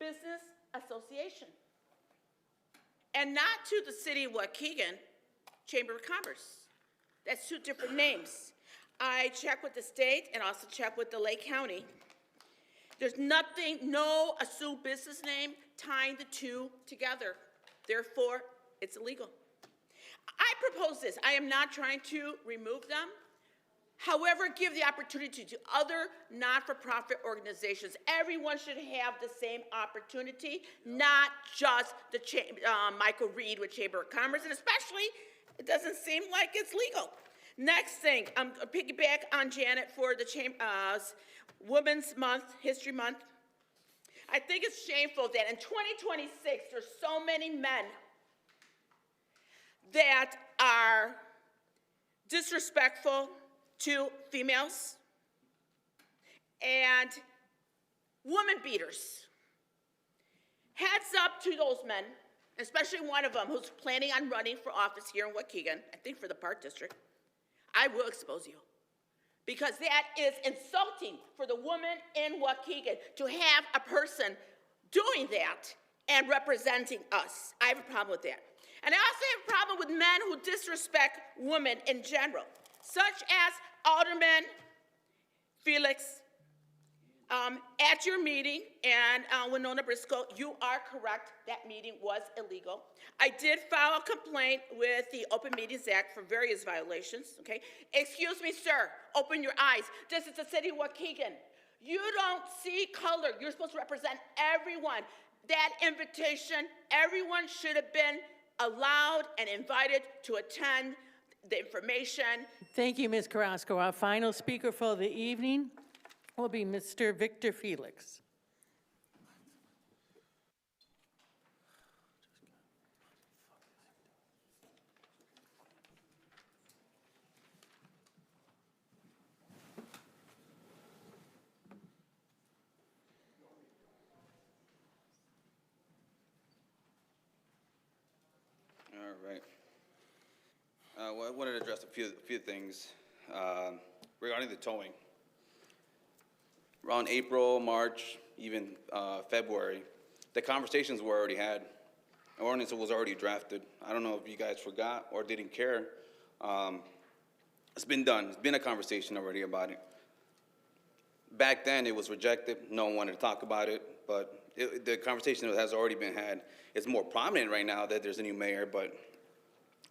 Business Association and not to the City of Waukegan Chamber of Commerce. That's two different names. I checked with the state and also checked with the Lake County. There's nothing, no assumed business name tying the two together. Therefore, it's illegal. I propose this. I am not trying to remove them. However, give the opportunity to other not-for-profit organizations. Everyone should have the same opportunity, not just the Michael Reed with Chamber of Commerce, and especially It doesn't seem like it's legal. Next thing, I'm piggyback on Janet for the Women's Month, History Month. I think it's shameful that in 2026, there's so many men that are disrespectful to females and woman beaters. Heads up to those men, especially one of them who's planning on running for office here in Waukegan, I think for the Park District. I will expose you. Because that is insulting for the woman in Waukegan to have a person doing that and representing us. I have a problem with that. And I also have a problem with men who disrespect women in general, such as Alderman Felix. At your meeting, and Winona Briscoe, you are correct, that meeting was illegal. I did file a complaint with the Open Meetings Act for various violations, okay? Excuse me, sir, open your eyes. This is the city of Waukegan. You don't see color. You're supposed to represent everyone. That invitation, everyone should have been allowed and invited to attend the information. Thank you, Ms. Carrasco. Our final speaker for the evening will be Mr. Victor Felix. All right. Well, I wanted to address a few things regarding the towing. Around April, March, even February, the conversations were already had. An ordinance was already drafted. I don't know if you guys forgot or didn't care. It's been done. It's been a conversation already about it. Back then, it was rejected. No one wanted to talk about it, but the conversation has already been had. It's more prominent right now that there's a new mayor, but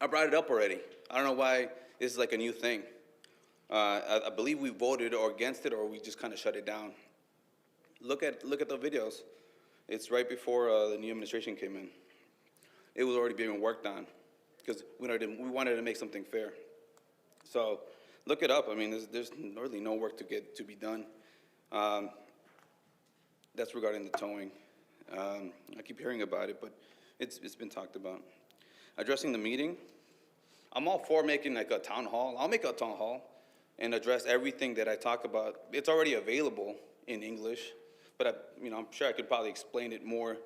I brought it up already. I don't know why this is like a new thing. I believe we voted or against it, or we just kind of shut it down. Look at the videos. It's right before the new administration came in. It was already being worked on because we wanted to make something fair. So look it up. I mean, there's really no work to be done. That's regarding the towing. I keep hearing about it, but it's been talked about. Addressing the meeting, I'm all for making like a town hall. I'll make a town hall and address everything that I talk about. It's already available in English, but I'm sure I could probably explain it more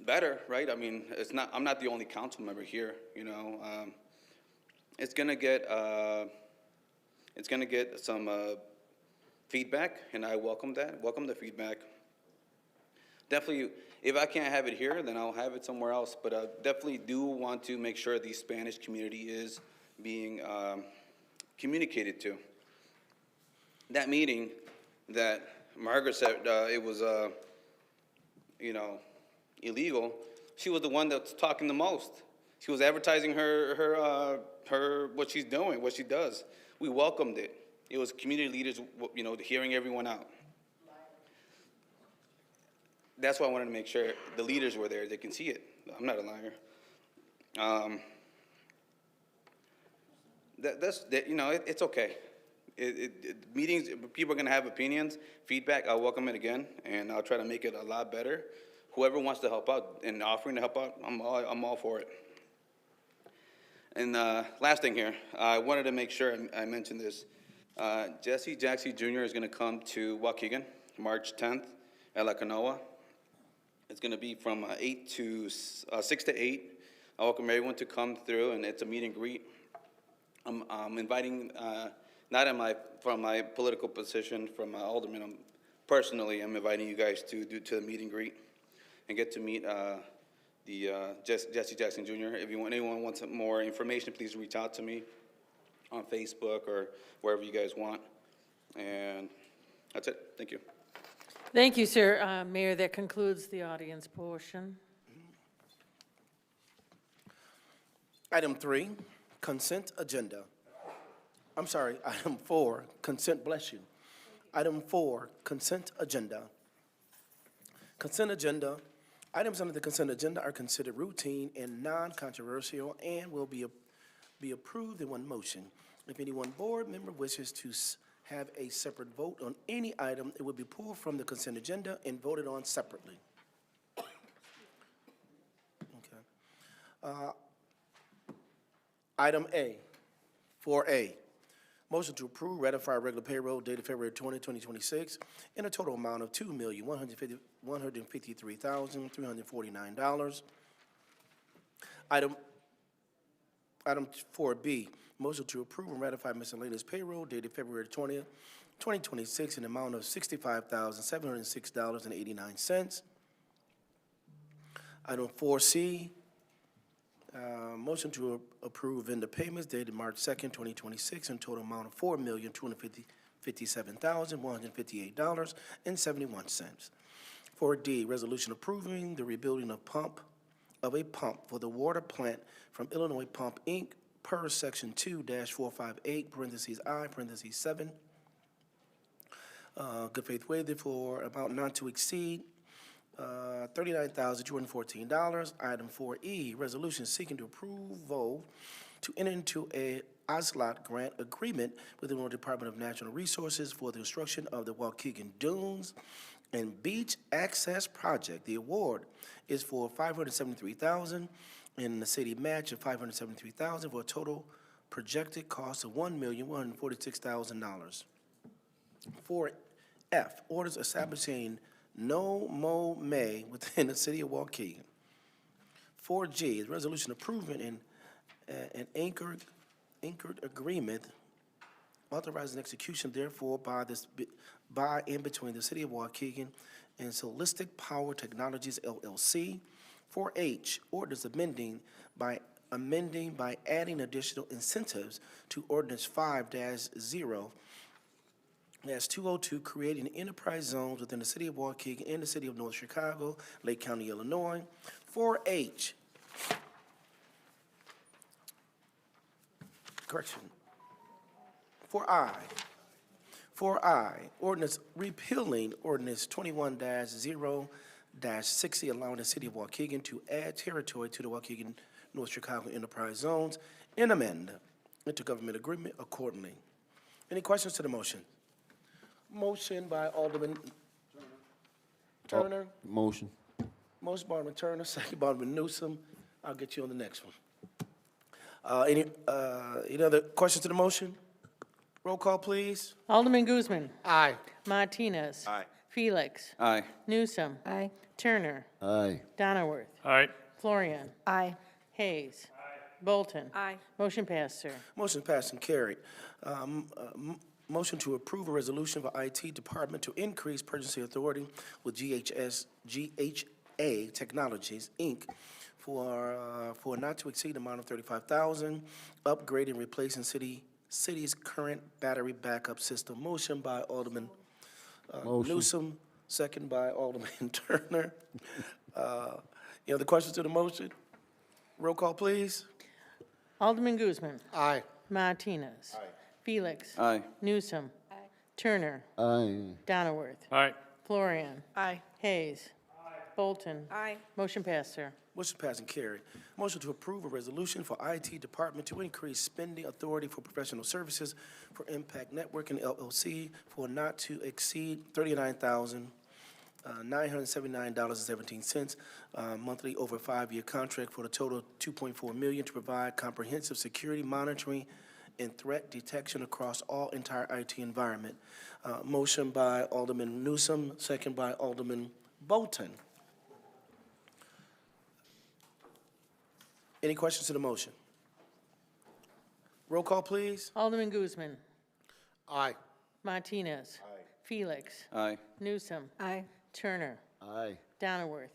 better, right? I mean, I'm not the only council member here, It's gonna get some feedback, and I welcome that. Welcome the feedback. Definitely, if I can't have it here, then I'll have it somewhere else. But I definitely do want to make sure the Spanish community is being communicated to. That meeting that Margaret said it was, illegal, she was the one that's talking the most. She was advertising her what she's doing, what she does. We welcomed it. It was community leaders, hearing everyone out. That's why I wanted to make sure the leaders were there. They can see it. I'm not a liar. It's okay. Meetings, people are going to have opinions, feedback. I'll welcome it again, and I'll try to make it a lot better. Whoever wants to help out and offering to help out, I'm all for it. And last thing here, I wanted to make sure I mentioned this. Jesse Jackson Jr. is going to come to Waukegan, March 10th at La Canoa. It's going to be from 6 to 8. I welcome everyone to come through, and it's a meet and greet. I'm inviting, not from my political position, from my alderman. Personally, I'm inviting you guys to the meet and greet and get to meet Jesse Jackson Jr. If anyone wants more information, please reach out to me on Facebook or wherever you guys want. And that's it. Thank you. Thank you, sir. Mayor, that concludes the audience portion. Item 3, consent agenda. I'm sorry, item 4, consent, bless you. Item 4, consent agenda. Consent agenda Items under the consent agenda are considered routine and non-controversial and will be approved in one motion. If any one board member wishes to have a separate vote on any item, it will be pulled from the consent agenda and voted on separately. Okay. Item A, 4A, motion to approve, ratify regular payroll dated February 20, 2026, in a total amount of $2,153,349. Item 4B, motion to approve and ratify miscellaneous payroll dated February 20th, 2026, in the amount of $65,706.89. Item 4C, motion to approve vendor payments dated March 2nd, 2026, in total amount of $4,257,158.71. 4D, resolution approving the rebuilding of a pump for the water plant from Illinois Pump, Inc., per Section 2-458, parentheses I, parentheses 7. Good faith waiver for amount not to exceed $39,214. Item 4E, resolution seeking to approval to enter into a OSLOT grant agreement with the Illinois Department of Natural Resources for the construction of the Waukegan Dunes and Beach Access Project. The award is for $573,000 and the city match of $573,000 for a total projected cost of $1,146,000. 4F, orders establishing no mow may within the city of Waukegan. 4G is resolution approving an anchored agreement authorizing execution therefore by and between the city of Waukegan and Solistic Power Technologies LLC. 4H, orders amending by adding additional incentives to ordinance 5-0-202, creating enterprise zones within the city of Waukegan and the city of North Chicago, Lake County, Illinois. 4H, correction, 4I, ordinance repealing ordinance 21-0-60, allowing the city of Waukegan to add territory to the Waukegan, North Chicago enterprise zones and amend intergovernmental agreement accordingly. Any questions to the motion? Motion by Alderman Turner. Motion. Motion by Alderman Turner, second by Alderman Newsom. I'll get you on the next one. Any other questions to the motion? Roll call, please. Alderman Guzman. Aye. Martinez. Aye. Felix. Aye. Newsom. Aye. Turner. Aye. Donnerworth. All right. Florian. Aye. Hayes. Bolton. Aye. Motion passed, sir. Motion passed and carried. Motion to approve a resolution for IT Department to increase purchasing authority with GHA Technologies, Inc., for not to exceed amount of $35,000, upgrading and replacing city's current battery backup system. Motion by Alderman Newsom, second by Alderman Turner. Any other questions to the motion? Roll call, please. Alderman Guzman. Aye. Martinez. Aye. Felix. Aye. Newsom. Turner. Aye. Donnerworth. All right. Florian. Aye. Hayes. Bolton. Aye. Motion passed, sir. Motion passed and carried. Motion to approve a resolution for IT Department to increase spending authority for professional services for Impact Networking LLC for not to exceed $39,979.17 monthly over a 5-year contract for the total of $2.4 million to provide comprehensive security monitoring and threat detection across all entire IT environment. Motion by Alderman Newsom, second by Alderman Bolton. Any questions to the motion? Roll call, please. Alderman Guzman. Aye. Martinez. Felix. Aye. Newsom. Aye. Turner. Aye. Donnerworth.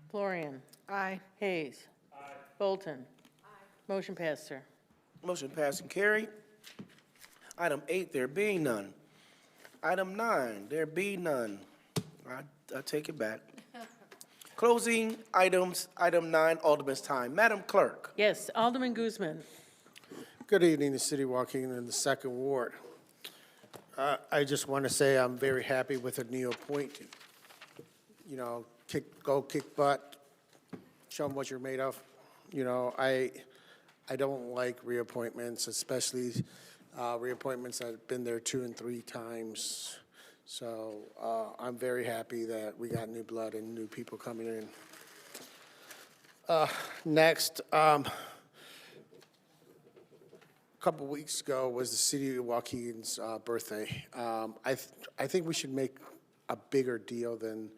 Florian. Aye. Hayes. Bolton. Motion passed, sir. Motion passed and carried. Item 8, there being none. Item 9, there be none. I take it back. Closing items, item 9, Alderman's time. Madam Clerk. Yes, Alderman Guzman. Good evening, the city of Waukegan in the second ward. I just want to say I'm very happy with the new appointment. You know, kick butt, show them what you're made of. You know, I don't like reappointments, especially reappointments that have been there 2 and 3 times. So I'm very happy that we got new blood and new people coming in. Next, a couple weeks ago was the city of Waukegan's birthday. I think we should make a bigger deal than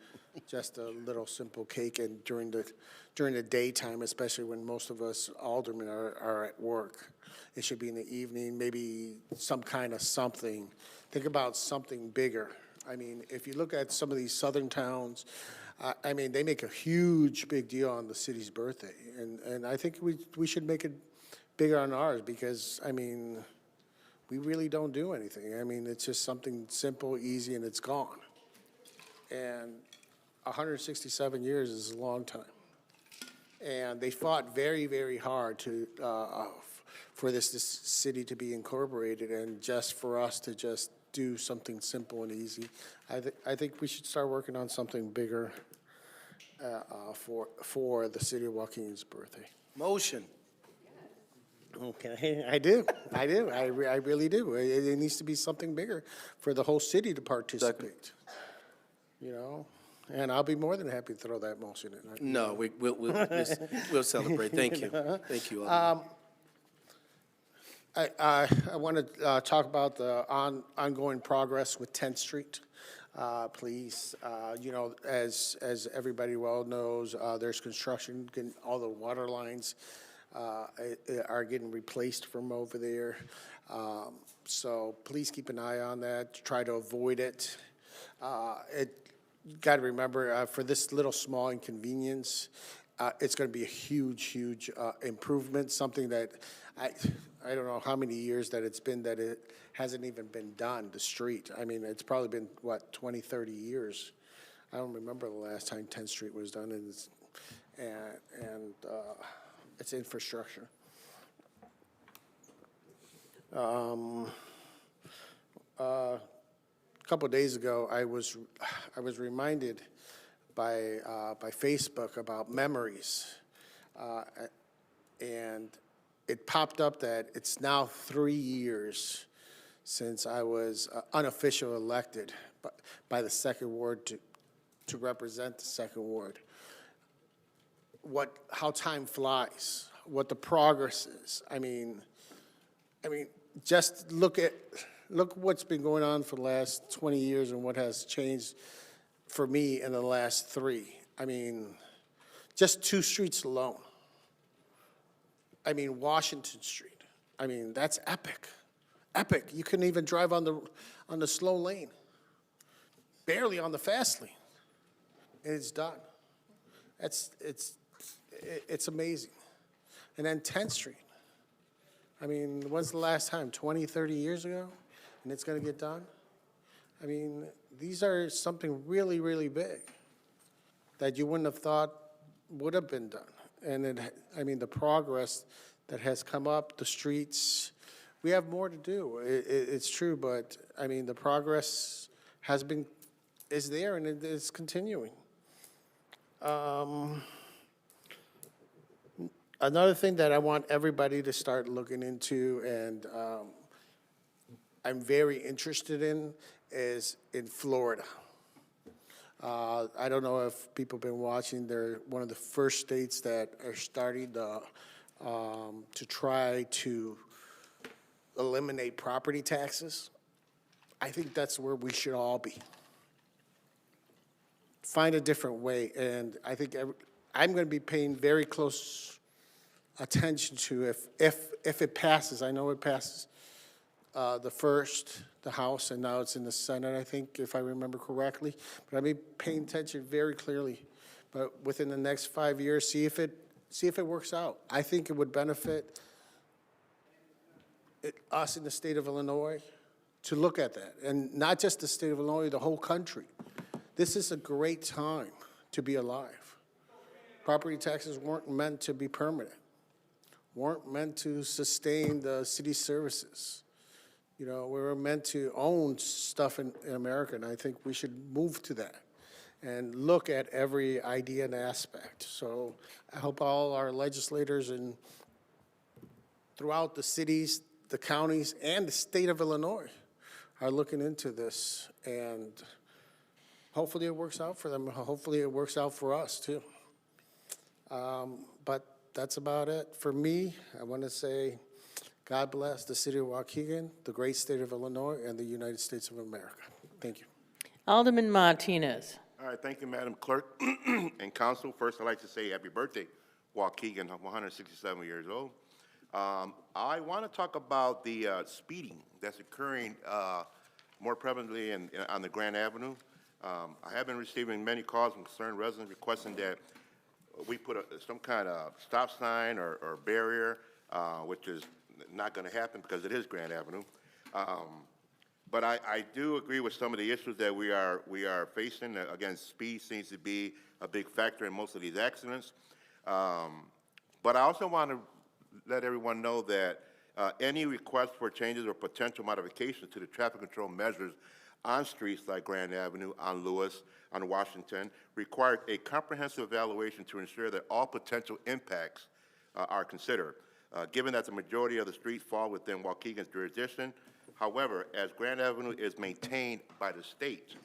just a little simple cake and during the daytime, especially when most of us aldermen are at work. It should be in the evening, maybe some kind of something. Think about something bigger. I mean, if you look at some of these southern towns, I mean, they make a huge big deal on the city's birthday. And I think we should make it bigger on ours because, I mean, we really don't do anything. I mean, it's just something simple, easy, and it's gone. And 167 years is a long time. And they fought very, very hard to for this city to be incorporated and just for us to just do something simple and easy. I think we should start working on something bigger for the city of Waukegan's birthday. Motion. Okay, I do. I really do. It needs to be something bigger for the whole city to participate. You know? And I'll be more than happy to throw that motion in. No, we'll celebrate. Thank you. Thank you. I want to talk about the ongoing progress with 10th Street. Please, you know, as everybody well knows, there's construction, all the water lines are getting replaced from over there. So please keep an eye on that, try to avoid it. You got to remember, for this little small inconvenience, it's going to be a huge improvement, something that I don't know how many years that it's been that it hasn't even been done, the street. I mean, it's probably been, what, 20, 30 years. I don't remember the last time 10th Street was done, and it's infrastructure. A couple of days ago, I was reminded by Facebook about memories, and it popped up that it's now 3 years since I was unofficially elected by the second ward to represent the second ward. How time flies, what the progress is. I mean, just look what's been going on for the last 20 years and what has changed for me in the last 3. I mean, just 2 streets alone. I mean, Washington Street. I mean, that's epic. Epic. You couldn't even drive on the slow lane. Barely on the fast lane. And it's done. It's amazing. And then 10th Street. I mean, when's the last time? 20, 30 years ago? And it's going to get done? I mean, these are something really, really big that you wouldn't have thought would have been done. And I mean, the progress that has come up, the streets, we have more to do. It's true, but I mean, the progress is there and it is continuing. Another thing that I want everybody to start looking into, and I'm very interested in, is in Florida. I don't know if people have been watching. They're one of the first states that are starting to try to eliminate property taxes. I think that's where we should all be. Find a different way, and I think I'm going to be paying very close attention to if it passes. I know it passes the House, and now it's in the Senate, I think, if I remember correctly. But I'll be paying attention very clearly. But within the next 5 years, see if it works out. I think it would benefit us in the state of Illinois to look at that, and not just the state of Illinois, the whole country. This is a great time to be alive. Property taxes weren't meant to be permanent, weren't meant to sustain the city services. You know, we were meant to own stuff in America, and I think we should move to that. and look at every idea and aspect. So I hope all our legislators and throughout the cities, the counties, and the state of Illinois are looking into this, and hopefully it works out for them. Hopefully it works out for us, too. But that's about it. For me, I want to say God bless the city of Waukegan, the great state of Illinois, and the United States of America. Thank you. Alderman Martinez. All right, thank you, Madam Clerk and Council. First, I'd like to say happy birthday, Waukegan, 167 years old. I want to talk about the speeding that's occurring more prevalently on the Grand Avenue. I have been receiving many calls from concerned residents requesting that we put some kind of stop sign or barrier, which is not going to happen because it is Grand Avenue. But I do agree with some of the issues that we are facing. Again, speed seems to be a big factor in most of these accidents. But I also want to let everyone know that any request for changes or potential modifications to the traffic control measures on streets like Grand Avenue, on Lewis, on Washington, requires a comprehensive evaluation to ensure that all potential impacts are considered. Given that the majority of the streets fall within Waukegan's jurisdiction, however, as Grand Avenue is maintained by the state,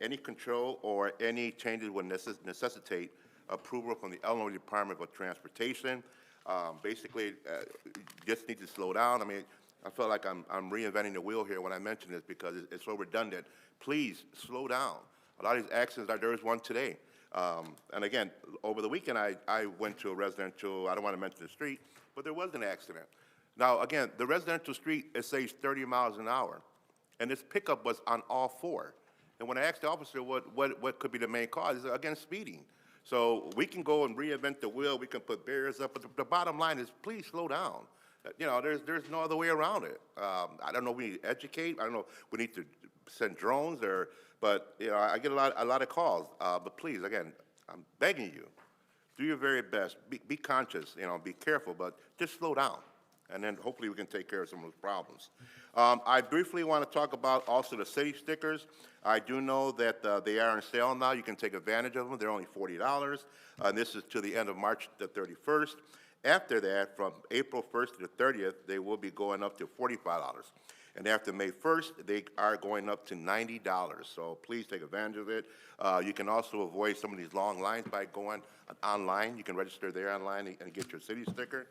any control or any changes would necessitate approval from the Illinois Department of Transportation. Basically, just need to slow down. I mean, I feel like I'm reinventing the wheel here when I mention this because it's so redundant. Please slow down. A lot of these accidents, there was one today. And again, over the weekend, I went to a residential, I don't want to mention the street, but there was an accident. Now, again, the residential street, it says 30 miles an hour, and this pickup was on all four. And when I asked the officer what could be the main cause, he said, again, speeding. So we can go and reinvent the wheel, we can put barriers up, but the bottom line is please slow down. You know, there's no other way around it. I don't know, we need to educate, I don't know, we need to send drones, but you know, I get a lot of calls, but please, again, I'm begging you, do your very best, be conscious, you know, be careful, but just slow down. And then hopefully we can take care of some of those problems. I briefly want to talk about also the city stickers. I do know that they are on sale now. You can take advantage of them. They're only $40. And this is to the end of March the 31st. After that, from April 1st to the 30th, they will be going up to $45. And after May 1st, they are going up to $90. So please take advantage of it. You can also avoid some of these long lines by going online. You can register there online and get your city sticker.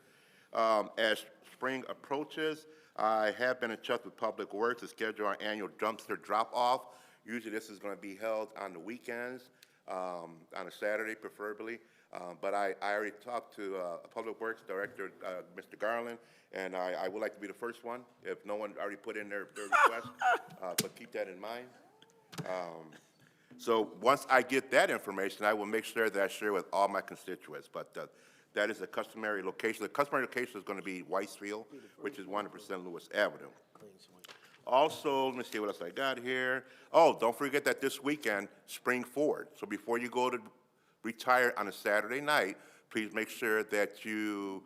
As spring approaches, I have been in touch with Public Works to schedule our annual dumpster drop-off. Usually this is going to be held on the weekends, on a Saturday preferably. But I already talked to Public Works Director, Mr. Garland, and I would like to be the first one, if no one already put in their request, but keep that in mind. So once I get that information, I will make sure that I share with all my constituents. But that is a customary location. The customary location is going to be Weissfield, which is 100% Lewis Avenue. Also, let me see what else I got here. Oh, don't forget that this weekend, Spring Forward. So before you go to retire on a Saturday night, please make sure that you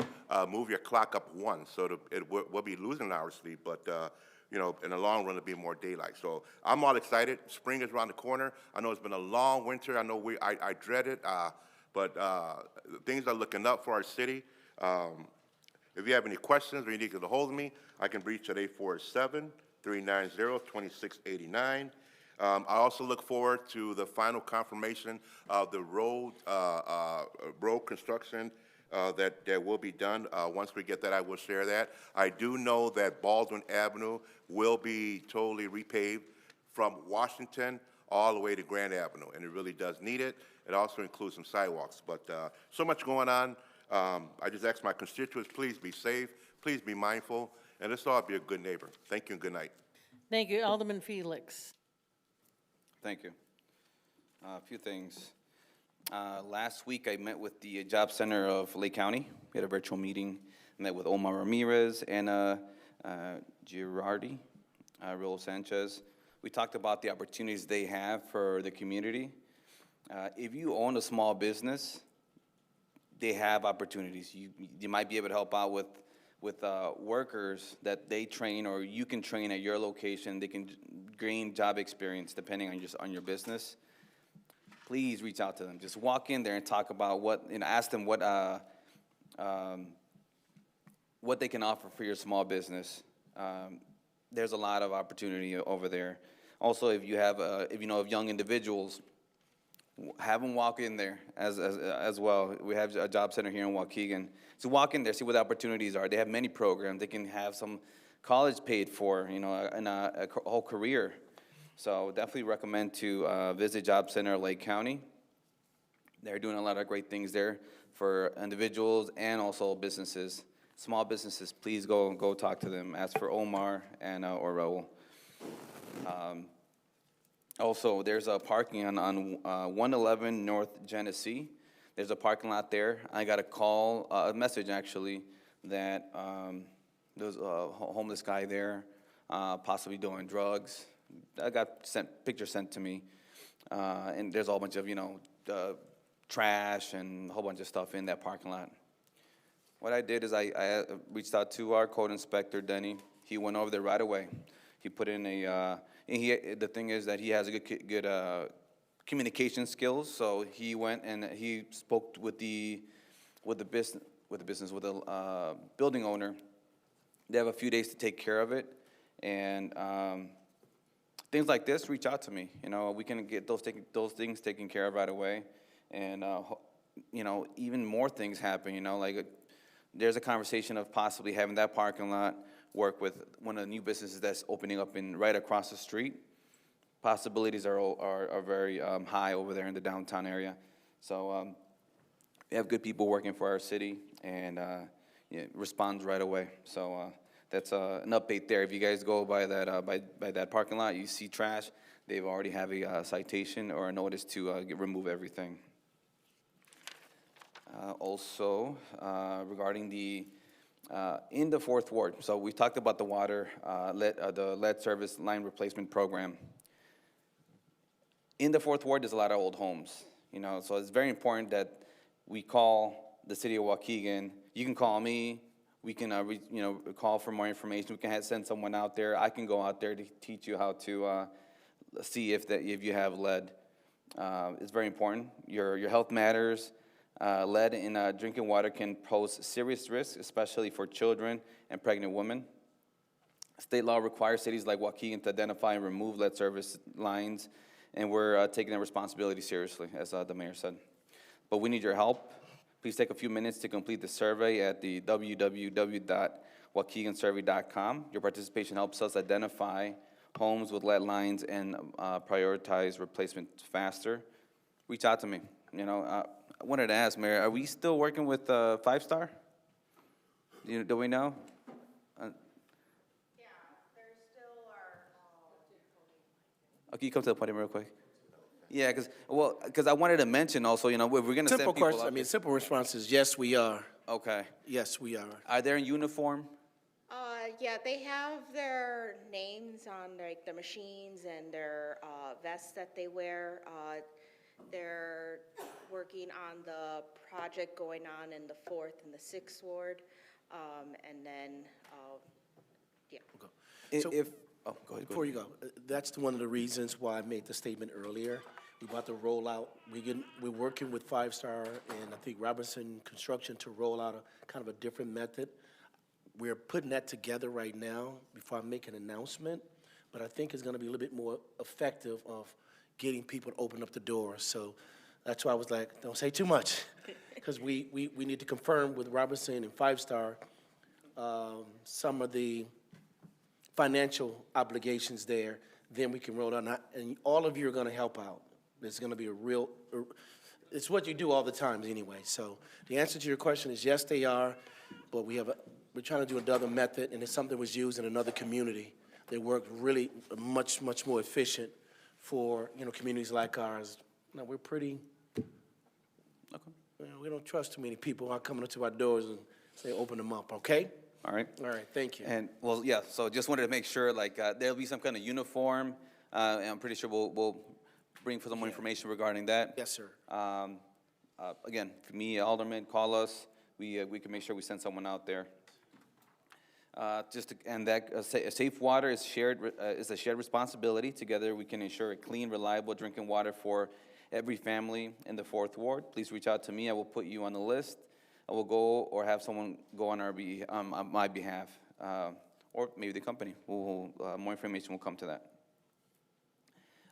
move your clock up one. So we'll be losing an hour's sleep, but you know, in the long run, it'll be more daylight. So I'm all excited. Spring is around the corner. I know it's been a long winter. I know I dread it. But things are looking up for our city. If you have any questions or you need to get a hold of me, I can reach at 847-390-2689. I also look forward to the final confirmation of the road construction that will be done. Once we get that, I will share that. I do know that Baldwin Avenue will be totally repaved from Washington all the way to Grand Avenue, and it really does need it. It also includes some sidewalks, but so much going on. I just ask my constituents, please be safe, please be mindful, and let's all be a good neighbor. Thank you and good night. Thank you. Alderman Felix. Thank you. A few things. Last week, I met with the Job Center of Lake County. We had a virtual meeting. Met with Omar Ramirez and Girardi, Raul Sanchez. We talked about the opportunities they have for the community. If you own a small business, they have opportunities. You might be able to help out with workers that they train, or you can train at your location. They can gain job experience depending on your business. please reach out to them. Just walk in there and talk about ask them what they can offer for your small business. There's a lot of opportunity over there. Also, if you know of young individuals, have them walk in there as well. We have a job center here in Waukegan. So walk in there, see what the opportunities are. They have many programs. They can have some college paid for, and a whole career. So definitely recommend to visit Job Center Lake County. They're doing a lot of great things there for individuals and also businesses. Small businesses, please go talk to them. Ask for Omar and or Raul. Also, there's a parking on 111 North Genesee. There's a parking lot there. I got a message actually, that there's a homeless guy there, possibly doing drugs. I got pictures sent to me, and there's a whole bunch of trash and a whole bunch of stuff in that parking lot. What I did is I reached out to our code inspector, Denny. He went over there right away. He put in the thing is that he has a good communication skills. So he went and he spoke with the building owner. They have a few days to take care of it, and things like this, reach out to me. We can get those things taken care of right away, and even more things happen. There's a conversation of possibly having that parking lot work with one of the new businesses that's opening up right across the street. Possibilities are very high over there in the downtown area. So we have good people working for our city, and responds right away. So that's an update there. If you guys go by that parking lot, you see trash, they've already have a citation or a notice to remove everything. Also, regarding in the 4th Ward, so we talked about the water, the lead service line replacement program. In the 4th Ward, there's a lot of old homes, so it's very important that we call the city of Waukegan. You can call me. We can, call for more information. We can send someone out there. I can go out there to teach you how to see if you have lead. It's very important. Your health matters. Lead in drinking water can pose serious risks, especially for children and pregnant women. State law requires cities like Waukegan to identify and remove lead service lines, and we're taking that responsibility seriously, as the mayor said. But we need your help. Please take a few minutes to complete the survey at the www.waukegansurvey.com. Your participation helps us identify homes with lead lines and prioritize replacement faster. Reach out to me. I wanted to ask, Mayor, are we still working with 5 Star? Do we know? Okay, you come to the podium real quick. Yeah, because I wanted to mention also, if we're going to send people up there. Simple response is yes, we are. Okay. Yes, we are. Are they in uniform? Yeah, they have their names on the machines and their vests that they wear. They're working on the project going on in the 4th and the 6th Ward, and then, yeah. Okay. Go ahead. Before you go, that's one of the reasons why I made the statement earlier. We're about to roll out, we're working with 5 Star and I think Robinson Construction to roll out a kind of a different method. We're putting that together right now before I make an announcement, but I think it's gonna be a little bit more effective of getting people to open up the doors. So that's why I was like, don't say too much, because we need to confirm with Robinson and 5 Star some of the financial obligations there, then we can roll out. And all of you are gonna help out. It's gonna be it's what you do all the time anyway. So the answer to your question is yes, they are, but we're trying to do another method, and it's something that was used in another community that worked really much more efficient for, communities like ours. Now, we're pretty, we don't trust too many people out coming up to our doors and say, open them up, okay? All right. All right, thank you. And, well, yeah, so just wanted to make sure, there'll be some kind of uniform, and I'm pretty sure we'll bring for some more information regarding that. Yes, sir. Again, for me, Alderman, call us. We can make sure we send someone out there. Safe water is is a shared responsibility. Together, we can ensure a clean, reliable drinking water for every family in the 4th Ward. Please reach out to me. I will put you on the list. I will go or have someone go on my behalf, or maybe the company. More information will come to that.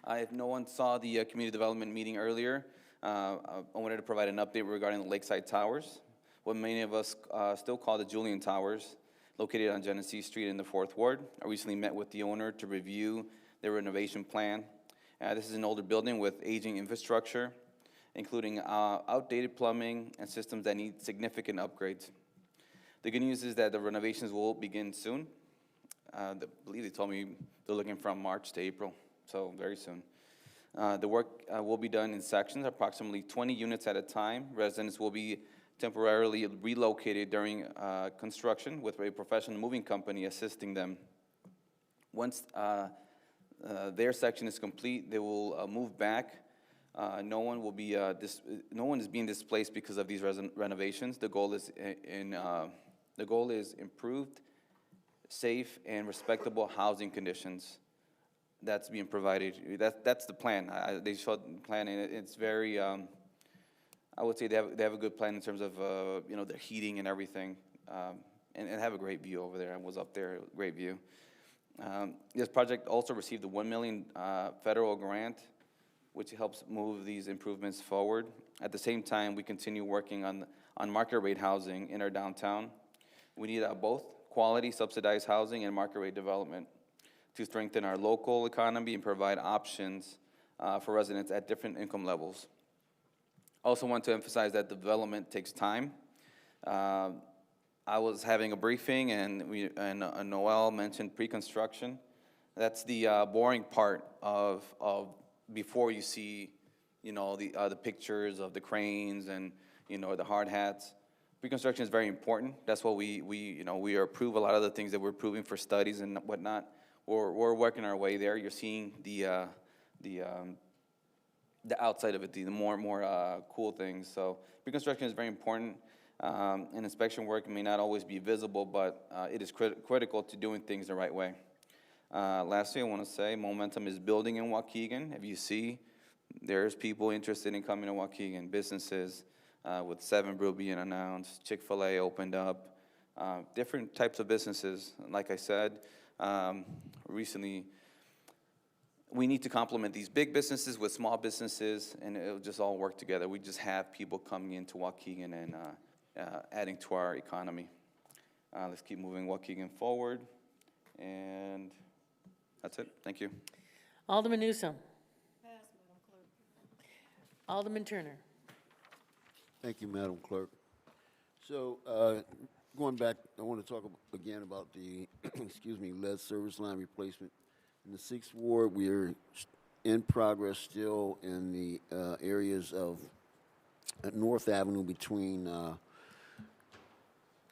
If no one saw the community development meeting earlier, I wanted to provide an update regarding the Lakeside Towers, what many of us still call the Julian Towers, located on Genesee Street in the 4th Ward. I recently met with the owner to review their renovation plan. This is an older building with aging infrastructure, including outdated plumbing and systems that need significant upgrades. The good news is that the renovations will begin soon. I believe they told me they're looking from March to April, so very soon. The work will be done in sections, approximately 20 units at a time. Residents will be temporarily relocated during construction with a professional moving company assisting them. Once their section is complete, they will move back. No one is being displaced because of these renovations. The goal is improved, safe, and respectable housing conditions. That's being provided. That's the plan. They showed the plan, and it's very. I would say they have a good plan in terms of their heating and everything, and have a great view over there. I was up there, great view. This project also received a $1 million federal grant, which helps move these improvements forward. At the same time, we continue working on market rate housing in our downtown. We need both quality subsidized housing and market rate development to strengthen our local economy and provide options for residents at different income levels. I also want to emphasize that development takes time. I was having a briefing, and Noel mentioned pre-construction. That's the boring part of before you see, the pictures of the cranes and, the hard hats. Pre-construction is very important. That's what we approve a lot of the things that we're approving for studies and whatnot. We're working our way there. You're seeing the outside of it, the more cool things. So pre-construction is very important. And inspection work may not always be visible, but it is critical to doing things the right way. Lastly, I want to say momentum is building in Waukegan. If you see, there's people interested in coming to Waukegan, businesses with 7 Brew being announced, Chick-fil-A opened up, different types of businesses. Like I said, recently, we need to complement these big businesses with small businesses, and it'll just all work together. We just have people coming into Waukegan and adding to our economy. Let's keep moving Waukegan forward, and that's it. Thank you. Alderman Newsom. Alderman Turner. Thank you, Madam Clerk. So, going back, I want to talk again about the, lead service line replacement. In the 6th Ward, we're in progress still in the areas of North Avenue between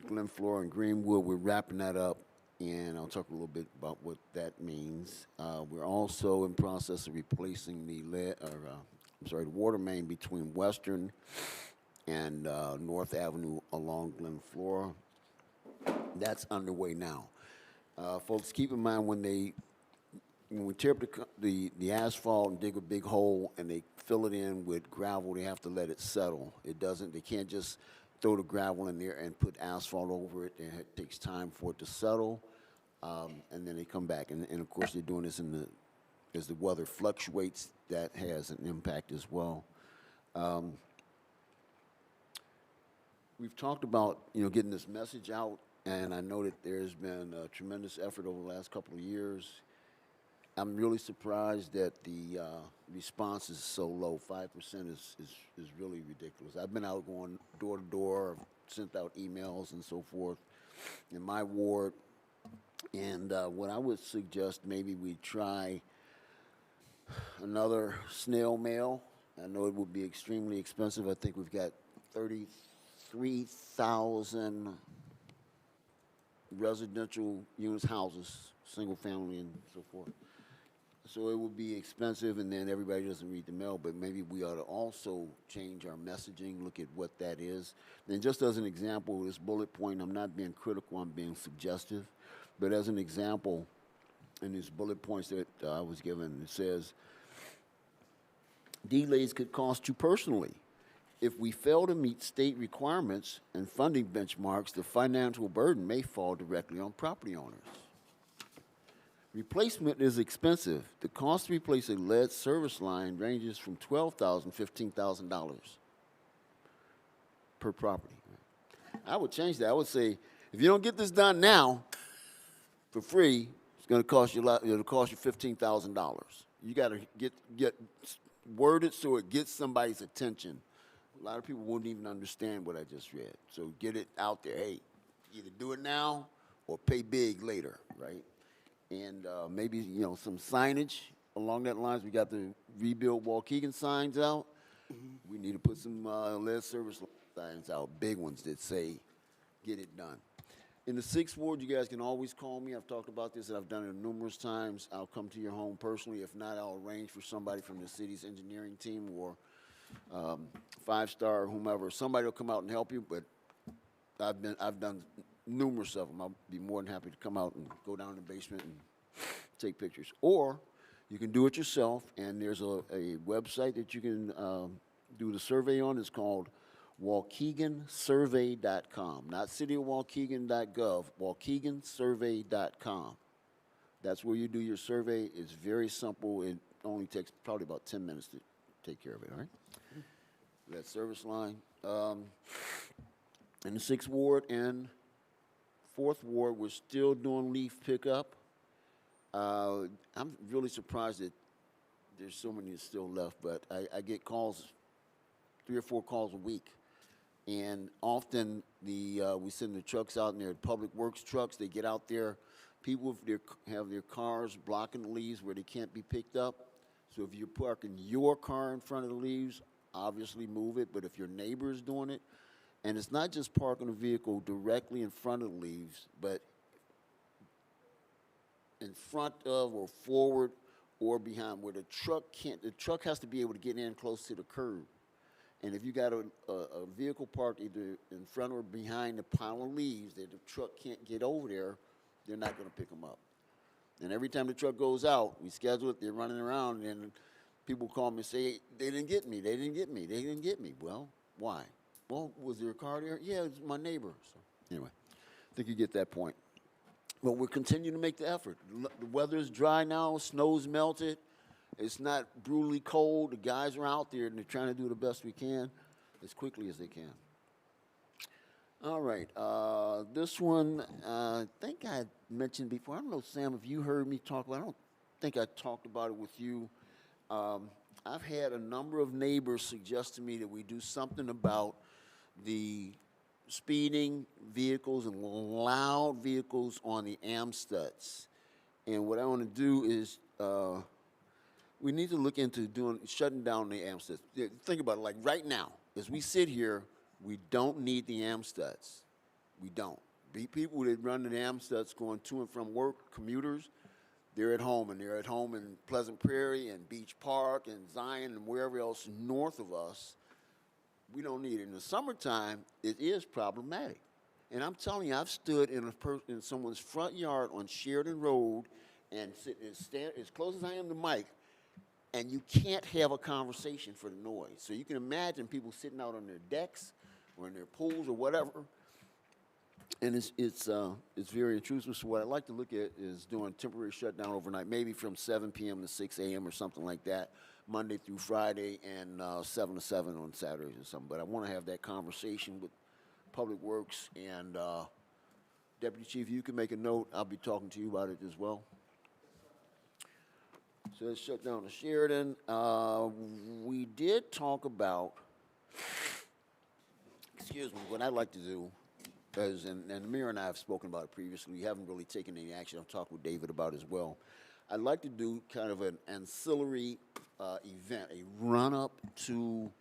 Glen Flora and Greenwood. We're wrapping that up, and I'll talk a little bit about what that means. We're also in process of replacing the the water main between Western and North Avenue along Glen Flora. That's underway now. Folks, keep in mind when we tear up the asphalt and dig a big hole and they fill it in with gravel, they have to let it settle. They can't just throw the gravel in there and put asphalt over it, and it takes time for it to settle, and then they come back. And of course, they're doing this as the weather fluctuates, that has an impact as well. We've talked about, getting this message out, and I know that there's been a tremendous effort over the last couple of years. I'm really surprised that the response is so low. 5% is really ridiculous. I've been out going door to door, sent out emails and so forth in my ward, and what I would suggest, maybe we try another snail mail. I know it would be extremely expensive. I think we've got 33,000 residential units, houses, single family and so forth. So it would be expensive, and then everybody doesn't read the mail, but maybe we ought to also change our messaging, look at what that is. And just as an example, this bullet point, I'm not being critical, I'm being suggestive. But as an example, in these bullet points that I was given, it says, delays could cost you personally. If we fail to meet state requirements and funding benchmarks, the financial burden may fall directly on property owners. Replacement is expensive. The cost to replace a lead service line ranges from $12,000 to $15,000 per property. I would change that. I would say, if you don't get this done now for free, it's going to cost you a lot. It'll cost you $15,000. You got to get worded so it gets somebody's attention. A lot of people wouldn't even understand what I just read. So get it out there. Hey, either do it now or pay big later, right? And maybe, you know, some signage along that lines. We got the Rebuild Waukegan signs out. We need to put some lead service signs out, big ones that say, get it done. In the 6th Ward, you guys can always call me. I've talked about this, and I've done it numerous times. I'll come to your home personally. If not, I'll arrange for somebody from the city's engineering team or 5-star or whomever. Somebody will come out and help you, but I've done numerous of them. I'll be more than happy to come out and go down in the basement and take pictures. Or you can do it yourself, and there's a website that you can do the survey on. It's called WaukeganSurvey.com, not cityofwaukegan.gov, WaukeganSurvey.com. That's where you do your survey. It's very simple. It only takes probably about 10 minutes to take care of it, all right? That service line. In the 6th Ward and 4th Ward, we're still doing leaf pickup. I'm really surprised that there's so many still left, but I get calls, 3 or 4 calls a week. And often we send the trucks out, and they're public works trucks. They get out there. People have their cars blocking the leaves where they can't be picked up. So if you're parking your car in front of the leaves, obviously move it. But if your neighbor is doing it, and it's not just parking a vehicle directly in front of the leaves, but in front of or forward or behind, where the truck has to be able to get in close to the curb. And if you got a vehicle parked either in front or behind the pile of leaves that the truck can't get over there, they're not going to pick them up. And every time the truck goes out, we schedule it, they're running around, and people call me and say, hey, they didn't get me, they didn't get me, they didn't get me. Well, why? Well, was there a car there? Yeah, it's my neighbor. So anyway, I think you get that point. But we're continuing to make the effort. The weather is dry now, snow's melted. It's not brutally cold. The guys are out there, and they're trying to do the best we can as quickly as they can. All right. This one, I think I mentioned before. I don't know, Sam, if you heard me talk about it. I don't think I talked about it with you. I've had a number of neighbors suggest to me that we do something about the speeding vehicles and loud vehicles on the Amstuds. And what I want to do is we need to look into shutting down the Amstuds. Think about it, like right now, as we sit here, we don't need the Amstuds. We don't. People that run the Amstuds going to and from work, commuters, they're at home, and they're at home in Pleasant Prairie and Beach Park and Zion and wherever else north of us. We don't need it. In the summertime, it is problematic. And I'm telling you, I've stood in someone's front yard on Sheridan Road and stand as close as I am to Mike, and you can't have a conversation for the noise. So you can imagine people sitting out on their decks or in their pools or whatever, and it's very intrusive. So what I'd like to look at is doing temporary shutdown overnight, maybe from 7 p.m. to 6 a.m. or something like that, Monday through Friday, and 7 to 7 on Saturdays or something. But I want to have that conversation with Public Works, and Deputy Chief, you can make a note. I'll be talking to you about it as well. So let's shut down the Sheridan. We did talk about, excuse me, what I'd like to do is, and the mayor and I have spoken about it previously, we haven't really taken any action. I'll talk with David about it as well. I'd like to do kind of an ancillary event, a run-up to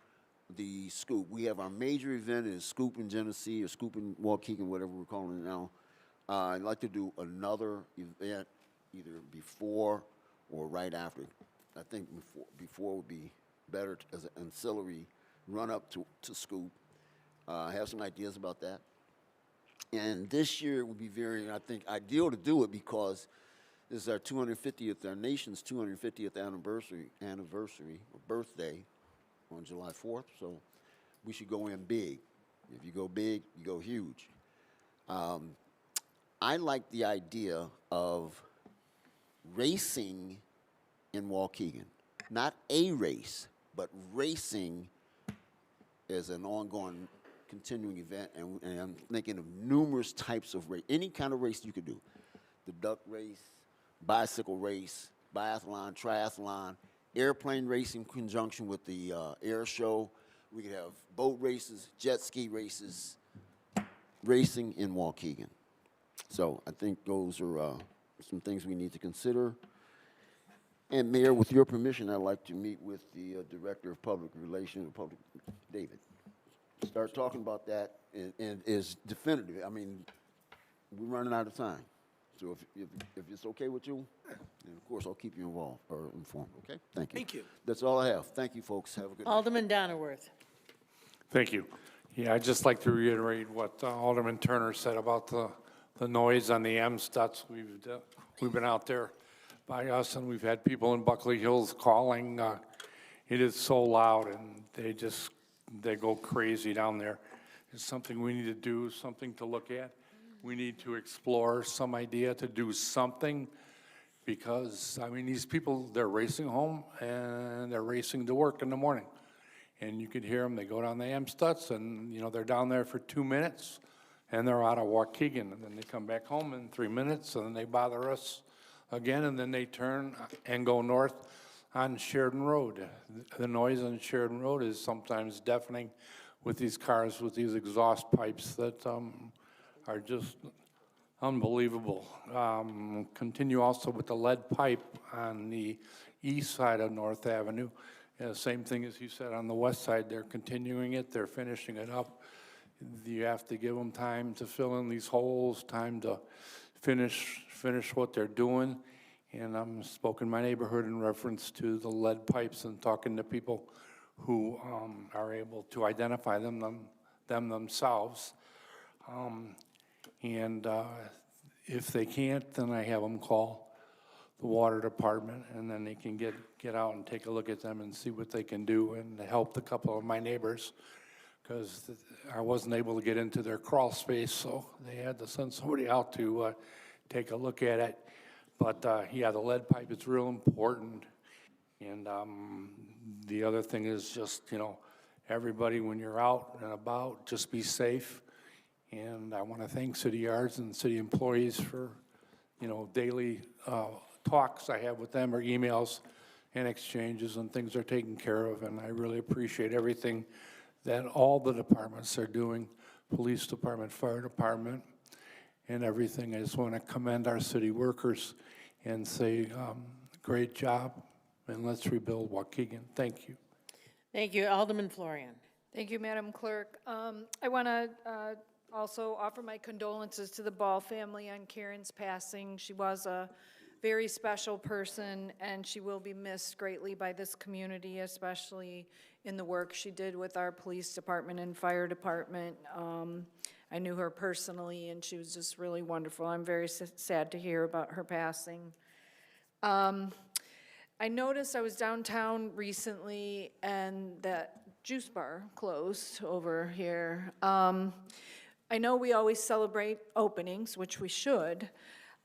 the Scoop. We have our major event is Scoop in Genesee, or Scoop in Waukegan, whatever we're calling it now. I'd like to do another event either before or right after. I think before would be better as an ancillary run-up to Scoop. I have some ideas about that. And this year it would be very, I think, ideal to do it because this is our 250th, our nation's 250th anniversary or birthday on July 4th. So we should go in big. If you go big, you go huge. I like the idea of racing in Waukegan. Not a race, but racing as an ongoing, continuing event. And I'm thinking of numerous types of race, any kind of race you could do. The duck race, bicycle race, biathlon, triathlon, airplane race in conjunction with the air show. We could have boat races, jet ski races, racing in Waukegan. So I think those are some things we need to consider. And Mayor, with your permission, I'd like to meet with the Director of Public Relations, David. Start talking about that and is definitive. I mean, we're running out of time. So if it's okay with you, and of course I'll keep you involved or informed, okay? Thank you. Thank you. That's all I have. Thank you, folks. Have a good night. Alderman Donnerworth. Thank you. Yeah, I'd just like to reiterate what Alderman Turner said about the noise on the M Stutz. We've been out there by us, and we've had people in Buckley Hills calling. It is so loud, and they go crazy down there. It's something we need to do, something to look at. We need to explore some idea to do something because, I mean, these people, they're racing home and they're racing to work in the morning. And you can hear them, they go down the M Stutz and, you know, they're down there for 2 minutes and they're out of Waukegan. And then they come back home in 3 minutes and then they bother us again and then they turn and go north on Sheridan Road. The noise on Sheridan Road is sometimes deafening with these cars with these exhaust pipes that are just unbelievable. Continue also with the lead pipe on the east side of North Avenue. Same thing as you said on the west side, they're continuing it, they're finishing it up. You have to give them time to fill in these holes, time to finish what they're doing. And I'm spoken my neighborhood in reference to the lead pipes and talking to people who are able to identify them themselves. If they can't, then I have them call the water department, and then they can get out and take a look at them and see what they can do and help a couple of my neighbors, because I wasn't able to get into their crawl space, so they had to send somebody out to take a look at it. But yeah, the lead pipe is real important. And the other thing is just, you know, everybody, when you're out and about, just be safe. And I want to thank City Yards and city employees for, you know, daily talks I have with them or emails and exchanges, and things are taken care of. And I really appreciate everything that all the departments are doing, police department, fire department, and everything. I just want to commend our city workers and say, great job, and let's rebuild Waukegan. Thank you. Thank you. Alderman Florian. Thank you, Madam Clerk. I want to also offer my condolences to the Ball family on Karen's passing. She was a very special person, and she will be missed greatly by this community, especially in the work she did with our police department and fire department. I knew her personally, and she was just really wonderful. I'm very sad to hear about her passing. I noticed I was downtown recently, and that juice bar closed over here. I know we always celebrate openings, which we should,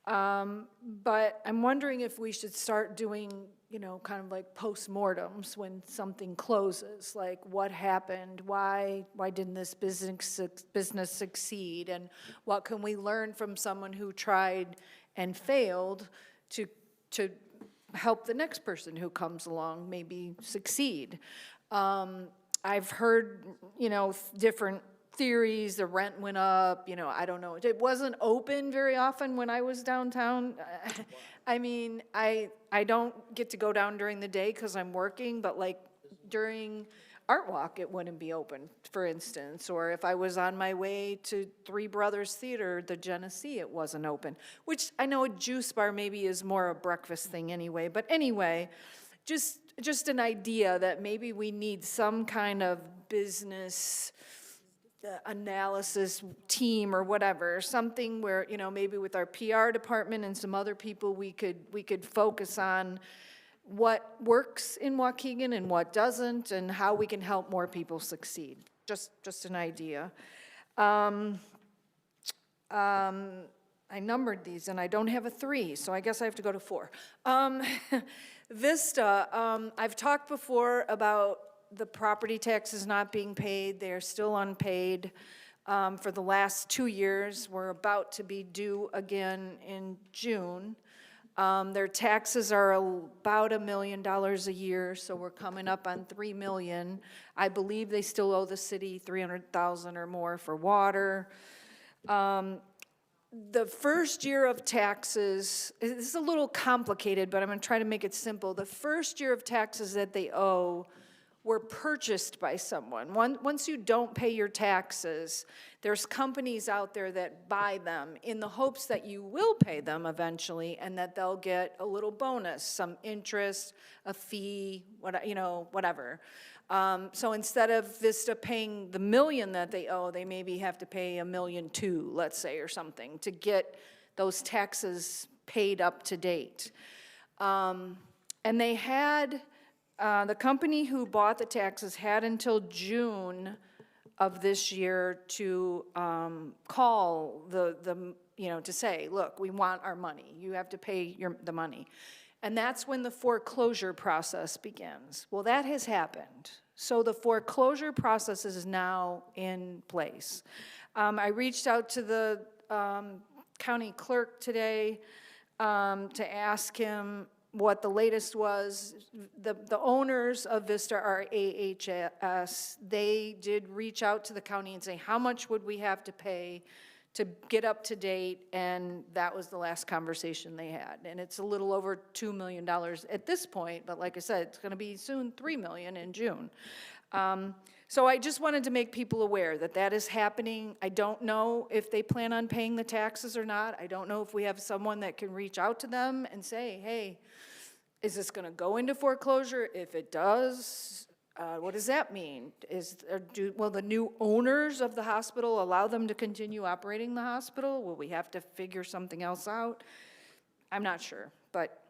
but I'm wondering if we should start doing, you know, kind of like postmortems when something closes, like what happened, why didn't this business succeed, and what can we learn from someone who tried and failed to help the next person who comes along maybe succeed. I've heard, you know, different theories, the rent went up, you know, I don't know. It wasn't open very often when I was downtown. I mean, I don't get to go down during the day because I'm working, but like during Art Walk, it wouldn't be open, for instance. Or if I was on my way to Three Brothers Theater, the Genesee, it wasn't open. Which I know a juice bar maybe is more a breakfast thing anyway. But anyway, just an idea that maybe we need some kind of business analysis team or whatever, something where, you know, maybe with our PR department and some other people, we could focus on what works in Waukegan and what doesn't, and how we can help more people succeed. Just an idea. I numbered these, and I don't have a 3, so I guess I have to go to 4. Vista, I've talked before about the property taxes not being paid. They're still unpaid for the last 2 years. We're about to be due again in June. Their taxes are about $1 million a year, so we're coming up on $3 million. I believe they still owe the city $300,000 or more for water. The first year of taxes, this is a little complicated, but I'm going to try to make it simple. The first year of taxes that they owe were purchased by someone. Once you don't pay your taxes, there's companies out there that buy them in the hopes that you will pay them eventually and that they'll get a little bonus, some interest, a fee, whatever. So instead of Vista paying the $1 million that they owe, they maybe have to pay $1.2 million, let's say, or something, to get those taxes paid up to date. And they had, the company who bought the taxes had until June of this year to call to say, look, we want our money. You have to pay the money. And that's when the foreclosure process begins. Well, that has happened. So the foreclosure process is now in place. I reached out to the county clerk today to ask him what the latest was. The owners of Vista are AHS. They did reach out to the county and say, how much would we have to pay to get up to date? And that was the last conversation they had. And it's a little over $2 million at this point, but like I said, it's gonna be soon $3 million in June. So I just wanted to make people aware that that is happening. I don't know if they plan on paying the taxes or not. I don't know if we have someone that can reach out to them and say, hey, is this gonna go into foreclosure? If it does, what does that mean? Will the new owners of the hospital allow them to continue operating the hospital? Will we have to figure something else out? I'm not sure, but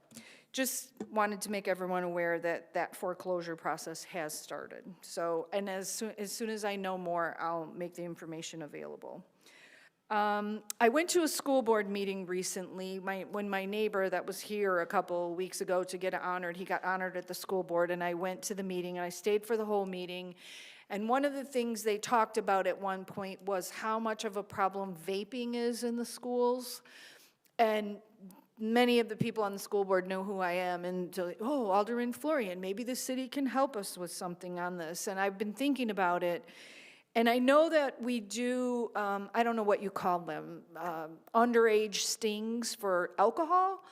just wanted to make everyone aware that that foreclosure process has started. So, and as soon as I know more, I'll make the information available. I went to a school board meeting recently when my neighbor that was here a couple weeks ago to get honored, he got honored at the school board, and I went to the meeting and I stayed for the whole meeting. And one of the things they talked about at one point was how much of a problem vaping is in the schools. And many of the people on the school board know who I am, and oh, Alderman Florian, maybe the city can help us with something on this. And I've been thinking about it. And I know that we do, I don't know what you call them, underage stings for alcohol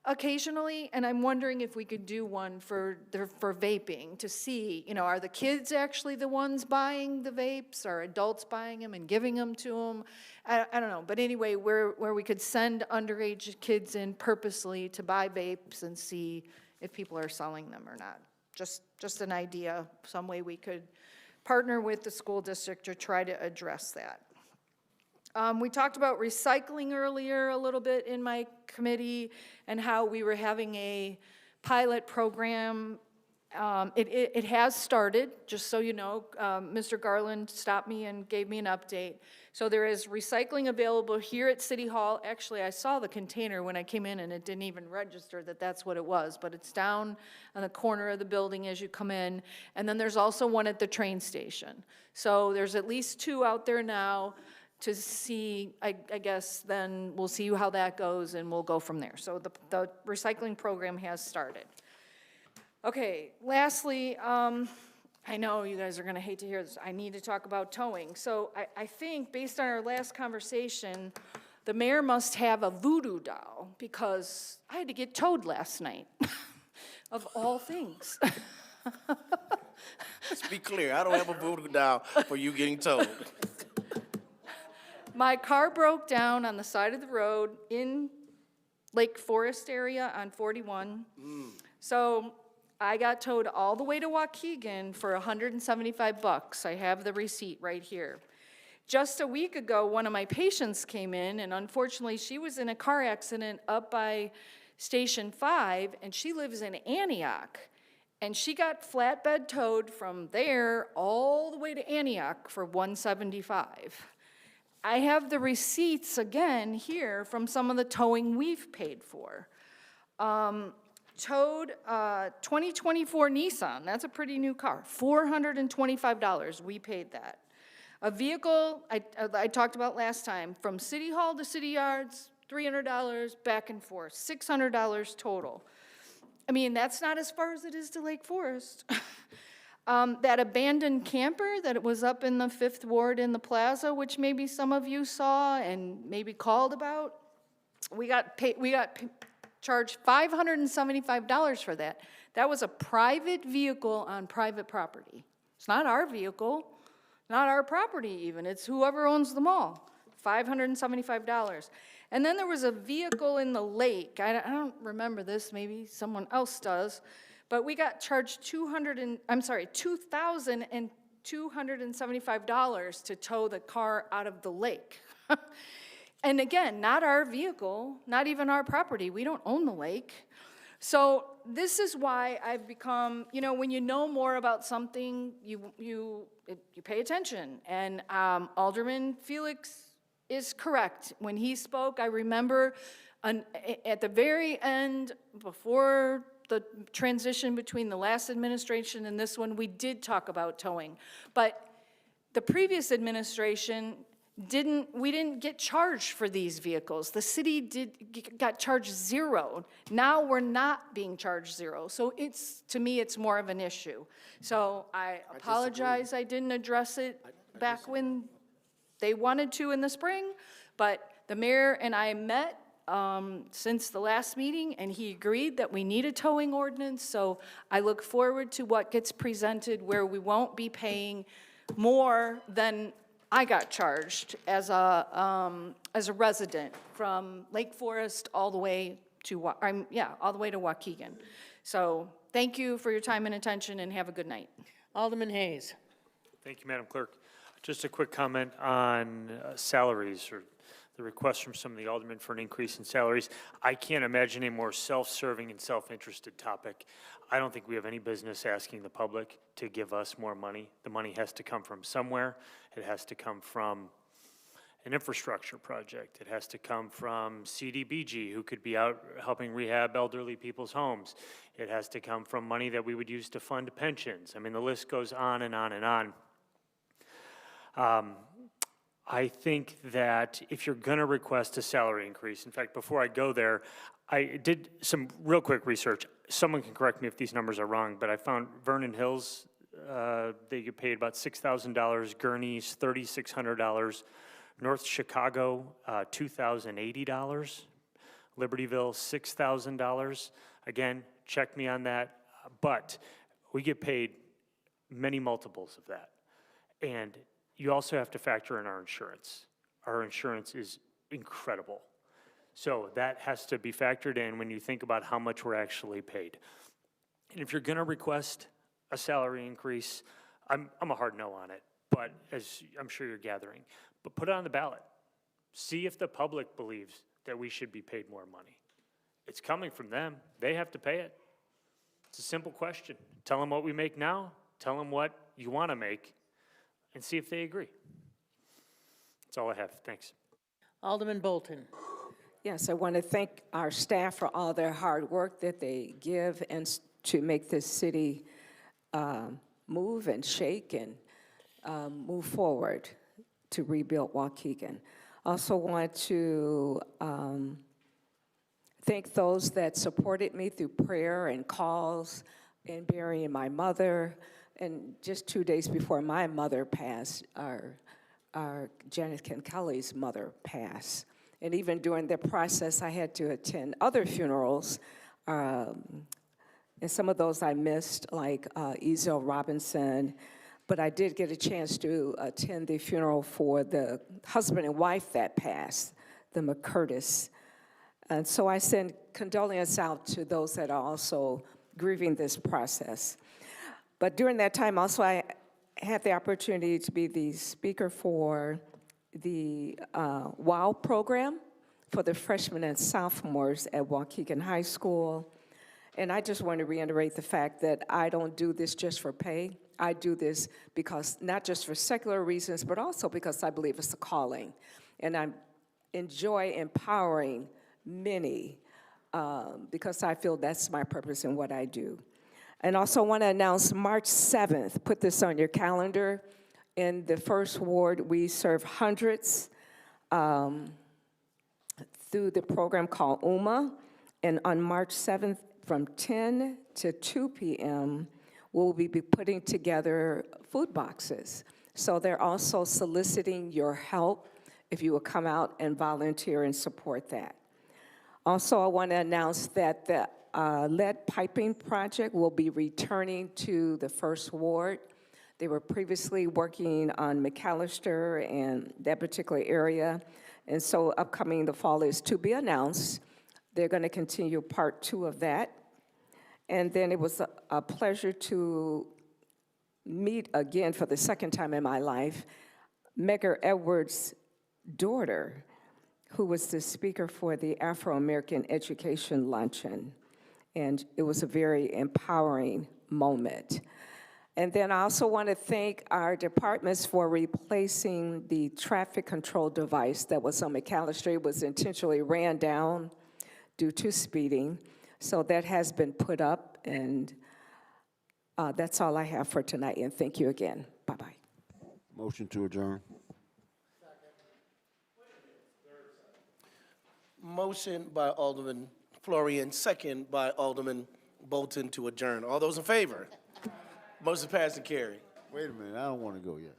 occasionally, and I'm wondering if we could do one for vaping to see, are the kids actually the ones buying the vapes? Are adults buying them and giving them to them? I don't know, but anyway, where we could send underage kids in purposely to buy vapes and see if people are selling them or not. Just an idea, some way we could partner with the school district to try to address that. We talked about recycling earlier a little bit in my committee and how we were having a pilot program. It has started, just so you know. Mr. Garland stopped me and gave me an update. So there is recycling available here at City Hall. Actually, I saw the container when I came in and it didn't even register that that's what it was, but it's down on the corner of the building as you come in. And then there's also one at the train station. So there's at least 2 out there now to see. I guess then we'll see how that goes and we'll go from there. So the recycling program has started. Okay, lastly, I know you guys are gonna hate to hear this. I need to talk about towing. So I think based on our last conversation, the mayor must have a voodoo doll because I had to get towed last night, of all things. Let's be clear, I don't have a voodoo doll for you getting towed. My car broke down on the side of the road in Lake Forest area on 41. So I got towed all the way to Waukegan for $175. I have the receipt right here. Just a week ago, one of my patients came in, and unfortunately, she was in a car accident up by Station 5, and she lives in Antioch. And she got flatbed towed from there all the way to Antioch for $175. I have the receipts again here from some of the towing we've paid for. Towed 2024 Nissan, that's a pretty new car, $425, we paid that. A vehicle I talked about last time, from City Hall to City Yards, $300 back and forth, $600 total. I mean, that's not as far as it is to Lake Forest. That abandoned camper that was up in the 5th Ward in the plaza, which maybe some of you saw and maybe called about, we got charged $575 for that. That was a private vehicle on private property. It's not our vehicle, not our property even. It's whoever owns the mall. $575. And then there was a vehicle in the lake. I don't remember this, maybe someone else does, but we got charged $2,275 to tow the car out of the lake. And again, not our vehicle, not even our property. We don't own the lake. So this is why I've become, when you know more about something, you pay attention. And Alderman Felix is correct. When he spoke, I remember at the very end, before the transition between the last administration and this one, we did talk about towing. But the previous administration we didn't get charged for these vehicles. The city got charged $0. Now we're not being charged $0. So to me, it's more of an issue. So I apologize I didn't address it back when they wanted to in the spring, but the mayor and I met since the last meeting, and he agreed that we need a towing ordinance. So I look forward to what gets presented where we won't be paying more than I got charged as a resident from Lake Forest all the way to Waukegan. So thank you for your time and attention, and have a good night. Alderman Hayes. Thank you, Madam Clerk. Just a quick comment on salaries, or the request from some of the aldermen for an increase in salaries. I can't imagine a more self-serving and self-interested topic. I don't think we have any business asking the public to give us more money. The money has to come from somewhere. It has to come from an infrastructure project. It has to come from CDBG, who could be out helping rehab elderly people's homes. It has to come from money that we would use to fund pensions. I mean, the list goes on and on and on. I think that if you're going to request a salary increase, in fact, before I go there, I did some real quick research. Someone can correct me if these numbers are wrong, but I found Vernon Hills, they get paid about $6,000, Gurney's $3,600, North Chicago, $2,080, Libertyville, $6,000. Again, check me on that, but we get paid many multiples of that. And you also have to factor in our insurance. Our insurance is incredible. So that has to be factored in when you think about how much we're actually paid. And if you're gonna request a salary increase, I'm a hard no on it, but as I'm sure you're gathering, but put it on the ballot. See if the public believes that we should be paid more money. It's coming from them. They have to pay it. It's a simple question. Tell them what we make now, tell them what you wanna make, and see if they agree. That's all I have. Thanks. Alderman Bolton. Yes, I want to thank our staff for all their hard work that they give and to make this city move and shake and move forward to rebuild Waukegan. Also want to thank those that supported me through prayer and calls and burying my mother. And just 2 days before my mother passed, our Janet Kelly's mother passed. And even during the process, I had to attend other funerals. And some of those I missed, like Ezel Robinson, but I did get a chance to attend the funeral for the husband and wife that passed, the McCurtis. And so I send condolences out to those that are also grieving this process. But during that time, also, I had the opportunity to be the speaker for the WOW program for the freshmen and sophomores at Waukegan High School. And I just want to reiterate the fact that I don't do this just for pay. I do this because, not just for secular reasons, but also because I believe it's a calling. And I enjoy empowering many because I feel that's my purpose in what I do. And also want to announce March 7th, put this on your calendar. In the first ward, we serve hundreds through the program called UMA. And on March 7th, from 10 to 2 p.m., we'll be putting together food boxes. So they're also soliciting your help if you will come out and volunteer and support that. Also, I want to announce that the lead piping project will be returning to the first ward. They were previously working on McAllister and that particular area. And so upcoming the fall is to be announced. They're going to continue part 2 of that. And then it was a pleasure to meet again for the second time in my life, Medgar Edwards' daughter, who was the speaker for the Afro-American Education Luncheon. And it was a very empowering moment. And then I also want to thank our departments for replacing the traffic control device that was on McAllister. It was intentionally ran down due to speeding. So that has been put up, and that's all I have for tonight, and thank you again. Bye-bye. Motion to adjourn. Motion by Alderman Florian, second by Alderman Bolton to adjourn. All those in favor? Motion passed and carried. Wait a minute, I don't want to go yet.